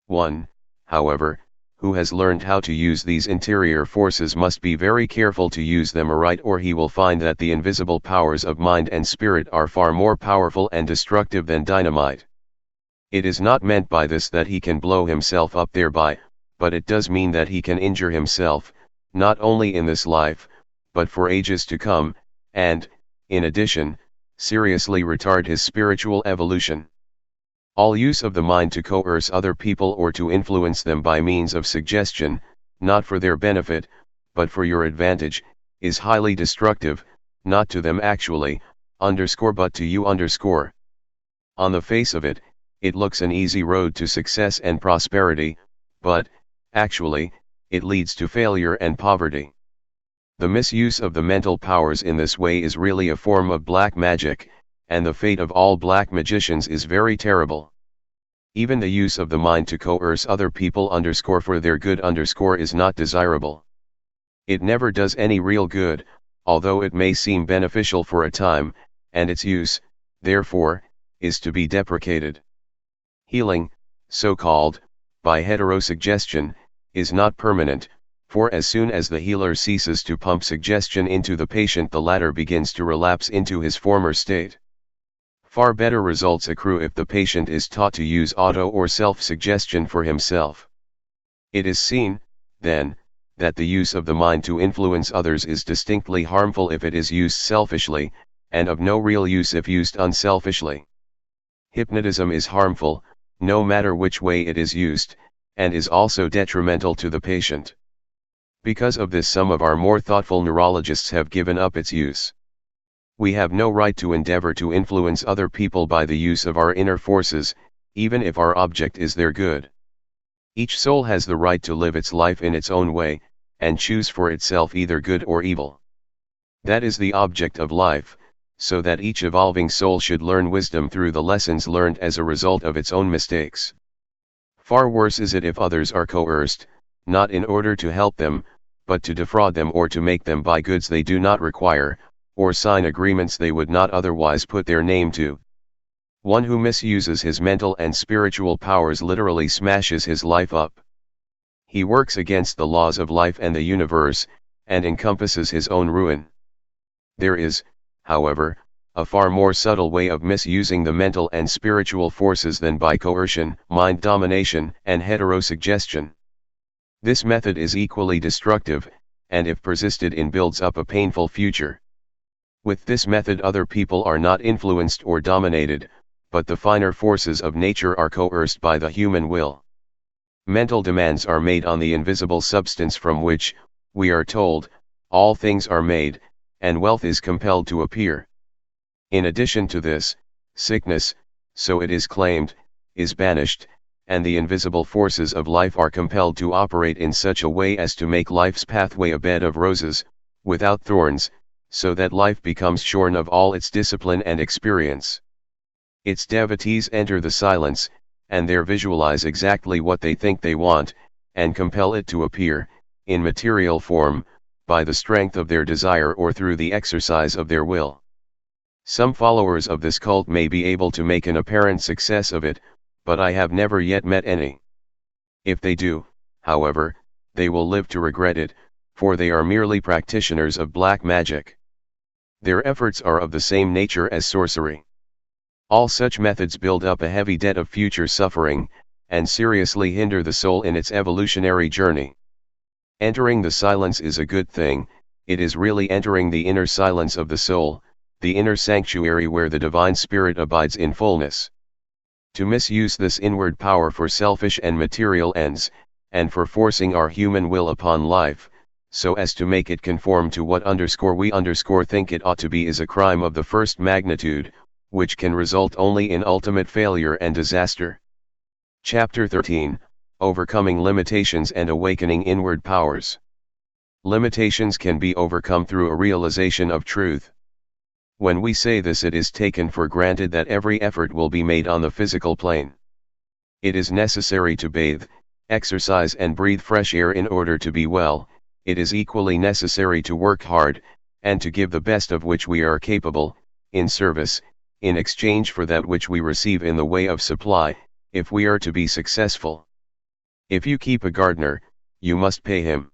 One, however, who has learned how to use these interior forces must be very careful to use them aright, or he will find that the invisible powers of mind and spirit are far more powerful and destructive than dynamite. It is not meant by this that he can blow himself up thereby, but it does mean that he can injure himself, not only in this life, but for ages to come, and, in addition, seriously retard his spiritual evolution. All use of the mind to coerce other people or to influence them by means of suggestion, not for their benefit, but for your advantage, is highly destructive, not to them actually, but to you. On the face of it, it looks an easy road to success and prosperity, but, actually, it leads to failure and poverty. The misuse of the mental powers in this way is really a form of black magic, and the fate of all black magicians is very terrible. Even the use of the mind to coerce other people for their good is not desirable. It never does any real good, although it may seem beneficial for a time, and its use, therefore, is to be deprecated. Healing, so-called, by heterosuggestion, is not permanent, for as soon as the healer ceases to pump suggestion into the patient, the latter begins to relapse into his former state. Far better results accrue if the patient is taught to use auto or self-suggestion for himself. It is seen, then, that the use of the mind to influence others is distinctly harmful if it is used selfishly, and of no real use if used unselfishly. Hypnotism is harmful, no matter which way it is used, and is also detrimental to the patient. Because of this, some of our more thoughtful neurologists have given up its use. We have no right to endeavor to influence other people by the use of our inner forces, even if our object is their good. Each soul has the right to live its life in its own way, and choose for itself either good or evil. That is the object of life, so that each evolving soul should learn wisdom through the lessons learned as a result of its own mistakes. Far worse is it if others are coerced, not in order to help them, but to defraud them or to make them buy goods they do not require, or sign agreements they would not otherwise put their name to. One who misuses his mental and spiritual powers literally smashes his life up. He works against the laws of life and the universe, and encompasses his own ruin. There is, however, a far more subtle way of misusing the mental and spiritual forces than by coercion, mind domination, and heterosuggestion. This method is equally destructive, and if persisted in builds up a painful future. With this method other people are not influenced or dominated, but the finer forces of nature are coerced by the human will. Mental demands are made on the invisible substance from which, we are told, all things are made, and wealth is compelled to appear. In addition to this, sickness, so it is claimed, is banished, and the invisible forces of life are compelled to operate in such a way as to make life's pathway a bed of roses, without thorns, so that life becomes shorn of all its discipline and experience. Its devotees enter the silence, and there visualize exactly what they think they want, and compel it to appear, in material form, by the strength of their desire or through the exercise of their will. Some followers of this cult may be able to make an apparent success of it, but I have never yet met any. If they do, however, they will live to regret it, for they are merely practitioners of black magic. Their efforts are of the same nature as sorcery. All such methods build up a heavy debt of future suffering, and seriously hinder the soul in its evolutionary journey. Entering the silence is a good thing, it is really entering the inner silence of the soul, the inner sanctuary where the divine spirit abides in fullness. To misuse this inward power for selfish and material ends, and for forcing our human will upon life, so as to make it conform to what we think it ought to be, is a crime of the first magnitude, which can result only in ultimate failure and disaster. Chapter 13, Overcoming Limitations and Awakening Inward Powers. Limitations can be overcome through a realization of truth. When we say this, it is taken for granted that every effort will be made on the physical plane. It is necessary to bathe, exercise and breathe fresh air in order to be well. It is equally necessary to work hard, and to give the best of which we are capable, in service, in exchange for that which we receive in the way of supply, if we are to be successful. If you keep a gardener, you must pay him.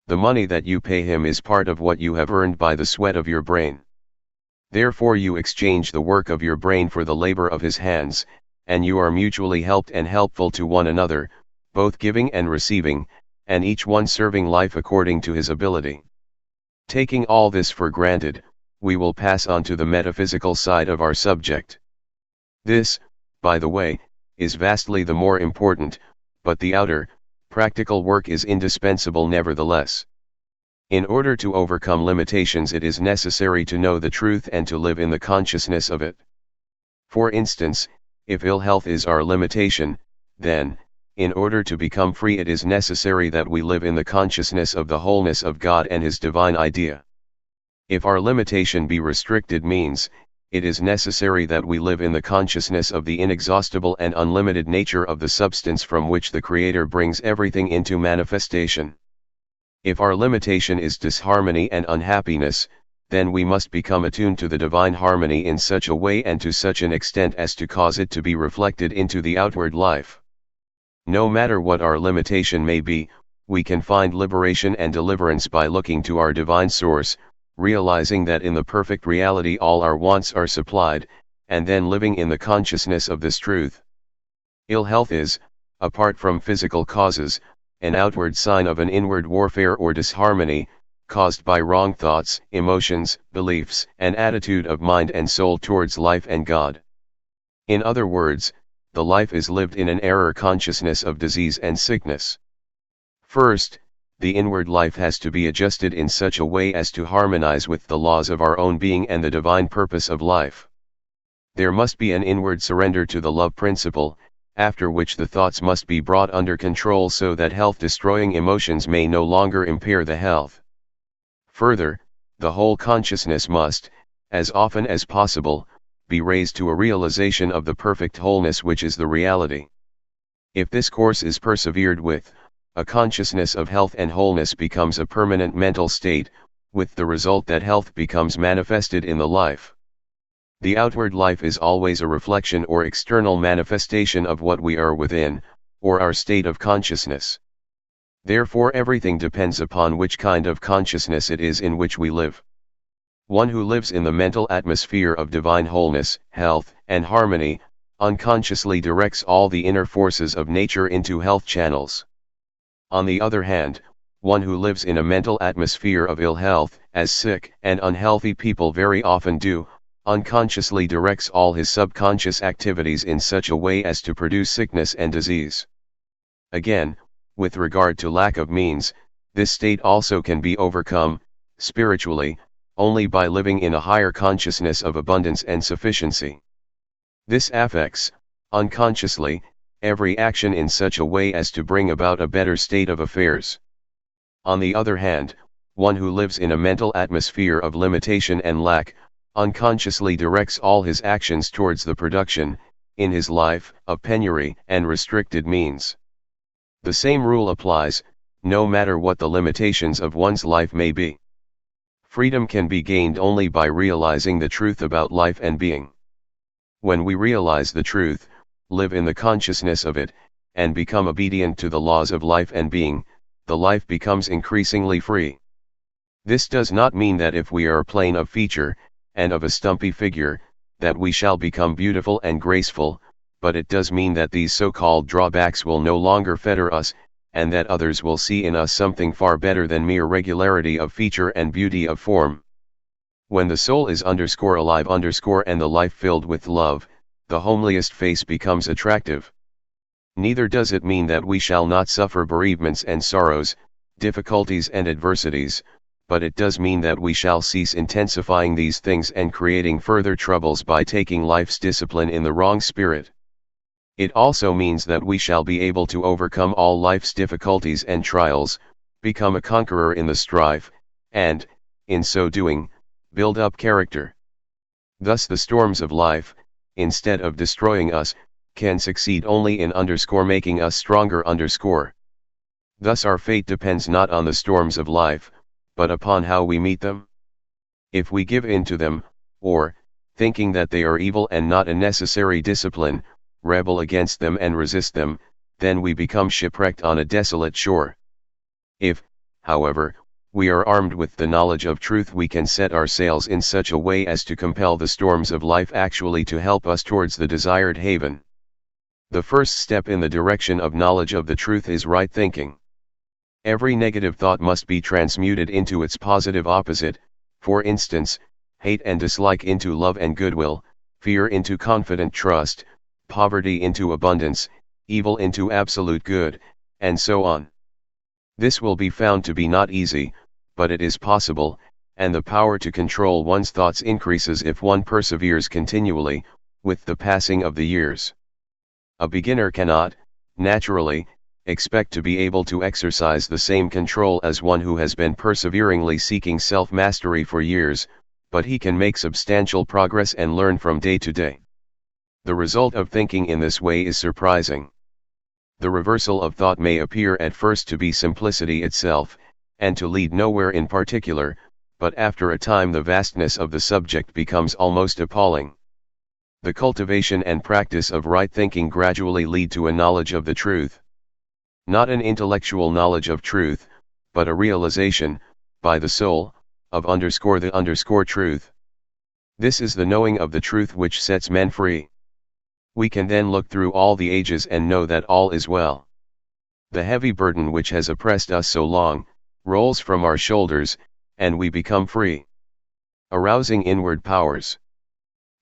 The money that you pay him is part of what you have earned by the sweat of your brain. Therefore you exchange the work of your brain for the labor of his hands, and you are mutually helped and helpful to one another, both giving and receiving, and each one serving life according to his ability. Taking all this for granted, we will pass on to the metaphysical side of our subject. This, by the way, is vastly the more important, but the outer, practical work is indispensable nevertheless. In order to overcome limitations, it is necessary to know the truth and to live in the consciousness of it. For instance, if ill health is our limitation, then, in order to become free, it is necessary that we live in the consciousness of the wholeness of God and His divine idea. If our limitation be restricted means, it is necessary that we live in the consciousness of the inexhaustible and unlimited nature of the substance from which the Creator brings everything into manifestation. If our limitation is disharmony and unhappiness, then we must become attuned to the divine harmony in such a way and to such an extent as to cause it to be reflected into the outward life. No matter what our limitation may be, we can find liberation and deliverance by looking to our divine source, realizing that in the perfect reality all our wants are supplied, and then living in the consciousness of this truth. Ill health is, apart from physical causes, an outward sign of an inward warfare or disharmony, caused by wrong thoughts, emotions, beliefs, and attitude of mind and soul towards life and God. In other words, the life is lived in an error consciousness of disease and sickness. First, the inward life has to be adjusted in such a way as to harmonize with the laws of our own being and the divine purpose of life. There must be an inward surrender to the love principle, after which the thoughts must be brought under control so that health-destroying emotions may no longer impair the health. Further, the whole consciousness must, as often as possible, be raised to a realization of the perfect wholeness which is the reality. If this course is persevered with, a consciousness of health and wholeness becomes a permanent mental state, with the result that health becomes manifested in the life. The outward life is always a reflection or external manifestation of what we are within, or our state of consciousness. Therefore everything depends upon which kind of consciousness it is in which we live. One who lives in the mental atmosphere of divine wholeness, health, and harmony, unconsciously directs all the inner forces of nature into health channels. On the other hand, one who lives in a mental atmosphere of ill health, as sick and unhealthy people very often do, unconsciously directs all his subconscious activities in such a way as to produce sickness and disease. Again, with regard to lack of means, this state also can be overcome, spiritually, only by living in a higher consciousness of abundance and sufficiency. This affects, unconsciously, every action in such a way as to bring about a better state of affairs. On the other hand, one who lives in a mental atmosphere of limitation and lack, unconsciously directs all his actions towards the production, in his life, of penury and restricted means. The same rule applies, no matter what the limitations of one's life may be. Freedom can be gained only by realizing the truth about life and being. When we realize the truth, live in the consciousness of it, and become obedient to the laws of life and being, the life becomes increasingly free. This does not mean that if we are plain of feature, and of a stumpy figure, that we shall become beautiful and graceful, but it does mean that these so-called drawbacks will no longer fetter us, and that others will see in us something far better than mere regularity of feature and beauty of form. When the soul is alive and the life filled with love, the homeliest face becomes attractive. Neither does it mean that we shall not suffer bereavements and sorrows, difficulties and adversities, but it does mean that we shall cease intensifying these things and creating further troubles by taking life's discipline in the wrong spirit. It also means that we shall be able to overcome all life's difficulties and trials, become a conqueror in the strife, and, in so doing, build up character. Thus the storms of life, instead of destroying us, can succeed only in making us stronger. Thus our fate depends not on the storms of life, but upon how we meet them. If we give in to them, or, thinking that they are evil and not a necessary discipline, rebel against them and resist them, then we become shipwrecked on a desolate shore. If, however, we are armed with the knowledge of truth, we can set our sails in such a way as to compel the storms of life actually to help us towards the desired haven. The first step in the direction of knowledge of the truth is right thinking. Every negative thought must be transmuted into its positive opposite, for instance, hate and dislike into love and goodwill, fear into confident trust, poverty into abundance, evil into absolute good, and so on. This will be found to be not easy, but it is possible, and the power to control one's thoughts increases if one perseveres continually, with the passing of the years. A beginner cannot, naturally, expect to be able to exercise the same control as one who has been perseveringly seeking self-mastery for years, but he can make substantial progress and learn from day to day. The result of thinking in this way is surprising. The reversal of thought may appear at first to be simplicity itself, and to lead nowhere in particular, but after a time the vastness of the subject becomes almost appalling. The cultivation and practice of right thinking gradually lead to a knowledge of the truth. Not an intellectual knowledge of truth, but a realization, by the soul, of the truth. This is the knowing of the truth which sets men free. We can then look through all the ages and know that all is well. The heavy burden which has oppressed us so long, rolls from our shoulders, and we become free. Arousing inward powers.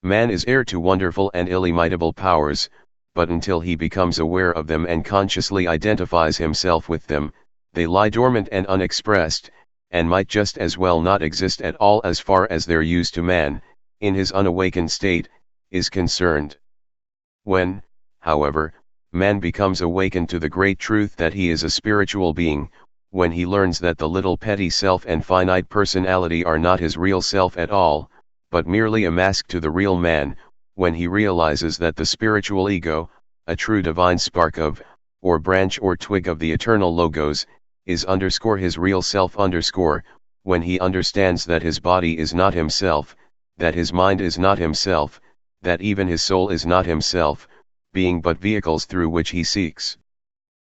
Man is heir to wonderful and illimitable powers, but until he becomes aware of them and consciously identifies himself with them, they lie dormant and unexpressed, and might just as well not exist at all as far as their use to man, in his unawakened state, is concerned. When, however, man becomes awakened to the great truth that he is a spiritual being, when he learns that the little petty self and finite personality are not his real self at all, but merely a mask to the real man, when he realizes that the spiritual ego, a true divine spark of, or branch or twig of the eternal logos, is his real self when he understands that his body is not himself, that his mind is not himself, that even his soul is not himself, being but vehicles through which he seeks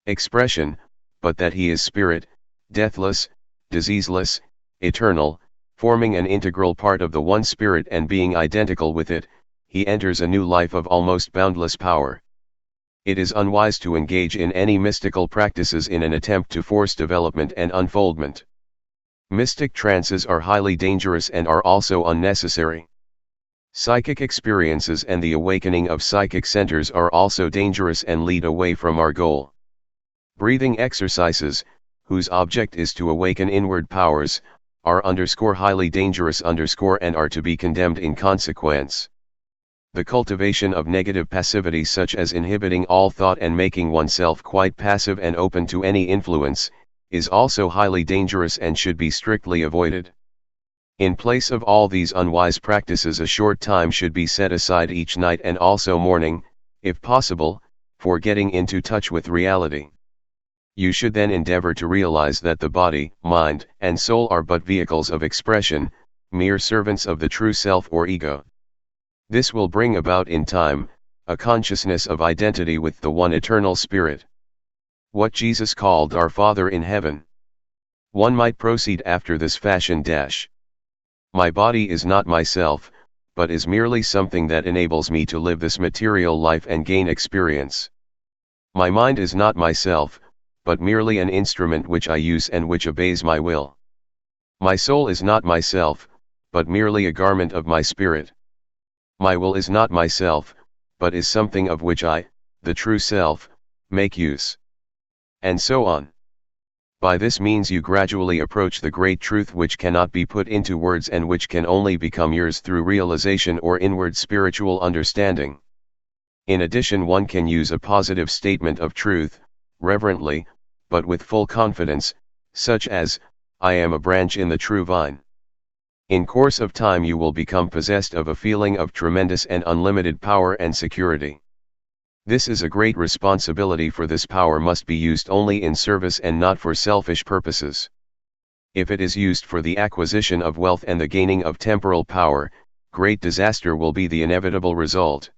expression, but that he is spirit, deathless, diseaseless, eternal, forming an integral part of the one spirit and being identical with it, he enters a new life of almost boundless power. It is unwise to engage in any mystical practices in an attempt to force development and unfoldment. Mystic trances are highly dangerous and are also unnecessary. Psychic experiences and the awakening of psychic centers are also dangerous and lead away from our goal. Breathing exercises, whose object is to awaken inward powers, are highly dangerous and are to be condemned in consequence. The cultivation of negative passivity, such as inhibiting all thought and making oneself quite passive and open to any influence, is also highly dangerous and should be strictly avoided. In place of all these unwise practices, a short time should be set aside each night and also morning, if possible, for getting into touch with reality. You should then endeavor to realize that the body, mind, and soul are but vehicles of expression, mere servants of the true self or ego. This will bring about in time, a consciousness of identity with the one eternal Spirit. What Jesus called our Father in heaven. One might proceed after this fashion. My body is not myself, but is merely something that enables me to live this material life and gain experience. My mind is not myself, but merely an instrument which I use and which obeys my will. My soul is not myself, but merely a garment of my spirit. My will is not myself, but is something of which I, the true self, make use. And so on. By this means you gradually approach the great truth which cannot be put into words and which can only become yours through realization or inward spiritual understanding. In addition, one can use a positive statement of truth, reverently, but with full confidence, such as, "I am a branch in the true vine." In course of time you will become possessed of a feeling of tremendous and unlimited power and security. This is a great responsibility, for this power must be used only in service and not for selfish purposes. If it is used for the acquisition of wealth and the gaining of temporal power, great disaster will be the inevitable result.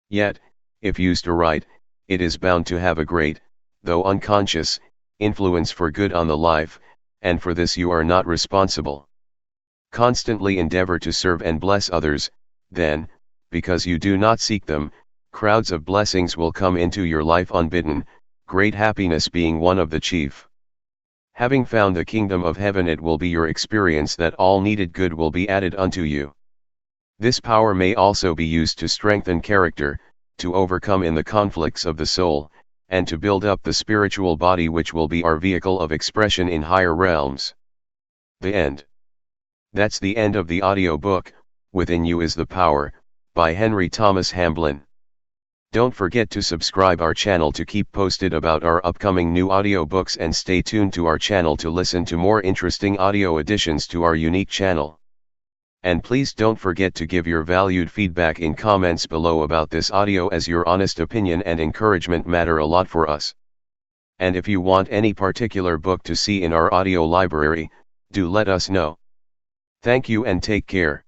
Yet, if used aright, it is bound to have a great, though unconscious, influence for good on the life, and for this you are not responsible. Constantly endeavor to serve and bless others, then, because you do not seek them, crowds of blessings will come into your life unbidden, great happiness being one of the chief. Having found the kingdom of heaven, it will be your experience that all needed good will be added unto you. This power may also be used to strengthen character, to overcome in the conflicts of the soul, and to build up the spiritual body, which will be our vehicle of expression in higher realms. The end. That's the end of the audio book, Within You is the Power, by Henry Thomas Hamblin. Don't forget to subscribe our channel to keep posted about our upcoming new audio books, and stay tuned to our channel to listen to more interesting audio additions to our unique channel. And please don't forget to give your valued feedback in comments below about this audio, as your honest opinion and encouragement matter a lot for us. And if you want any particular book to see in our audio library, do let us know. Thank you and take care.